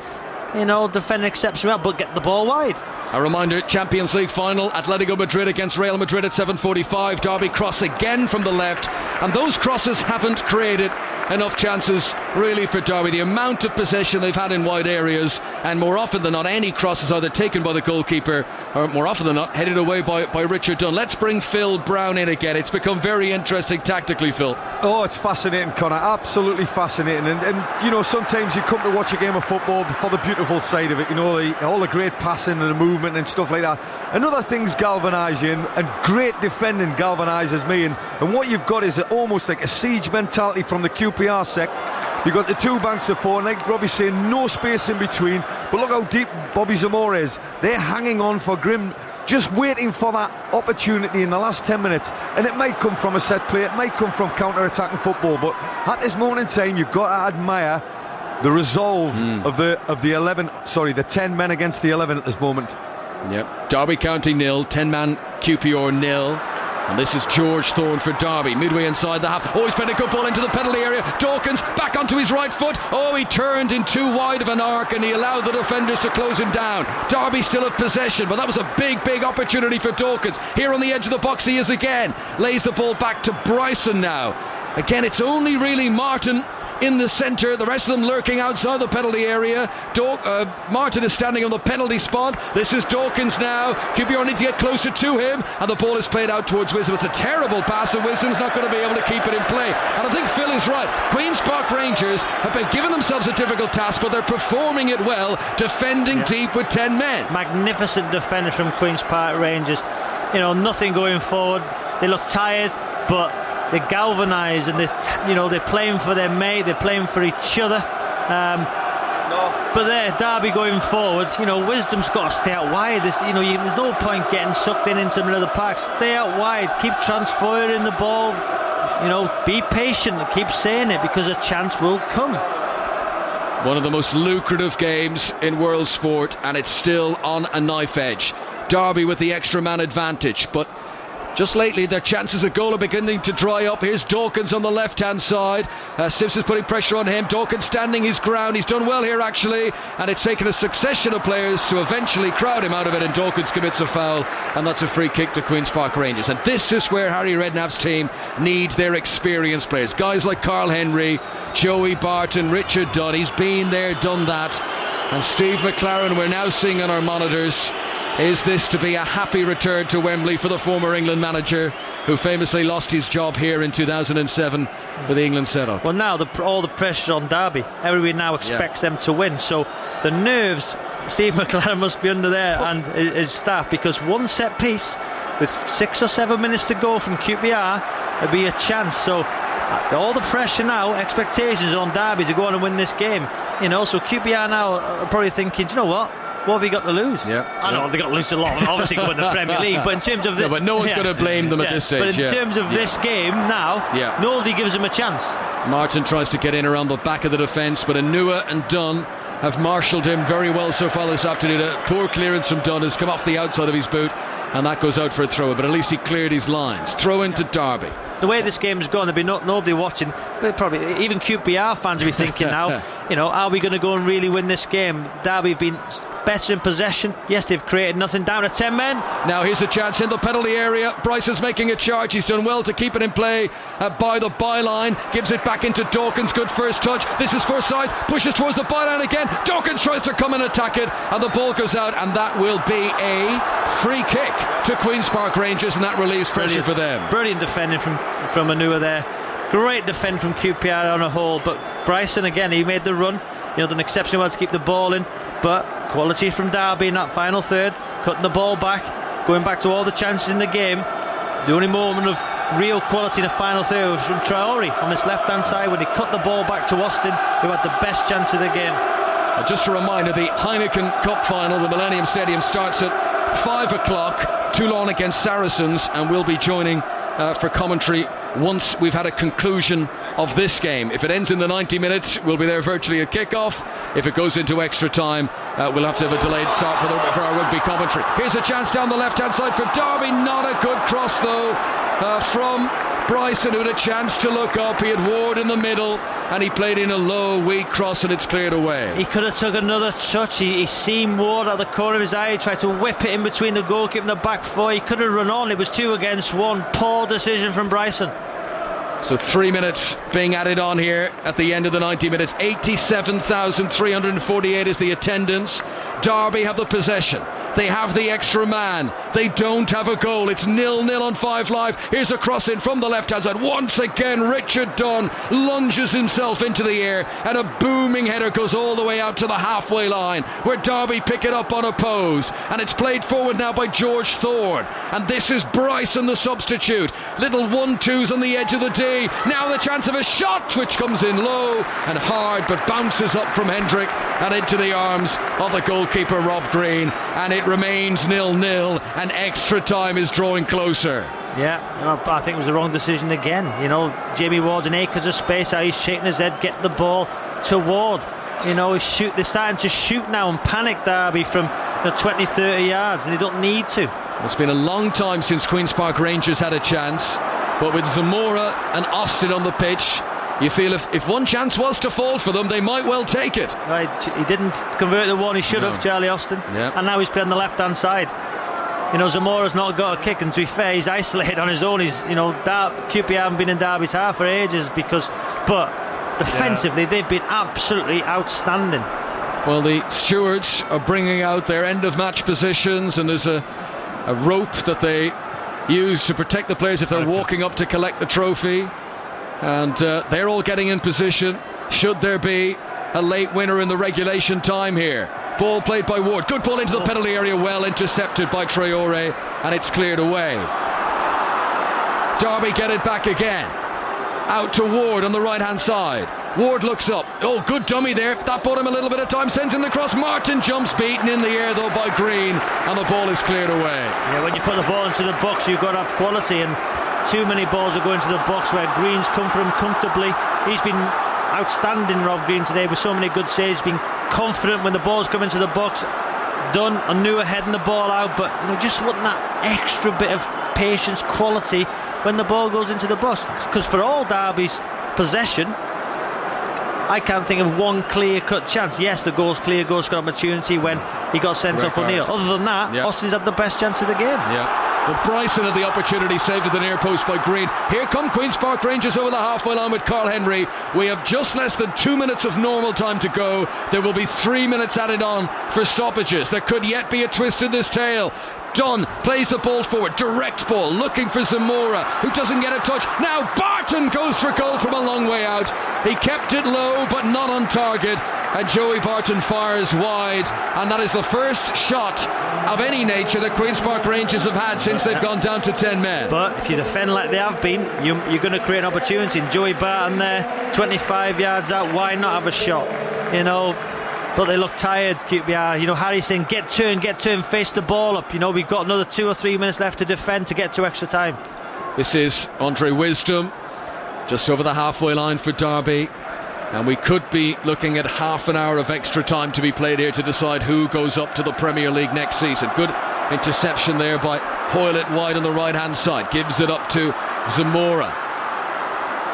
Defending exceptionally well, but get the ball wide. A reminder, Champions League final, Atletico Madrid against Real Madrid at 7:45. Derby cross again from the left, and those crosses haven't created enough chances really for Derby. The amount of possession they've had in wide areas, and more often than not, any crosses either taken by the goalkeeper or more often than not headed away by Richard Dunn. Let's bring Phil Brown in again. It's become very interesting tactically, Phil. Oh, it's fascinating, Connor. Absolutely fascinating. And sometimes you come to watch a game of football for the beautiful side of it. All the great passing and the movement and stuff like that. And other things galvanise you, and great defending galvanises me. And what you've got is almost like a siege mentality from the QPR sect. You've got the 2 banks of 4, and like Robbie's saying, no space in between. But look how deep Bobby Zamora is. They're hanging on for grim, just waiting for that opportunity in the last 10 minutes. And it might come from a set play, it might come from counter-attacking football. But at this moment in time, you've got to admire the resolve of the 10 men against the 11 at this moment. Yep. Derby County 0, 10-man QPR 0. And this is George Thorne for Derby, midway inside the half. Oh, he's played a good ball into the penalty area. Dawkins back onto his right foot. Oh, he turned in too wide of an arc, and he allowed the defenders to close him down. Derby still have possession, but that was a big opportunity for Dawkins. Here on the edge of the box he is again. Lays the ball back to Bryson now. Again, it's only really Martin in the centre, the rest of them lurking outside the penalty area. Martin is standing on the penalty spot. This is Dawkins now. QPR needs to get closer to him, and the ball is played out towards Wisdom. It's a terrible pass, and Wisdom's not going to be able to keep it in play. And I think Phil is right. Queen's Park Rangers have been given themselves a difficult task, but they're performing it well, defending deep with 10 men. Magnificent defender from Queen's Park Rangers. Nothing going forward. They look tired, but they galvanise, and they're playing for their mate, they're playing for each other. But there, Derby going forward, Wisdom's got to stay out wide. There's no point getting sucked into the middle of the park. Stay out wide, keep transferring the ball. Be patient, keep saying it, because a chance will come. One of the most lucrative games in world sport, and it's still on a knife edge. Derby with the extra man advantage, but just lately their chances of goal are beginning to dry up. Here's Dawkins on the left hand side. Simpson's putting pressure on him. Dawkins standing his ground. He's done well here actually, and it's taken a succession of players to eventually crowd him out of it, and Dawkins commits a foul, and that's a free kick to Queen's Park Rangers. And this is where Harry Redknapp's team need their experienced players, guys like Carl Henry, Joey Barton, Richard Dunn. He's been there, done that. And Steve McLaren, we're now seeing on our monitors, is this to be a happy return to Wembley for the former England manager, who famously lost his job here in 2007 with the England setup? Well, now all the pressure on Derby. Everybody now expects them to win. So the nerves Steve McLaren must be under there, and his staff, because one set piece with 6 or 7 minutes to go from QPR, there'll be a chance. So all the pressure now, expectations on Derby to go on and win this game. So QPR now are probably thinking, you know what have you got to lose? I know they got to lose a lot, obviously going to the Premier League, but in terms of but no one's going to blame them at this stage. But in terms of this game now, nobody gives them a chance. Martin tries to get in around the back of the defence, but Anua and Dunn have marshalled him very well so far this afternoon. A poor clearance from Dunn has come off the outside of his boot, and that goes out for a throw, but at least he cleared his lines. Throw into Derby. The way this game's gone, there'll be nobody watching. Probably even QPR fans will be thinking now, are we going to go and really win this game? Derby have been better in possession. Yes, they've created nothing, down to 10 men. Now here's a chance in the penalty area. Bryce is making a charge. He's done well to keep it in play by the byline. Gives it back into Dawkins. Good first touch. This is Forsyth. Pushes towards the byline again. Dawkins tries to come and attack it, and the ball goes out, and that will be a free kick to Queen's Park Rangers, and that relieves pressure for them. Brilliant defending from Anua there. Great defend from QPR on a whole, but Bryson again, he made the run. Done exceptionally well to keep the ball in, but quality from Derby in that final third, cutting the ball back, going back to all the chances in the game. The only moment of real quality in the final third was from Traore on this left-hand side when he cut the ball back to Austin, who had the best chance of the game. Just a reminder, the Heineken Cup final, the Millennium Stadium, starts at 5 o'clock, Toulon against Saracens, and we'll be joining for commentary once we've had a conclusion of this game. If it ends in the 90 minutes, we'll be there virtually at kick-off. If it goes into extra time, we'll have to have a delayed start for our rugby commentary. Here's a chance down the left-hand side for Derby. Not a good cross, though, from Bryson, who had a chance to look up. He had Ward in the middle, and he played in a low, weak cross, and it's cleared away. He could have took another touch. He seen Ward at the corner of his eye. He tried to whip it in between the goalkeeper and the back four. He could have run on. It was 2 against 1. Poor decision from Bryson. So 3 minutes being added on here at the end of the 90 minutes. 87,348 is the attendance. Derby have the possession. They have the extra man. They don't have a goal. It's 0-0 on 5 Live. Here's a cross in from the left-hand side. Once again, Richard Dunn lunges himself into the air, and a booming header goes all the way out to the halfway line, where Derby pick it up unopposed. And it's played forward now by George Thorne. And this is Bryson, the substitute. Little 1-2s on the edge of the D. Now the chance of a shot, which comes in low and hard, but bounces up from Hendrick and into the arms of the goalkeeper, Rob Green. And it remains 0-0, and extra time is drawing closer. Yeah, I think it was the wrong decision again. Jamie Ward's in acres of space. How he's shaking his head, get the ball to Ward. They're starting to shoot now and panic Derby from 20-30 yards, and they don't need to. It's been a long time since Queen's Park Rangers had a chance, but with Zamora and Austin on the pitch, you feel if one chance was to fall for them, they might well take it. Right, he didn't convert the one he should have, Charlie Austin. Yeah. And now he's playing the left-hand side. Zamora's not got a kick, and to be fair, he's isolated on his own. QPR haven't been in Derby's half for ages but defensively they've been absolutely outstanding. Well, the stewards are bringing out their end-of-match positions, and there's a rope that they use to protect the players if they're walking up to collect the trophy. And they're all getting in position should there be a late winner in the regulation time here. Ball played by Ward. Good ball into the penalty area, well intercepted by Traore, and it's cleared away. Derby get it back again. Out to Ward on the right-hand side. Ward looks up. Oh, good dummy there. That bought him a little bit of time. Sends him across. Martin jumps, beaten in the air though by Green, and the ball is cleared away. Yeah, when you put the ball into the box, you've got to have quality, and too many balls are going to the box where Green's come from comfortably. He's been outstanding, Rob Green, today with so many good saves. He's been confident when the balls come into the box. Dunn and New are heading the ball out, but just wanting that extra bit of patience, quality when the ball goes into the box. Because for all Derby's possession, I can't think of one clear-cut chance. Yes, the clear goal scored opportunity when he got sent off O'Neill. Other than that, Austin's had the best chance of the game. Yeah. But Bryson had the opportunity, saved at the near post by Green. Here come Queen's Park Rangers over the halfway line with Carl Henry. We have just less than 2 minutes of normal time to go. There will be 3 minutes added on for stoppages. There could yet be a twist in this tale. Dunn plays the ball forward, direct ball, looking for Zamora, who doesn't get a touch. Now Barton goes for goal from a long way out. He kept it low, but not on target, and Joey Barton fires wide, and that is the first shot of any nature that Queen's Park Rangers have had since they've gone down to 10 men. But if you defend like they have been, you're going to create an opportunity. And Joey Barton there, 25 yards out, why not have a shot? But they look tired, QPR. Harry saying, get to him, face the ball up. We've got another 2 or 3 minutes left to defend to get to extra time. This is Andre Wisdom, just over the halfway line for Derby. And we could be looking at half an hour of extra time to be played here to decide who goes up to the Premier League next season. Good interception there by Hoylett wide on the right-hand side. Gives it up to Zamora.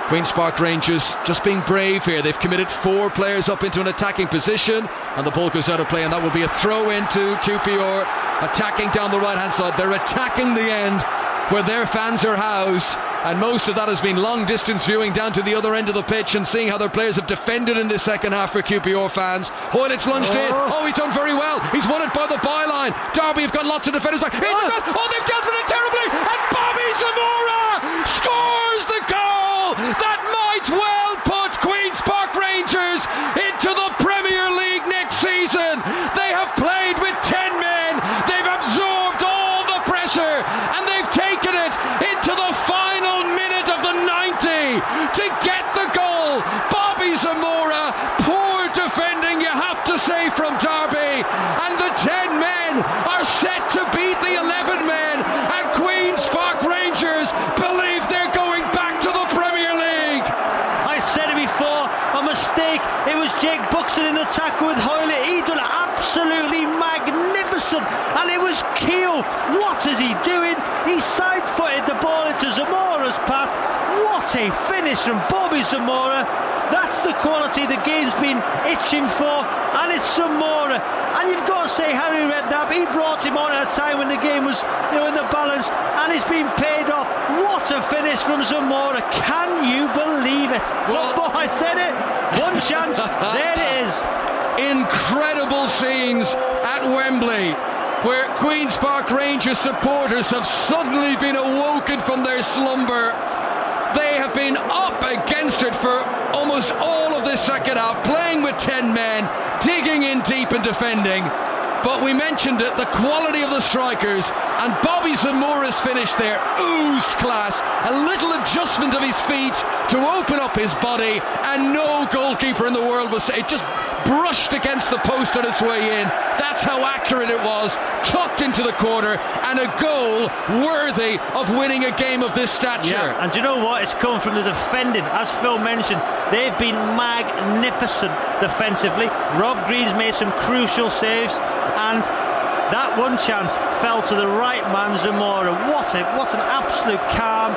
Queen's Park Rangers just being brave here. They've committed 4 players up into an attacking position, and the ball goes out of play, and that will be a throw into QPR, attacking down the right-hand side. They're attacking the end where their fans are housed, and most of that has been long-distance viewing down to the other end of the pitch and seeing how their players have defended in this second half for QPR fans. Hoylett's lunged in. Oh, he's done very well. He's won it by the byline. Derby have got lots of defenders back. Here's the cross. Oh, they've dealt with it terribly, and Bobby Zamora scores the goal that might well put Queen's Park Rangers into the Premier League next season. They have played Jake Buxton in the tackle with Hoylett. He done absolutely magnificent. And it was Keogh. What is he doing? He side-footed the ball into Zamora's path. What a finish from Bobby Zamora. That's the quality the game's been itching for, and it's Zamora. And you've got to say, Harry Redknapp, he brought him on at a time when the game was, in the balance, and he's been paid off. What a finish from Zamora. Can you believe it? Football, I said it. One chance, there it is. Incredible scenes at Wembley, where Queen's Park Rangers supporters have suddenly been awoken from their slumber. They have been up against it for almost all of this second half, playing with 10 men, digging in deep and defending. But we mentioned it, the quality of the strikers, and Bobby Zamora's finish there oozed class. A little adjustment of his feet to open up his body, and no goalkeeper in the world was. It just brushed against the post on its way in. That's how accurate it was, tucked into the corner, and a goal worthy of winning a game of this stature. Yeah, and do you know what? It's come from the defending. As Phil mentioned, they've been magnificent defensively. Rob Green's made some crucial saves, and that one chance fell to the right man, Zamora. What an absolute calm,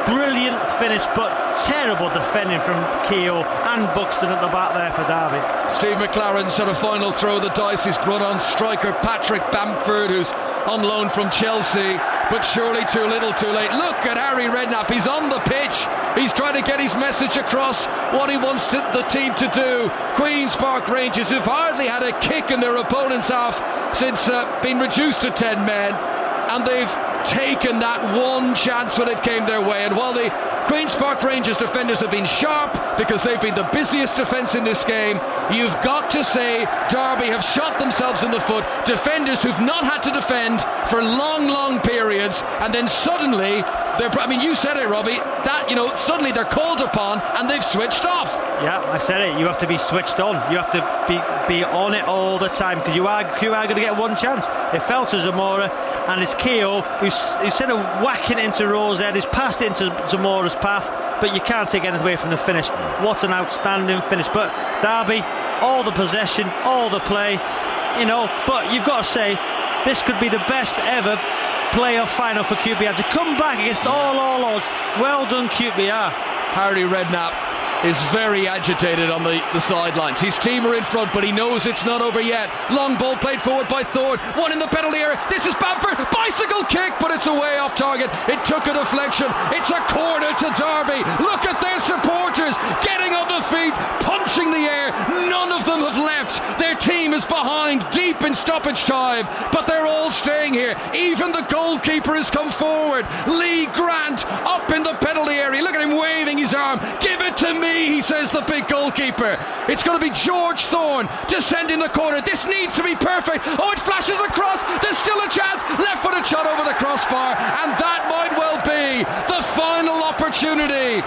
brilliant finish, but terrible defending from Keogh and Buxton at the back there for Derby. Steve McLaren's had a final throw. The dice is brought on striker Patrick Bamford, who's on loan from Chelsea, but surely too little too late. Look at Harry Redknapp. He's on the pitch. He's trying to get his message across, what he wants the team to do. Queen's Park Rangers have hardly had a kick in their opponent's half since being reduced to 10 men, and they've taken that one chance when it came their way. And while the Queen's Park Rangers defenders have been sharp because they've been the busiest defence in this game, you've got to say Derby have shot themselves in the foot. Defenders who've not had to defend for long periods, and then suddenly you said it, Robbie, that suddenly they're called upon and they've switched off. Yeah, I said it. You have to be switched on. You have to be on it all the time, because you are going to get one chance. It fell to Zamora, and it's Keogh who's instead of whacking it into Rowe's head, he's passed it into Zamora's path, but you can't take anything away from the finish. What an outstanding finish. But Derby, all the possession, all the play, but you've got to say this could be the best ever playoff final for QPR to come back against all odds. Well done, QPR. Harry Redknapp is very agitated on the sidelines. His team are in front, but he knows it's not over yet. Long ball played forward by Thorne. One in the penalty area. This is Bamford. Bicycle kick, but it's away off target. It took a deflection. It's a corner to Derby. Look at their supporters getting on the feet, punching the air. None of them have left. Their team is behind, deep in stoppage time, but they're all staying here. Even the goalkeeper has come forward. Lee Grant up in the penalty area. Look at him waving his arm. Give it to me, he says, the big goalkeeper. It's going to be George Thorne descending the corner. This needs to be perfect. Oh, it flashes across. There's still a chance. Left-footed shot over the crossbar, and that might well be the final opportunity.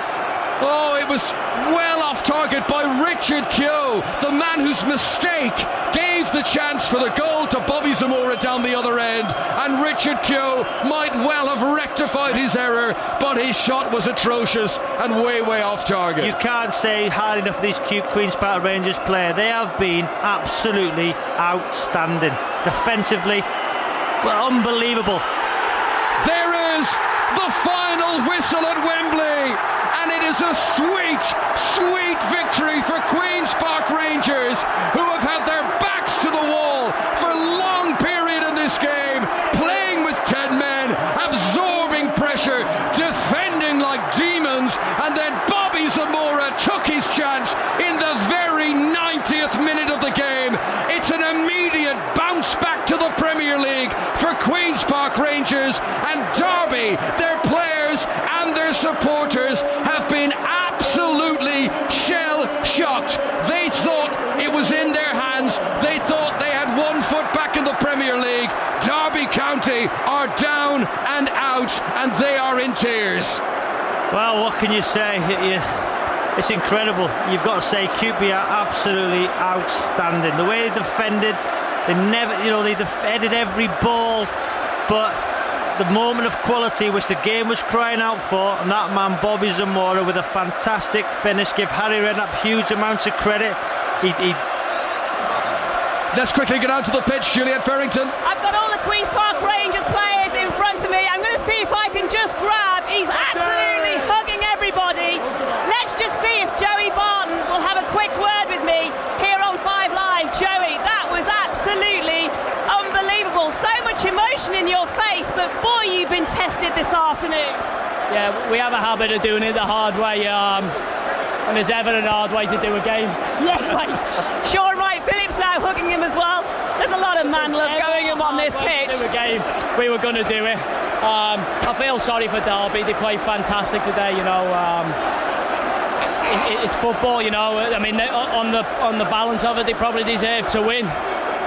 Oh, it was well off target by Richard Keogh, the man whose mistake gave the chance for the goal to Bobby Zamora down the other end. And Richard Keogh might well have rectified his error, but his shot was atrocious and way off target. You can't say hard enough for these Queen's Park Rangers player. They have been absolutely outstanding defensively, but unbelievable. There is the final whistle at Wembley, and it is a sweet victory for Queen's Park Rangers, who have had their backs to the wall for a long period in this game, playing with 10 men, absorbing pressure, defending like demons, and then Bobby Zamora took his chance in the very 90th minute of the game. It's an immediate bounce back to the Premier League for Queen's Park Rangers, and Derby, their players and their supporters, have been absolutely shell-shocked. They thought it was in their hands. They thought they had one foot back in the Premier League. Derby County are down and out, and they are in tears. Well, what can you say? It's incredible. You've got to say QPR absolutely outstanding. The way they defended, they defended every ball, but the moment of quality which the game was crying out for, and that man Bobby Zamora with a fantastic finish. Give Harry Redknapp huge amounts of credit. Let's quickly get out to the pitch, Juliet Farrington. I've got all the Queen's Park Rangers players in front of me. I'm going to see if I can just grab. He's absolutely hugging everybody. Let's just see if Joey Barton will have a quick word with me here on 5 Live. Joey, that was absolutely unbelievable. So much emotion in your face, but boy, you've been tested this afternoon. Yeah, we have a habit of doing it the hard way. And there's ever a hard way to do a game. Yes, mate. Sean Wright Phillips now hugging him as well. There's a lot of man love going on this pitch. Do a game. We were going to do it. I feel sorry for Derby. They played fantastic today. You know, it's football. You know, I mean, on the balance of it, they probably deserve to win.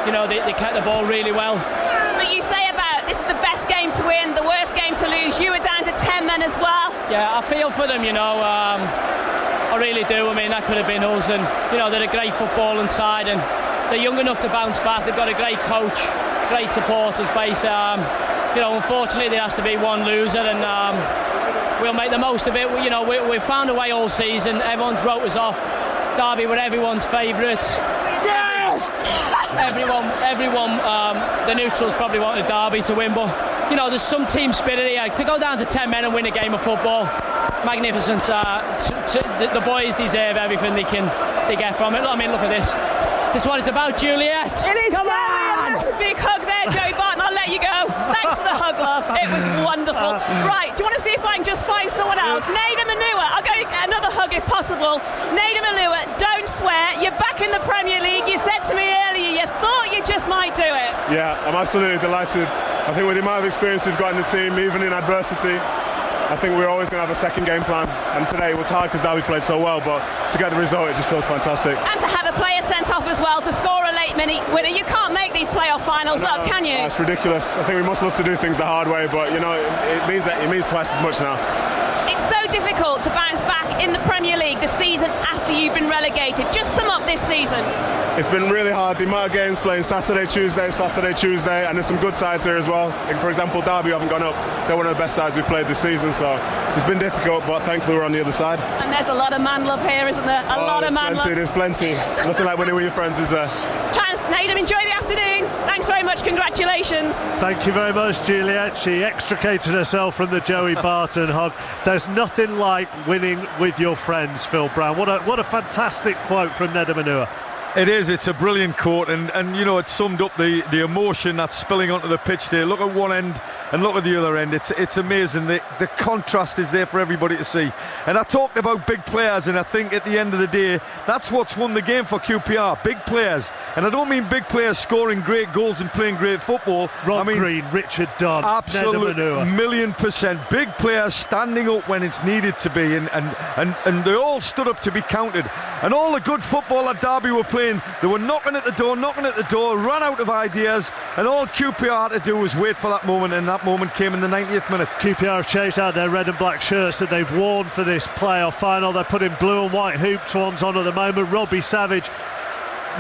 You know, they kept the ball really well. But you say about this is the best game to win, the worst game to lose. You were down to 10 men as well. Yeah, I feel for them. You know. I really do. I mean, that could have been us, and you know, they're a great footballing side, and they're young enough to bounce back. They've got a great coach, great supporters base. You know, unfortunately, there has to be one loser, and we'll make the most of it. You know, we've found a way all season. Everyone's wrote us off. Derby were everyone's favourites. Yes! Everyone. The neutrals probably wanted Derby to win, but you know, there's some team spirit here. To go down to 10 men and win a game of football. Magnificent. The boys deserve everything they get from it. I mean, look at this. This is what it's about, Juliet. It is. Come on. That's a big hug there, Joey Barton. I'll let you go. Thanks for the hug, love. It was wonderful. Right, do you want to see if I can just find someone else? Nader Manua. I'll go get another hug if possible. Nader Manua, don't swear. You're back in the Premier League. You said to me earlier you thought you just might do it. Yeah, I'm absolutely delighted. I think with the amount of experience we've got in the team, even in adversity, I think we're always going to have a second game plan, and today it was hard because Derby played so well, but to get the result it just feels fantastic. And to have a player sent off as well to score a late minute winner. You can't make these playoff finals up, can you? It's ridiculous. I think we must love to do things the hard way, but you know, it means twice as much now. It's so difficult to bounce back in the Premier League the season after you've been relegated. Just sum up this season. It's been really hard. The amount of games playing Saturday, Tuesday, and there's some good sides here as well. Like, for example, Derby haven't gone up. They're one of the best sides we've played this season, so it's been difficult, but thankfully we're on the other side. And there's a lot of man love here, isn't there? A lot of man love. There's plenty. Nothing like winning with your friends, is there? Nader, enjoy the afternoon. Thanks very much. Congratulations. Thank you very much, Juliet. She extricated herself from the Joey Barton hug. There's nothing like winning with your friends, Phil Brown. What a fantastic quote from Nader Manua. It is. It's a brilliant quote, and you know, it summed up the emotion that's spilling onto the pitch there. Look at one end and look at the other end. It's amazing. The contrast is there for everybody to see. And I talked about big players, and I think at the end of the day, that's what's won the game for QPR. Big players, and I don't mean big players scoring great goals and playing great football. Rob Green, Richard Dunn, absolute Nader Manua. 1,000,000%. Big players standing up when it's needed to be, and they all stood up to be counted. And all the good football that Derby were playing, they were knocking at the door, ran out of ideas, and all QPR had to do was wait for that moment, and that moment came in the 90th minute. QPR have changed out their red and black shirts that they've worn for this playoff final. They're putting blue and white hooped ones on at the moment. Robbie Savage,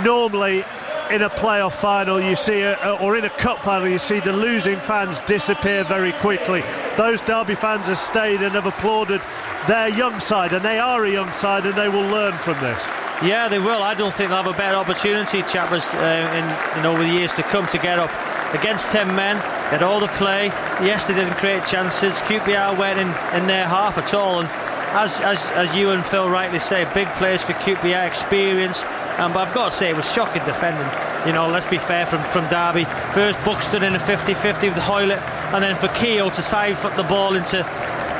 normally in a playoff final you see or in a cup final you see the losing fans disappear very quickly. Those Derby fans have stayed and have applauded their young side, and they are a young side, and they will learn from this. Yeah, they will. I don't think they'll have a better opportunity, chappers, in over the years to come to get up against 10 men, get all the play. Yes, they didn't create chances. QPR weren't in their half at all, and as you and Phil rightly say, big players for QPR, experience. But I've got to say, it was shocking defending. You know, let's be fair from Derby. First Buxton in a 50-50 with Hoylett, and then for Keogh to side foot the ball into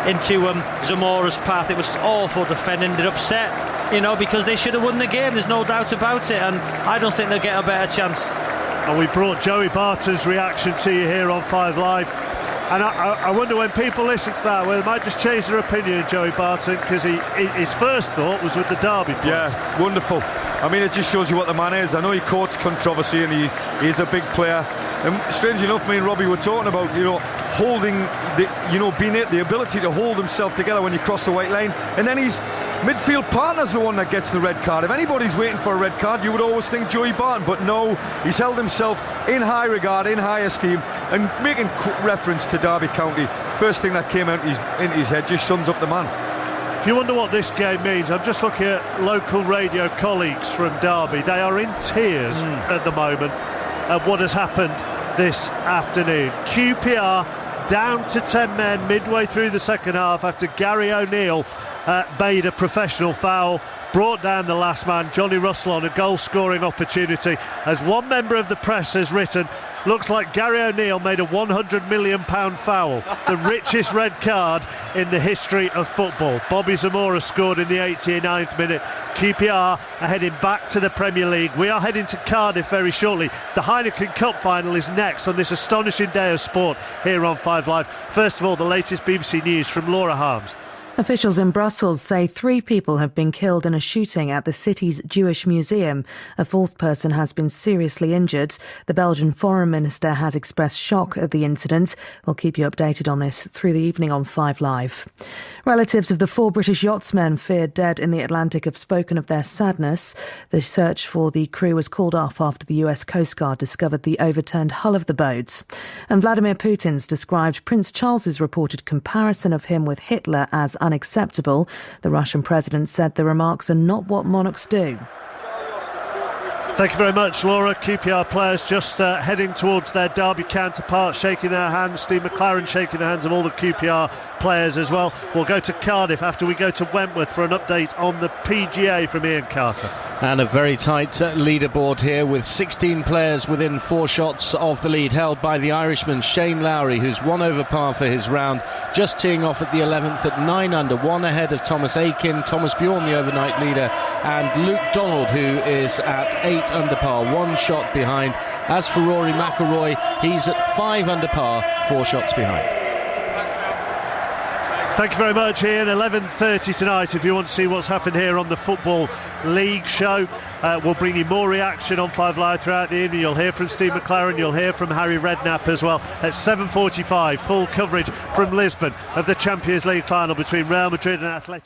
Zamora's path. It was awful defending. They're upset, you know, because they should have won the game. There's no doubt about it, and I don't think they'll get a better chance. And we brought Joey Barton's reaction to you here on 5 Live. And I wonder when people listen to that, whether they might just change their opinion, Joey Barton, because his first thought was with the Derby players. Yeah, wonderful. I mean, it just shows you what the man is. I know he courts controversy, and he's a big player. And strangely enough, me and Robbie were talking about, you know, holding being the ability to hold himself together when you cross the white line. And then his midfield partner's the one that gets the red card. If anybody's waiting for a red card, you would always think Joey Barton, but no, he's held himself in high regard, in high esteem, and making reference to Derby County. First thing that came out into his head just sums up the man. If you wonder what this game means, I'm just looking at local radio colleagues from Derby. They are in tears at the moment at what has happened this afternoon. QPR down to 10 men midway through the second half after Gary O'Neill made a professional foul, brought down the last man, Johnny Russell, on a goal-scoring opportunity. As one member of the press has written, looks like Gary O'Neill made a £100 million foul, the richest red card in the history of football. Bobby Zamora scored in the 89th minute. QPR are heading back to the Premier League. We are heading to Cardiff very shortly. The Heineken Cup final is next on this astonishing day of sport here on 5 Live. First of all, the latest BBC News from Laura Harms. Officials in Brussels say 3 people have been killed in a shooting at the city's Jewish museum. A 4th person has been seriously injured. The Belgian Foreign Minister has expressed shock at the incident. We'll keep you updated on this through the evening on 5 Live. Relatives of the 4 British yachtsmen feared dead in the Atlantic have spoken of their sadness. The search for the crew was called off after the US Coast Guard discovered the overturned hull of the boat. And Vladimir Putin's described Prince Charles's reported comparison of him with Hitler as unacceptable. The Russian president said the remarks are not what monarchs do. Thank you very much, Laura. QPR players just heading towards their Derby counterparts, shaking their hands. Steve McLaren shaking the hands of all the QPR players as well. We'll go to Cardiff after we go to Wentworth for an update on the PGA from Ian Carter. And a very tight leaderboard here with 16 players within 4 shots of the lead, held by the Irishman Shane Lowry, who's 1 over par for his round, just teeing off at the 11th at 9 under, 1 ahead of Thomas Aiken, Thomas Bjorn, the overnight leader, and Luke Donald, who is at 8 under par, 1 shot behind. As for Rory McIlroy, he's at 5 under par, 4 shots behind. Thank you very much, Ian. 11:30 tonight if you want to see what's happened here on the Football League show. We'll bring you more reaction on 5 Live throughout the evening. You'll hear from Steve McLaren, you'll hear from Harry Redknapp as well. At 7:45, full coverage from Lisbon of the Champions League final between Real Madrid and Athletic.